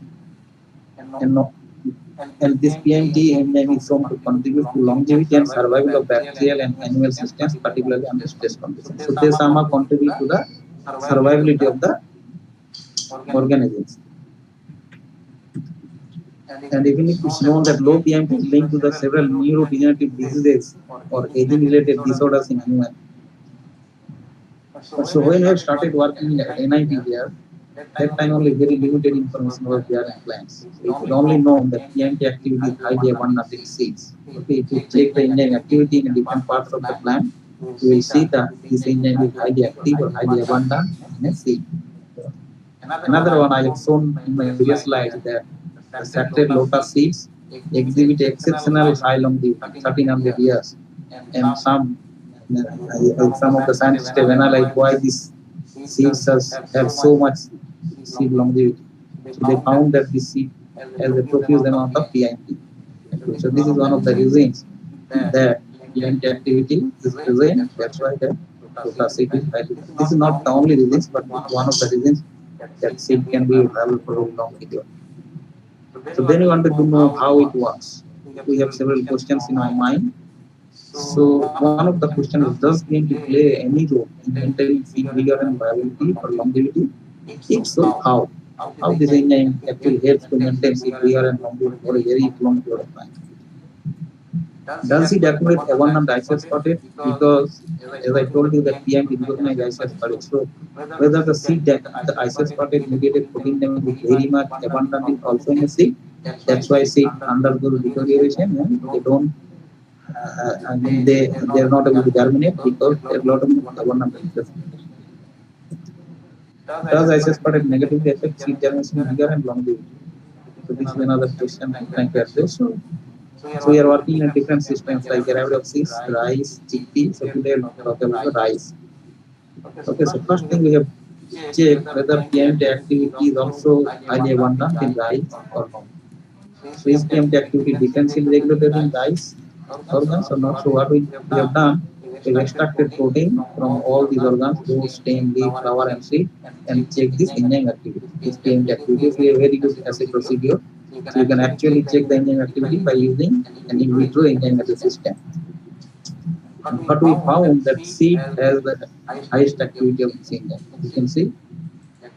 S6: And this PIMT enzyme is shown to contribute to longevity and survival of bacterial and animal systems, particularly under stress conditions. So they somehow contribute to the survivability of the organisms. And even if it's known that low PIMT is linked to the several neurodegenerative diseases or aging-related disorders in humans. So when we have started working at NIT here, that time only very limited information was there in plants. So it was only known that PIMT activity is highly abundant in seeds. Okay, if you check the enzyme activity in different parts of the plant, you will see that this enzyme is highly active or highly abundant in a seed. Another one I have shown in my previous slide that the sacred lotus seeds exhibit exceptional high longevity, 1300 years, and some of the scientists have analyzed why these seeds have so much seed longevity. So they found that this seed has a profuse amount of PIMT. So this is one of the reasons that PIMT activity is present. That's why the lotus seed is highly. This is not the only reason, but one of the reasons that seed can be available for a long period. So then we wanted to know how it works. We have several questions in our mind. So one of the questions is, does PIMT play any role in maintaining seed vigor and viability for longevity? If so, how? How this enzyme actually helps to maintain seed vigor and longevity for a very long period of time? Does it accumulate abundant isoaspartate? Because as I told you that PIMT recognizes isoaspartate. So whether the seed that the isoaspartate mediated protein damage is very much abundant also in the seed, that's why seed undergoes deterioration and they don't they are not able to germinate because there are a lot of abundant isoaspartate. Does isoaspartate negatively affect seed germination vigor and longevity? So this is another question I'm trying to address. So we are working in different systems like Arabidopsis, rice, chickpea. So today I'll talk about the rice. Okay, so first thing we have checked whether PIMT activity is also highly abundant in rice or not. So is PIMT activity defensively regulated in rice organs or not? So what we have done, we have extracted protein from all these organs, root, stem, leaf, flower and seed, and check this enzyme activity. This PIMT activity is a very good assay procedure. So you can actually check the enzyme activity by using an in vitro enzyme assay system. But we found that seed has the highest activity of this enzyme. You can see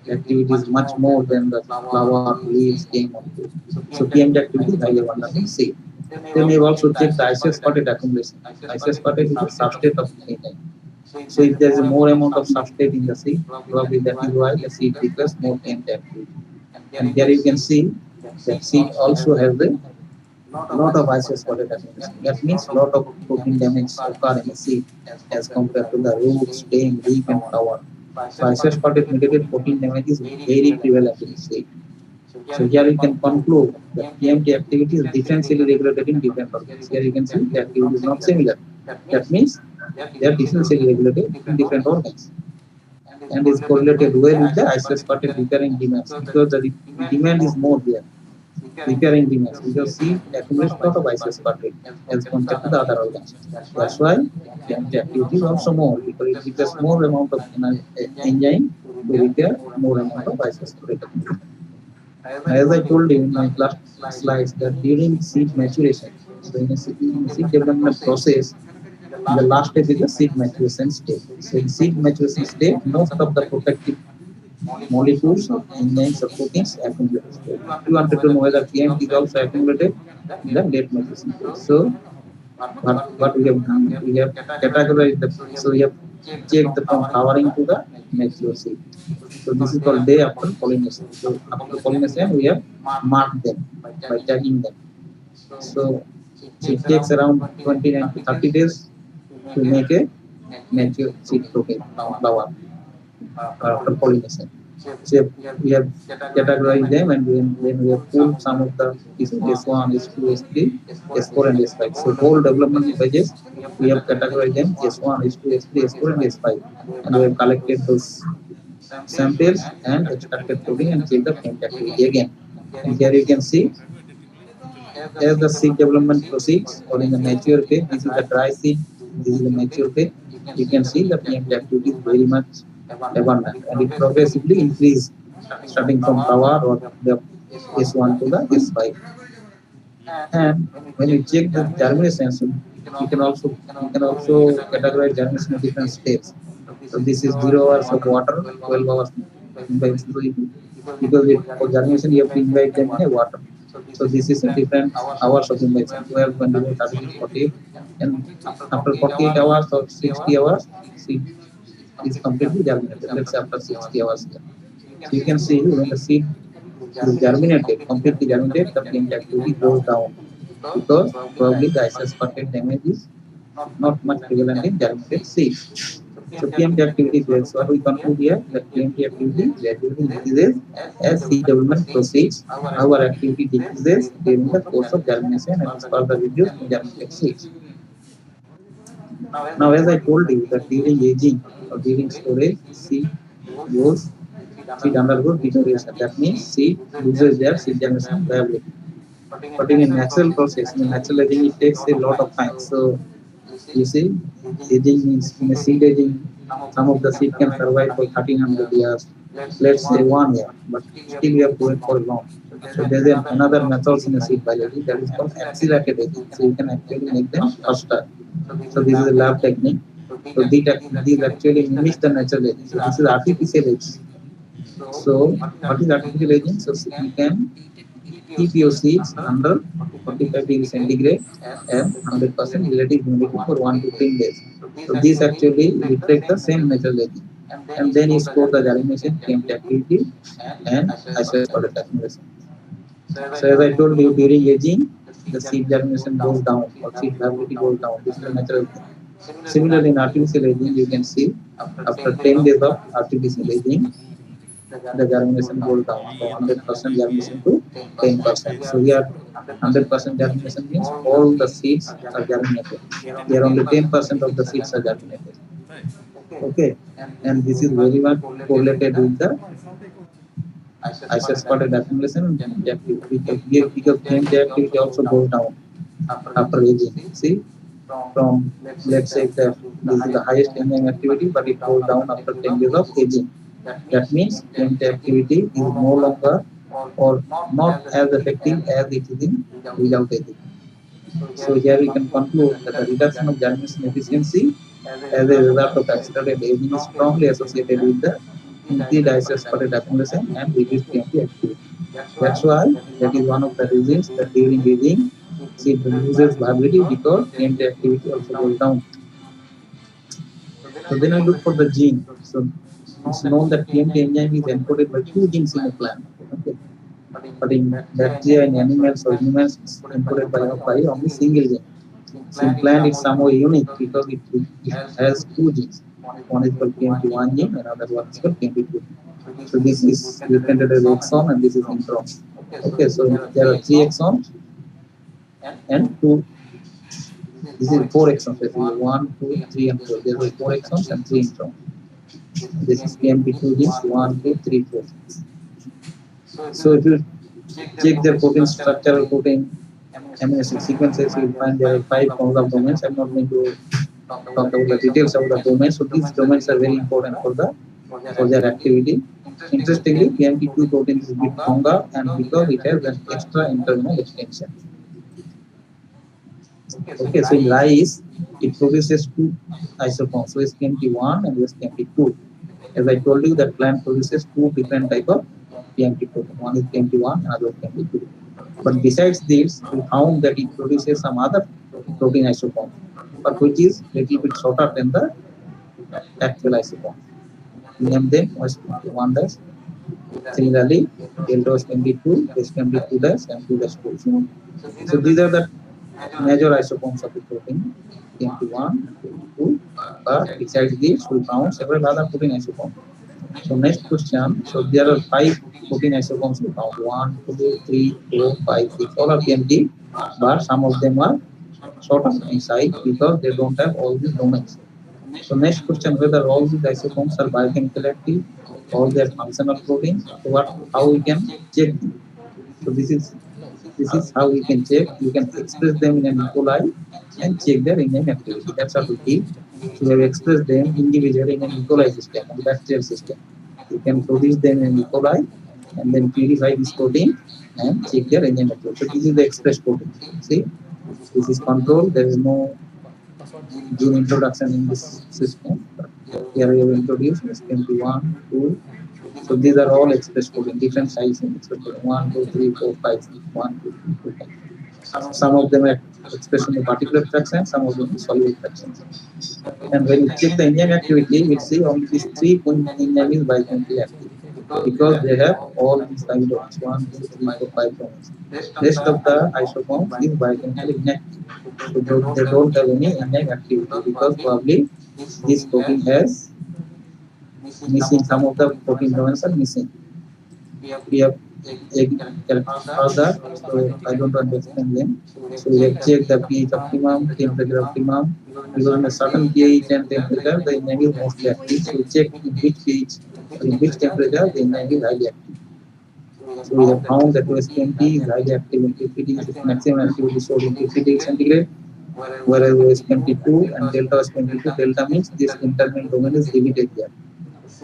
S6: activity is much more than the flower, leaves, stem, or fruit. So PIMT activity is highly abundant in seed. Then we have also checked the isoaspartate accumulation. Isoaspartate is the substrate of the enzyme. So if there is a more amount of substrate in the seed, probably that is why the seed requires more PIMT activity. And here you can see that seed also has a lot of isoaspartate accumulation. That means a lot of protein damage occur in the seed as compared to the root, stem, leaf, and flower. So isoaspartate mediated protein damage is very prevalent in the seed. So here you can conclude that PMT activity is differentially regulated in different organs. Here you can see the activity is not similar. That means they are differentially regulated in different organs and is correlated well with the isospartate repairing demands because the demand is more here. Repairing demands because C accumulates a lot of isospartate as compared to the other organs. That's why PMT activity is also more because it requires more amount of enzyme to repair more amount of isospartate. As I told you in my last slides that during seed maturation, so in a seed development process, the last step is the seed maturation stage. So in seed maturation stage, most of the protective molecules or enzymes or proteins accumulate. So you wanted to know whether PMT is also accumulated in the late maturation stage. So what we have done, we have categorized the, so we have checked the from flowering to the mature seed. So this is called day after pollination. So after pollination, we have marked them by tagging them. So it takes around 29 to 30 days to make a mature seed protein flower after pollination. So we have categorized them and then we have pulled some of the S1, S2, S3, S4 and S5. So whole development phases, we have categorized them S1, S2, S3, S4 and S5. And we have collected those samples and extracted protein and check the PMT activity again. And here you can see as the seed development proceeds or in the mature phase, this is the dry seed, this is the mature phase, you can see the PMT activity is very much abundant and it progressively increases starting from flower or the S1 to the S5. And when you check the germination, so you can also categorize germination in different states. So this is 0 hours of water, 12 hours imbibe because for germination you have to imbibe them in a water. So this is a different hours of imbibe, 12, 21, 30, 48, and after 48 hours or 60 hours, seed is completely germinated. Let's say after 60 hours here. So you can see when the seed is germinated, completely germinated, the PMT activity goes down because probably the isospartate damage is not much prevalent in germinated seeds. So PMT activity is there. So what we conclude here that PMT activity gradually increases as seed development proceeds. Our activity decreases during the course of germination and is further reduced in germinated seeds. Now, as I told you that during aging or during storage, seed undergoes deterioration. That means seed loses their seed germination viability. But in a natural process, in a natural aging, it takes a lot of time. So you see, aging means in a seed aging, some of the seed can survive for 1300 years, let's say 1 year, but still you have to wait for long. So there's another method in a seed biology that is called accelerated aging. So you can actually make them faster. So this is a lab technique. So these actually mimics the natural aging. So this is artificial aging. So what is artificial aging? So you can keep your seeds under 45 degrees centigrade and 100% relative humidity for 1 to 10 days. So this actually reflects the same natural aging. And then you store the germination, PMT activity, and isospartate accumulation. So as I told you, during aging, the seed germination goes down or seed viability goes down. This is a natural thing. Similarly, in artificial aging, you can see after 10 days of artificial aging, the germination goes down from 100% germination to 10%. So here 100% germination means all the seeds are germinated. Here only 10% of the seeds are germinated. Okay, and this is very much correlated with the isospartate accumulation because PMT activity also goes down after aging. See, from let's say that this is the highest enzyme activity, but it goes down after 10 days of aging. That means PMT activity is no longer or not as effective as it is in without aging. So here we can conclude that the reduction of germination efficiency as a result of accelerated aging is strongly associated with the increased isospartate accumulation and reduced PMT activity. That's why that is one of the reasons that during aging seed loses viability because PMT activity also goes down. So then I look for the gene. So it's known that PMT enzyme is encoded by 2 genes in a plant. Okay. But in bacteria and animals or humans, it's encoded by only single gene. So in plant, it's somehow unique because it has 2 genes. One is called PMT1 gene, and another one is called PMT2. So this is represented as exon and this is intron. Okay, so there are 3 exons and 2. This is 4 exons. Basically 1, 2, 3, and 4. There are 4 exons and 3 introns. This is PMP2 genes 1, 2, 3, 4. So if you check their protein structure, protein amino acid sequences, you will find there are 5 chromosomal domains. I'm not going to talk about the details of the domains. So these domains are very important for their activity. Interestingly, PMP2 protein is a bit longer and because it has an extra internal extension. Okay, so in rice, it produces 2 isoforms, so SPMP1 and SPMP2. As I told you, that plant produces 2 different type of PMP protein. One is PMP1, another is PMP2. But besides this, we found that it produces some other protein isoform, but which is little bit shorter than the actual isoform. We name them SPMP1 dash. Similarly, delta SPMP2, SPMP2 dash, and 2 dash 2. So these are the major isoforms of the protein, PMP1 and PMP2. But besides this, we found several other protein isoforms. So next question. So there are 5 protein isoforms we found. 1, 2, 3, 4, 5, 6. All are PMP, but some of them are shorter in size because they don't have all these domains. So next question, whether all these isoforms are biochemically active, all their functional proteins. So how we can check them? So this is how we can check. You can express them in an E. coli and check their enzyme activity. That's how we did. So we have expressed them individually in an E. coli system and bacterial system. You can produce them in E. coli and then purify this protein and check their enzyme activity. So this is the expressed protein. See, this is control. There is no gene introduction in this system. Here we have introduced SPMP1, 2. So these are all expressed protein, different sizes. 1, 2, 3, 4, 5, 6, 1, 2, 3, 4, 5. Some of them are expressed in the particular fraction, some of them in soluble fractions. And when you check the enzyme activity, you will see only these 3 enzymes is biochemically active because they have all these 5 domains, 1, 2, 3, 4, 5 domains. Rest of the isoforms is biochemically inactive. So they don't have any enzyme activity because probably this protein has missing, some of the protein domains are missing. We have further, so I don't want to explain them. So we have checked the pH optimum, temperature optimum. Because in a certain pH and temperature, the enzyme is mostly active. So we check in which pH or in which temperature the enzyme is highly active. So we have found that OSPMP is highly active in 50 degrees, maximum activity shown in 50 degrees centigrade, whereas OSPMP2 and delta OSPMP2, delta means this internal domain is limited here.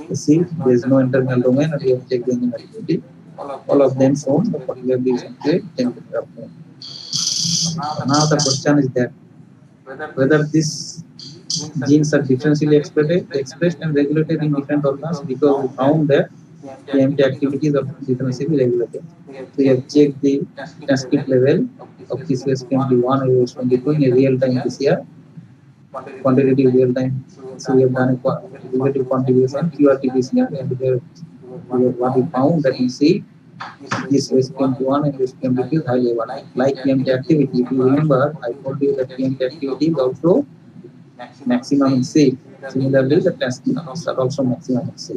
S6: You see, there is no internal domain and we have checked the enzyme activity. All of them shown the 45 degrees centigrade temperature optimum. Now the question is that whether these genes are differentially expressed and regulated in different organs, because we found that PMP activities are differentially regulated. We have checked the transcript level of this SPMP1 or SPMP2 in a real-time PCR, quantitative real-time. So we have done a relative quantification, QRT PCR, and what we found that we see this SPMP1 and SPMP2 is highly evolved. Like PMP activity, if you remember, I told you that PMP activity is also maximum in C. Similarly, the transcripts are also maximum in C.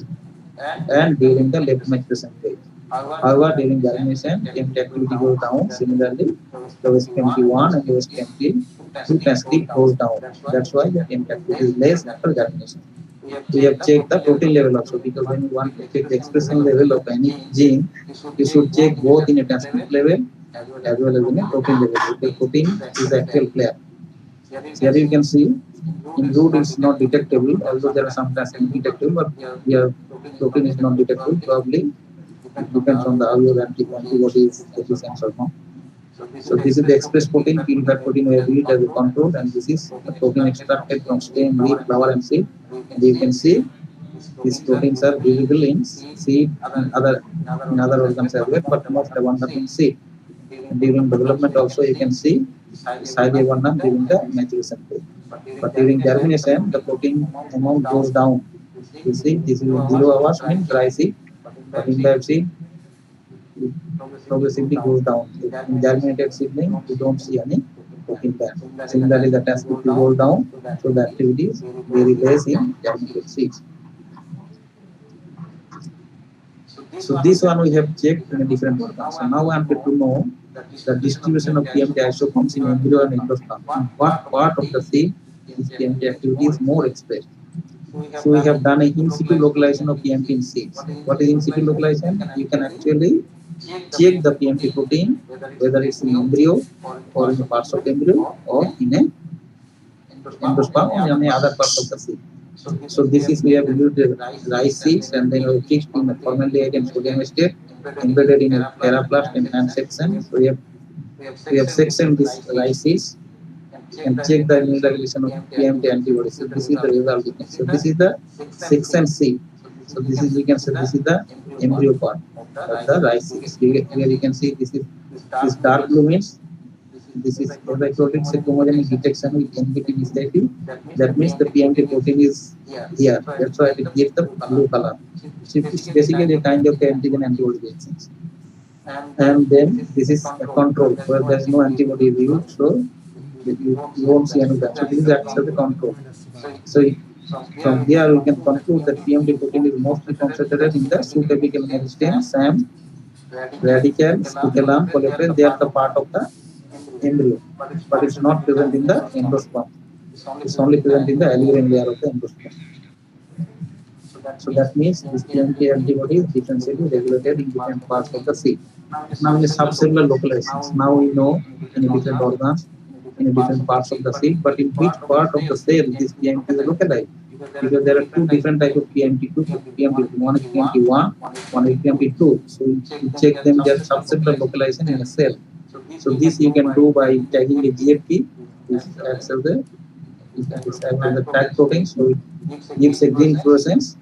S6: And during the late maturation phase. However, during germination, PMP activity goes down. Similarly, the SPMP1 and the SPMP2 transcript goes down. That's why the PMP activity is less after germination. We have checked the protein level also, because when you want to check the expression level of any gene, you should check both in a transcript level as well as in a protein level. The protein is the actual player. Here you can see in root it's not detectable, although there are some transcript detectable, but here protein is not detectable. Probably it depends on the how your antibody is deficient or not. So this is the expressed protein, purified protein we have read as a control, and this is the protein extracted from stem, leaf, flower, and seed. And you can see these proteins are visible in seed and other organs as well, but most abundant in seed. And during development also you can see it's highly abundant during the maturation phase. But during germination, the protein amount goes down. You see, this is 0 hours means dry seed, but in live seed it progressively goes down. In germinated seedling, you don't see any protein there. Similarly, the transcript goes down, so the activity is very less in germinated seeds. So this one we have checked in a different organ. So now I wanted to know the distribution of PMT isoforms in embryo and endosperm. In what part of the seed this PMT activity is more expressed? So we have done a in situ localization of PMT in seeds. What is in situ localization? You can actually check the PMT protein, whether it's in embryo or in the parts of embryo or in a endosperm or in any other part of the seed. So this is we have used the rice seeds and then we have fixed in a formaldehyde and sodium state, embedded in a TerraPlast and section. So we have sectioned this rice seeds and check the immunoregulation of PMT antibodies. So this is the result we can. So this is the section seed. So this is we can say this is the embryo part of the rice seeds. Here you can see this dark blue means this is, as I told you, it's a chromogenic detection with NKT initiative. That means the PMT protein is here. That's why it gives the blue color. So it's basically a kind of antigen antibody reactions. And then this is a control where there is no antibody used, so you won't see any of that. So this is actually the control. So from here we can conclude that PMT protein is mostly concentrated in the subapical meristem, SAM, radical, scutellum, polyphrase. They are the part of the embryo, but it's not present in the endosperm. It's only present in the alluring layer of the endosperm. So that means this PMT antibody is differentially regulated in different parts of the seed. Now in the subcellular localizations, now we know in different organs, in different parts of the seed, but in which part of the cell this PMT is localized? Because there are two different types of PMT2, PMT2. One is PMT1, one is PMT2. So you check them their subcellular localization in a cell. So this you can do by tagging a GFP, which acts as the tag protein. So it gives a green fluorescence.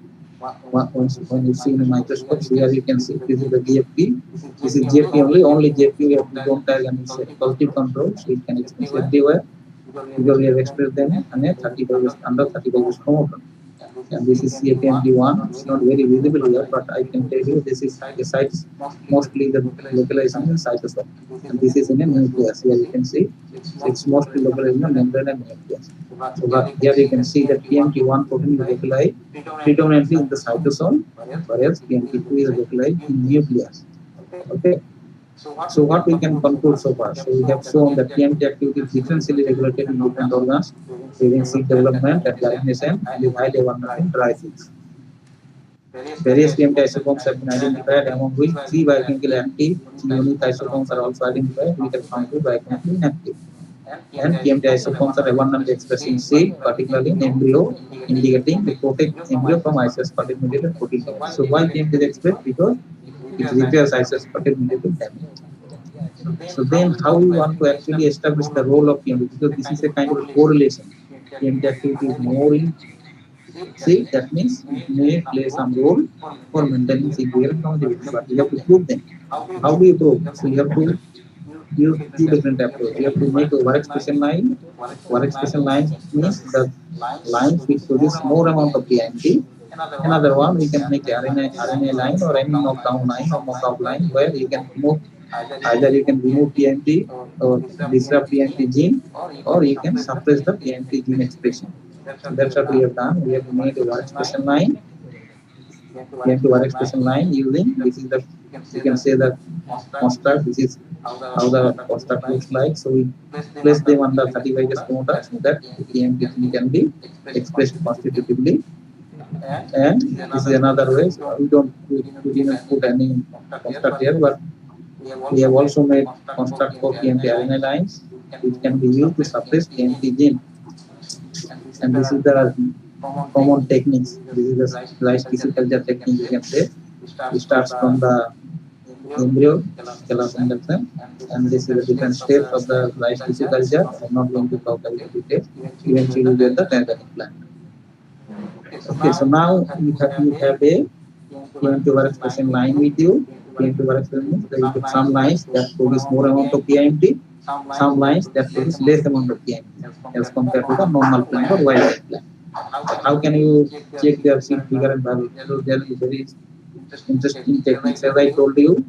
S6: When you see in a microscope, so here you can see this is the GFP. This is GFP only GFP. We have to don't tag and it's a positive control, so it can express everywhere because we have expressed them and a 35 under 35 chromosomes. And this is CAPMD1. It's not very visible here, but I can tell you this is the sites, mostly the localization in cytosol. And this is in a nucleus. Here you can see it's mostly localized in the membrane and nucleus. So here you can see that PMT1 protein is localized predominantly in the cytosol, whereas PMT2 is localized in nucleus. Okay. So what we can conclude so far? So we have shown that PMT activity is differentially regulated in different organs during seed development and germination and is highly abundant in dry seeds. Various PMT isoforms have been identified, among which 3 biochemically active, 3 unique isoforms are also identified, we have found 2 biochemically inactive. And PMT isoforms are abundantly expressed in seed, particularly in embryo, indicating to protect embryo from isospartate mediated protein damage. So why PMT is expressed? Because it repairs isospartate mediated damage. So then how we want to actually establish the role of PMT? Because this is a kind of correlation. PMT activity is more in seed, that means it may play some role for maintaining seed longevity, but you have to prove them. How do you prove? So you have to use 2 different approaches. You have to make a overexpression line. Overexpression line means the lines which produce more amount of PMT. Another one, we can make RNA line or any knockdown line or knockout line where you can remove either you can remove PMT or disrupt PMT gene, or you can suppress the PMT gene expression. So that's what we have done. We have made a overexpression line. We have to overexpression line using this is the you can say the construct. This is how the construct looks like. So we place them under 35 promoter so that PMT gene can be expressed constitutively. And this is another way. So we didn't put any construct here, but we have also made construct for PMT RNA lines, which can be used to suppress PMT gene. And this is the common techniques. This is the rice tissue culture technique, you can say. It starts from the embryo, callus induction, and this is the different steps of the rice tissue culture. I'm not going to talk about the details. Eventually, you get the organic plant. Okay, so now you have a PMT overexpression line with you. PMT overexpression means that you get some lines that produce more amount of PMT, some lines that produce less amount of PMT as compared to the normal plant or wild type plant. How can you check their seed figure and value? So there is very interesting techniques. As I told you,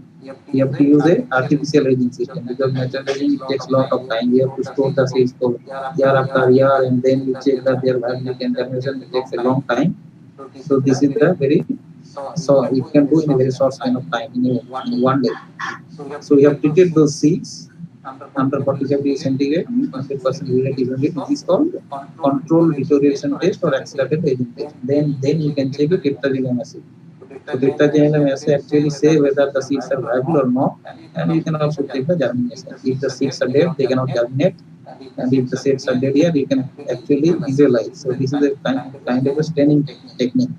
S6: you have to use a artificial aging system because natural aging takes a lot of time. You have to store the seeds for year after year, and then you check that their value and germination takes a long time. So this is the very So you can do in a very short span of time, in 1 day. So we have treated those seeds under 45 degrees centigrade, 100% relative humidity. It is called controlled deterioration test or accelerated aging test. Then you can check the tetrazyme assay. So tetrazyme assay actually say whether the seeds are viable or not, and you can also check the germination. If the seeds are dead, they cannot germinate, and if the seeds are dead here, you can actually visualize. So this is a kind of a staining technique.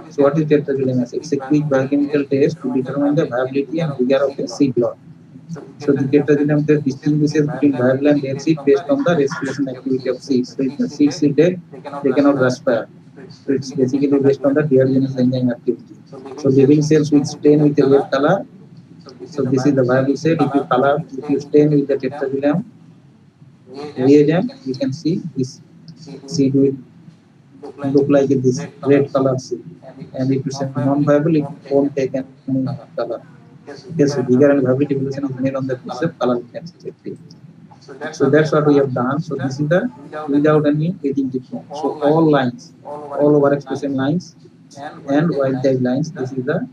S6: So what is tetrazyme assay? It's a quick biochemical test to determine the viability and vigor of a seed lot. So the tetrazyme test distinguishes between viable and dead seed based on the respiration activity of seeds. So if the seeds is dead, they cannot respire. So it's basically based on the diogenesis enzyme activity. So living cells will stain with a red color. So this is the viable cell. If you stain with the tetrazyme reagent, you can see this seed will look like this red color seed. And if it's non-viable, it won't take any color. Yes, so vigor and viability evaluation is made on the basis of color intensity. So that's what we have done. So this is the without any aging treatment. So all lines, all overexpression lines and wild type lines. This is the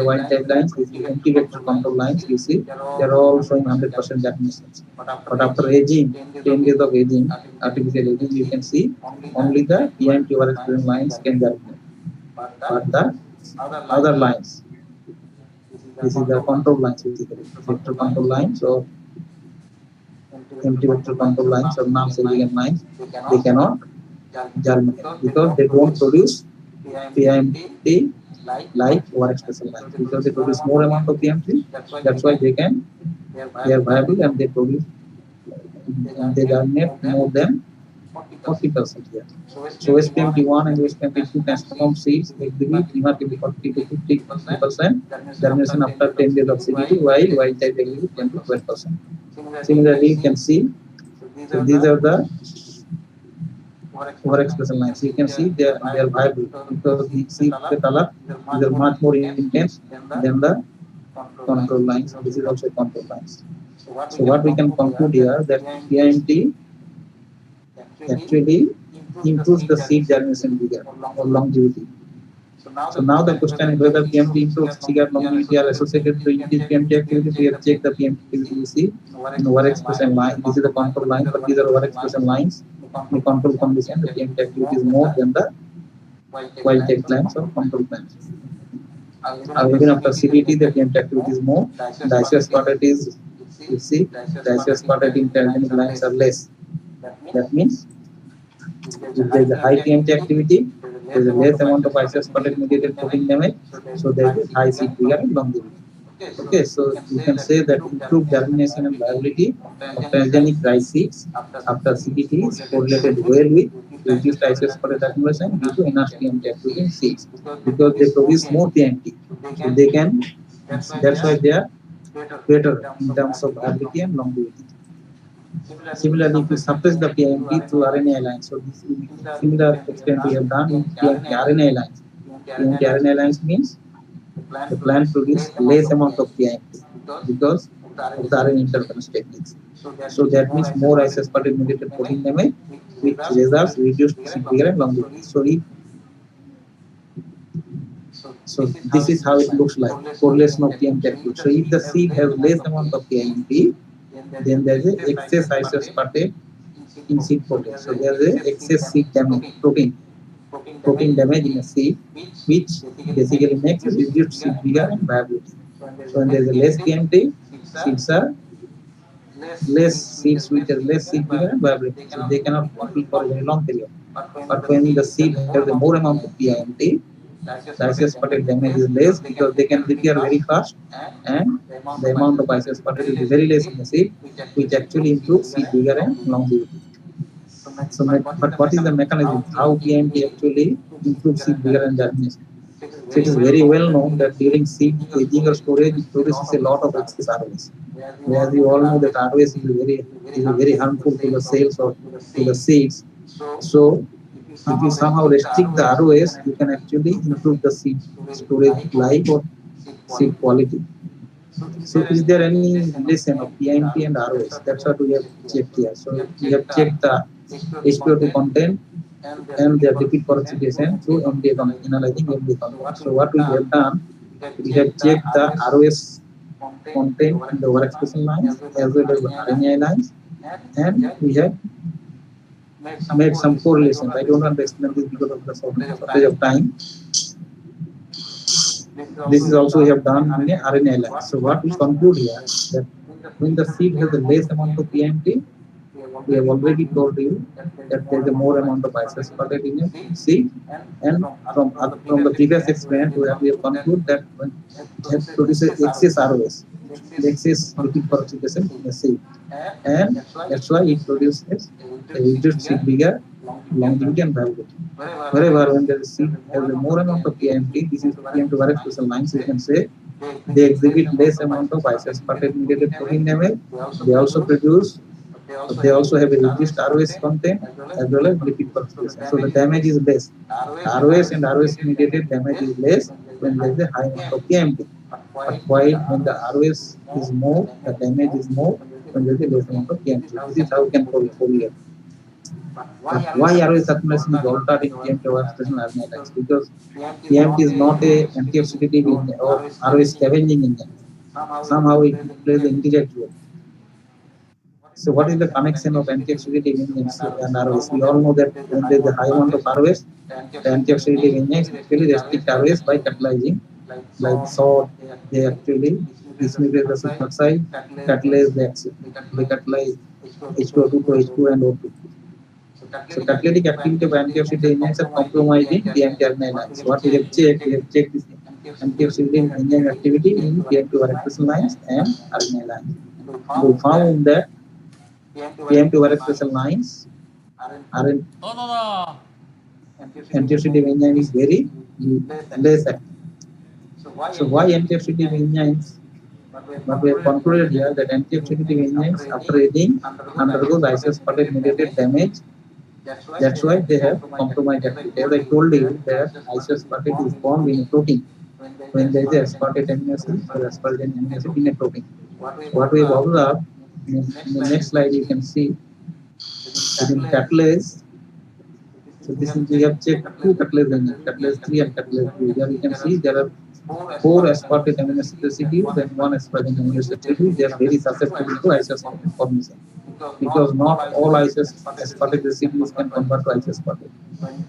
S6: wild type lines. This is empty vector control lines. You see, they are all showing 100% germinations. But after aging, 10 days of aging, artificial aging, you can see only the PIMT overexpression lines can germinate. But the other lines, this is the control lines, basically vector control lines or empty vector control lines or non-segregant lines, they cannot germinate because they don't produce PIMT like overexpression lines, because they produce more amount of PIMT. That's why they are viable and they produce and they germinate more than 40% here. So SPMT1 and SPMT2 transform seeds exhibit remarkably 40 to 50% germination after 10 days of CBT, while wild type exhibit 10 to 12%. Similarly, you can see, so these are the overexpression lines. You can see they are viable because the seed color is much more intense than the control lines. This is also control lines. So what we can conclude here that PIMT actually improves the seed germination vigor or longevity. So now the question is whether PIMT improves vigor longevity are associated to increased PIMT activity. We have checked the PIMT activity. You see in overexpression line. This is the control line, but these are overexpression lines. In the control condition, the PIMT activity is more than the wild type lines or control lines. Even after CBT, the PIMT activity is more. Diceo spotted is, you see, diceo spotted in transgenic lines are less. That means if there is a high PIMT activity, there is a less amount of isospotted mediated protein damage, so there is a high seed vigor and longevity. Okay, so you can say that improved germination and viability of transgenic rice seeds after CBT is correlated well with reduced isospotted accumulation due to enhanced PIMT activity in seeds, because they produce more PIMT. So they can, that's why they are better in terms of viability and longevity. Similarly, if you suppress the PIMT through RNA lines, so this is similar extent we have done in PIMT RNA lines. PIMT RNA lines means the plant produces less amount of PIMT because of the RNA interference techniques. So that means more isospotted mediated protein damage, which results reduced seed vigor and longevity. So this is how it looks like, correlation of PIMT activity. So if the seed has less amount of PIMT, then there is a excess isospotted in seed protein. So there is a excess seed damage, protein damage in a seed, which basically makes reduced seed vigor and viability. So when there is a less PIMT, seeds are less seeds which have less seed vigor and viability. So they cannot compete for a very long period. But when the seed has a more amount of PIMT, the isospotted damage is less because they can repair very fast, and the amount of isospotted will be very less in the seed, which actually improves seed vigor and longevity. So, but what is the mechanism? How PIMT actually improves seed vigor and germination? So it is very well known that during seed aging or storage, it produces a lot of excess ROS. As you all know that ROS is very harmful to the cells or to the seeds. So if you somehow restrict the ROS, you can actually improve the seed storage life or seed quality. So is there any relation of PIMT and ROS? That's what we have checked here. So we have checked the H2O2 content and their repeat precipitation through MDA analyzing MDA compound. So what we have done, we have checked the ROS content in the overexpression lines as well as the RNA lines, and we have made some correlations. I don't want to explain this because of the shortage of time. This is also we have done in a RNA line. So what we conclude here that when the seed has a less amount of PMT, we have already told you that there is a more amount of isospartate in a seed, and from the previous experiment we have concluded that when it produces excess ROS, excess liquid precipitation in the seed, and that's why it produces a reduced seed bigger longevity and viability. Wherever when the seed has a more amount of PMT, this is PMT overexpression lines, you can say they exhibit less amount of isospartate mediated protein damage. They also produce, they also have a reduced ROS content as well as lipid precipitation. So the damage is less. ROS and ROS mediated damage is less when there is a high amount of PMT. But while when the ROS is more, the damage is more when there is a less amount of PMT. This is how we can correlate. But why ROS accumulation is altered in PMT overexpression RNA lines? Because PMT is not a antioxidative engine or ROS scavenging engine. Somehow it plays an indirect role. So what is the connection of antioxidative enzymes and ROS? We all know that when there is a high amount of ROS, the antioxidative enzymes actually restrict ROS by catalyzing, like salt, they actually dismigrate the superoxide, catalyze the acid. They catalyze H2O2 to H2 and O2. So catalytic activity of antioxidant enzymes are compromising the anti-RNA lines. What we have checked this antioxidant enzyme activity in PMT overexpression lines and RNA lines. We found that PMT overexpression lines are in antioxidant enzyme is very less active. So why antioxidant enzymes? But we have concluded here that antioxidant enzymes after aging undergoes isospartate mediated damage. That's why they have compromised activity. As I told you that isospartate is formed in a protein when there is a aspartate amino acid or aspartate amino acid in a protein. What we have observed in the next slide, you can see that in catalase. So this is, we have checked two catalase enzymes, catalase 3 and catalase 2. Here you can see there are 4 aspartate amino acid residues and 1 aspartate amino acid residue. They are very susceptible to isospartate formation because not all aspartate residues can convert to isospartate.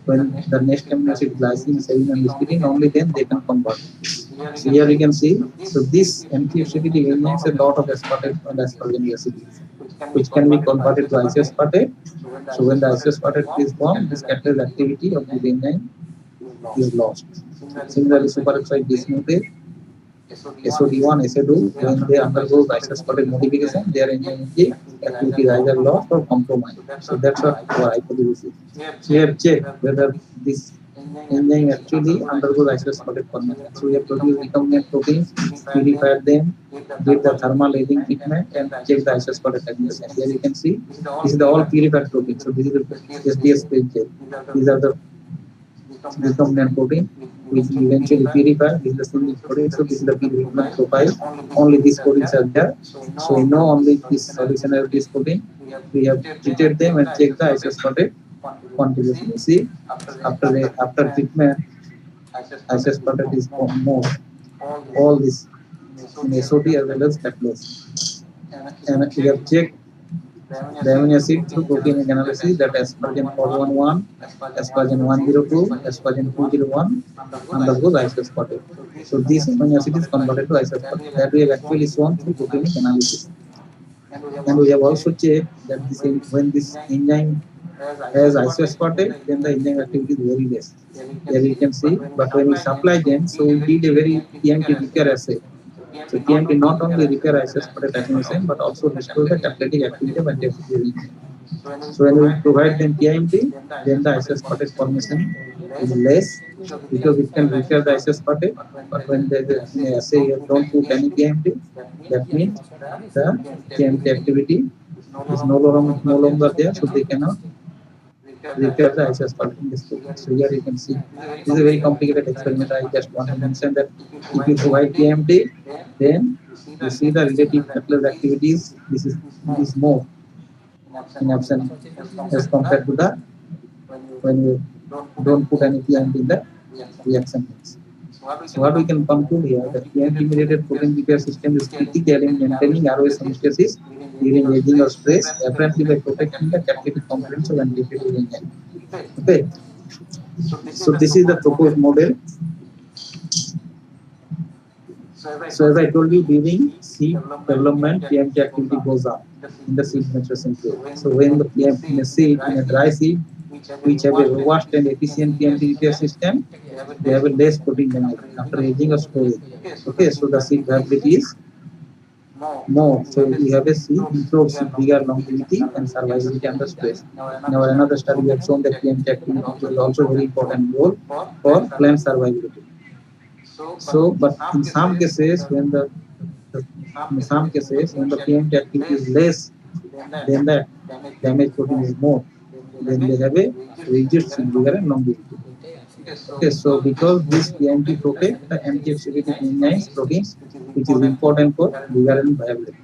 S6: When the next amino acid glycine, serine, and histidine, only then they can convert. So here you can see, so this antioxidative enzymes a lot of aspartate and aspartate residues, which can be converted to isospartate. So when the isospartate is formed, this catalase activity of this enzyme is lost. Similarly, superoxide dismutase, SOD1, SO2, when they undergo isospartate modification, their enzyme activity is either lost or compromised. So that's what our hypothesis is. So we have checked whether this enzyme actually undergoes isospartate formation. So we have produced recombinant proteins, purified them, did the thermal aging treatment, and checked the isospartate activity. Here you can see this is the all purified protein. So this is the SDS page check. These are the recombinant protein which eventually purify. This is the single protein. So this is the purification profile. Only these proteins are there. So we know only this solution has this protein. We have treated them and checked the isospartate contribution. You see, after treatment, isospartate is more. All this in SOD as well as catalase. And we have checked the amino acid through protein analysis that asparagine 411, asparagine 102, asparagine 201 undergoes isospartate. So this amino acid is converted to isospartate. That we have actually shown through protein analysis. And we have also checked that this, when this enzyme has isospartate, then the enzyme activity is very less. Here you can see, but when we supply them, so we did a very PMT repair assay. So PMT not only repair isospartate accumulation but also restore the catalytic activity of antioxidant enzyme. So when we provide them PMT, then the isospartate formation is less because it can repair the isospartate. But when the assay you don't put any PMT, that means the PMT activity is no longer there, so they cannot repair the isospartate in this protein. So here you can see this is a very complicated experiment. I just want to mention that if you provide PMT, then you see the relative catalase activities. This is more in absence as compared to the when you don't put any PMP in the reaction mix. So what we can conclude here, the PMP mediated protein repair system is critical in maintaining ROS homeostasis during aging or stress, apparently by protecting the capillary components of anti-inflammatory enzyme. Okay. So this is the proposed model. So as I told you, during seed development, PMP activity goes up in the seed maturation period. So when the PMP in a seed, in a dry seed, which have a robust and efficient PMP repair system, they have a less protein damage after aging or storage. Okay, so the seed viability is more. So we have a seed improves seed bigger longevity and survivability under stress. Now another study we have shown that PMP activity plays also very important role for plant survivability. So, but in some cases, when the PMP activity is less, then the damage protein is more. Then they have a reduced seed vigor and longevity. Okay, so because this PMP protect the anti-oxidative enzymes proteins, which is important for vigor and viability.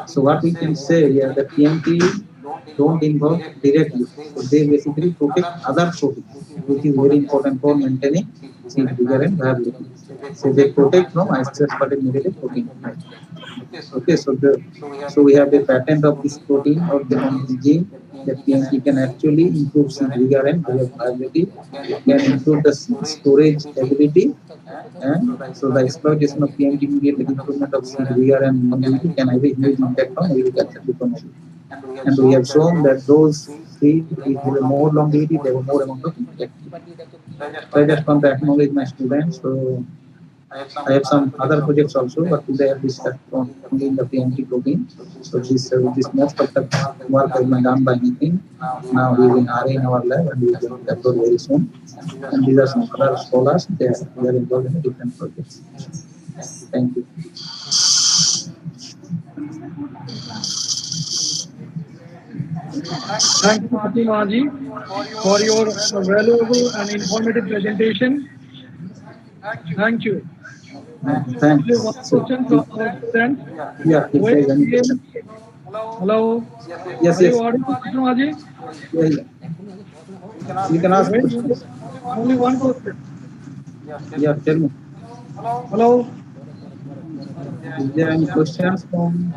S6: So what we can say here, the PMP don't involve directly, so they basically protect other proteins, which is very important for maintaining seed vigor and viability. So they protect from isospartate mediated protein. Okay, so we have a patent of this protein or the gene that PMP can actually improve seed vigor and viability, can improve the seed storage ability, and so the exploitation of PMP mediated improvement of seed vigor and longevity can have a huge impact on agriculture economy. And we have shown that those seeds which have more longevity, they have more amount of impact. So I just want to acknowledge my students. So I have some other projects also, but today I have discussed only in the PMP protein. So this most of the work has been done by me. Now we will RA in our lab and we will get that very soon. And these are some other scholars. They are involved in different projects. Thank you.
S10: Thank you, Fatima ji, for your valuable and informative presentation. Thank you.
S6: Thanks.
S10: One question from our student.
S6: Yeah, if there is any question.
S10: Hello.
S6: Yes,
S10: Are
S6: yes.
S10: you audible, Fatima ji?
S6: Yeah. You can ask questions.
S10: Only one question.
S6: Yeah, tell me.
S10: Hello.
S6: Is there any questions from?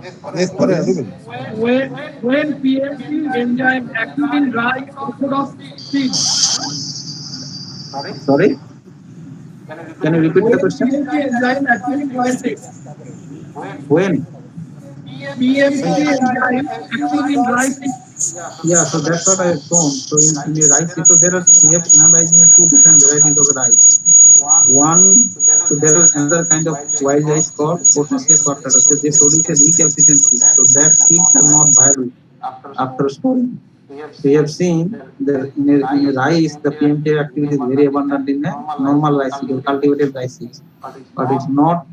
S10: When PMP enzyme active in dry output of seed?
S6: Sorry? Can you repeat the question?
S10: PMP enzyme active in dry seed.
S6: When?
S10: PMP enzyme active in dry seed.
S6: Yeah, so that's what I have shown. So in the rice, so we have analyzing two different varieties of rice. One, so there is another kind of wild rice called Potassium quartata. So they produce a recalcitrant seed. So that seeds are not viable after storing. We have seen that in a rice, the PMP activity is very abundant in a normal rice seed or cultivated rice seeds, but it's not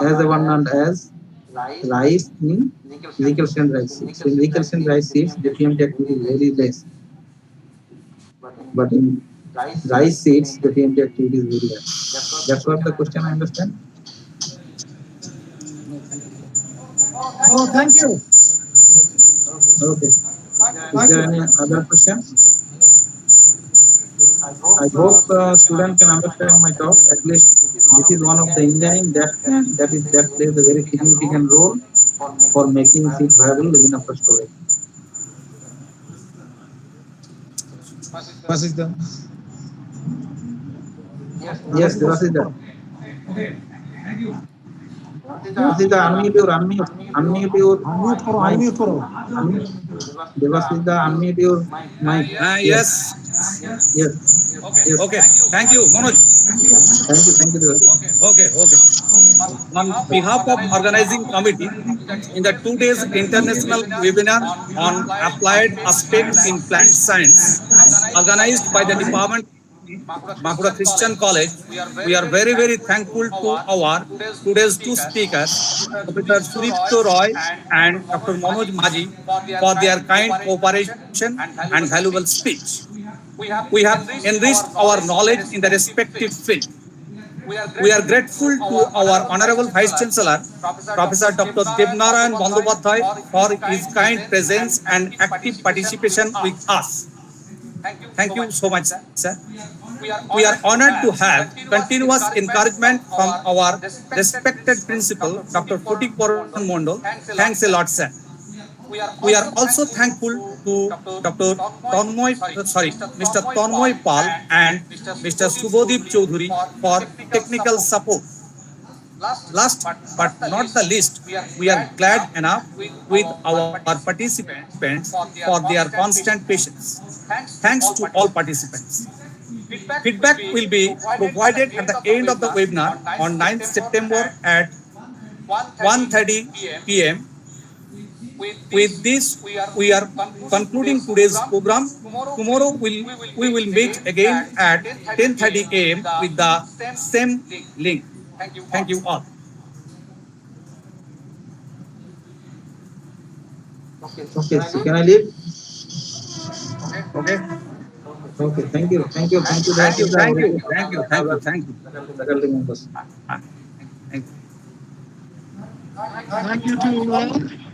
S6: as abundant as rice in recalcitrant rice seeds. So in recalcitrant rice seeds, the PMP activity is very less, but in rice seeds, the PMP activity is very high. That's what the question I understand.
S10: Oh, thank you.
S6: Okay. Is there any other questions? I hope students can understand my talk. At least this is one of the engineering that plays a very significant role for making seed viable within a storage. Yes, Devasita. Devasita, unmute your mic. Devasita, unmute your mic.
S11: Yes.
S6: Yes.
S11: Okay. Thank you, Manoj.
S6: Thank you, Devasita.
S11: Okay. On behalf of organizing committee, in the 2 days international webinar on applied aspects in plant science, organized by the Department Bankura Christian College, we are very, very thankful to our today's two speakers, Dr. Suripto Roy and Dr. Manoj Maji, for their kind cooperation and valuable speech. We have enriched our knowledge in the respective field. We are grateful to our Honorable Vice Chancellor, Professor Dr. Devnarayan Bandyopadhyay, for his kind presence and active participation with us. Thank you so much, sir. We are honored to have continuous encouragement from our respected principal, Dr. Kotik Boron Mondol. Thanks a lot, sir. We are also thankful to Mr. Tanmoy Pal and Mr. Subodip Choudhury for technical support. Last but not the least, we are glad enough with our participants for their constant patience. Thanks to all participants. Feedback will be provided at the end of the webinar on 9th September at 1:30 p.m. With this, we are concluding today's program. Tomorrow we will meet again at 10:30 a.m. with the same link. Thank you all.
S6: Okay, so can I leave?
S11: Okay.
S6: Okay, thank you.
S11: Thank you.
S6: Faculty members.
S11: Thank you.
S10: Thank you to all.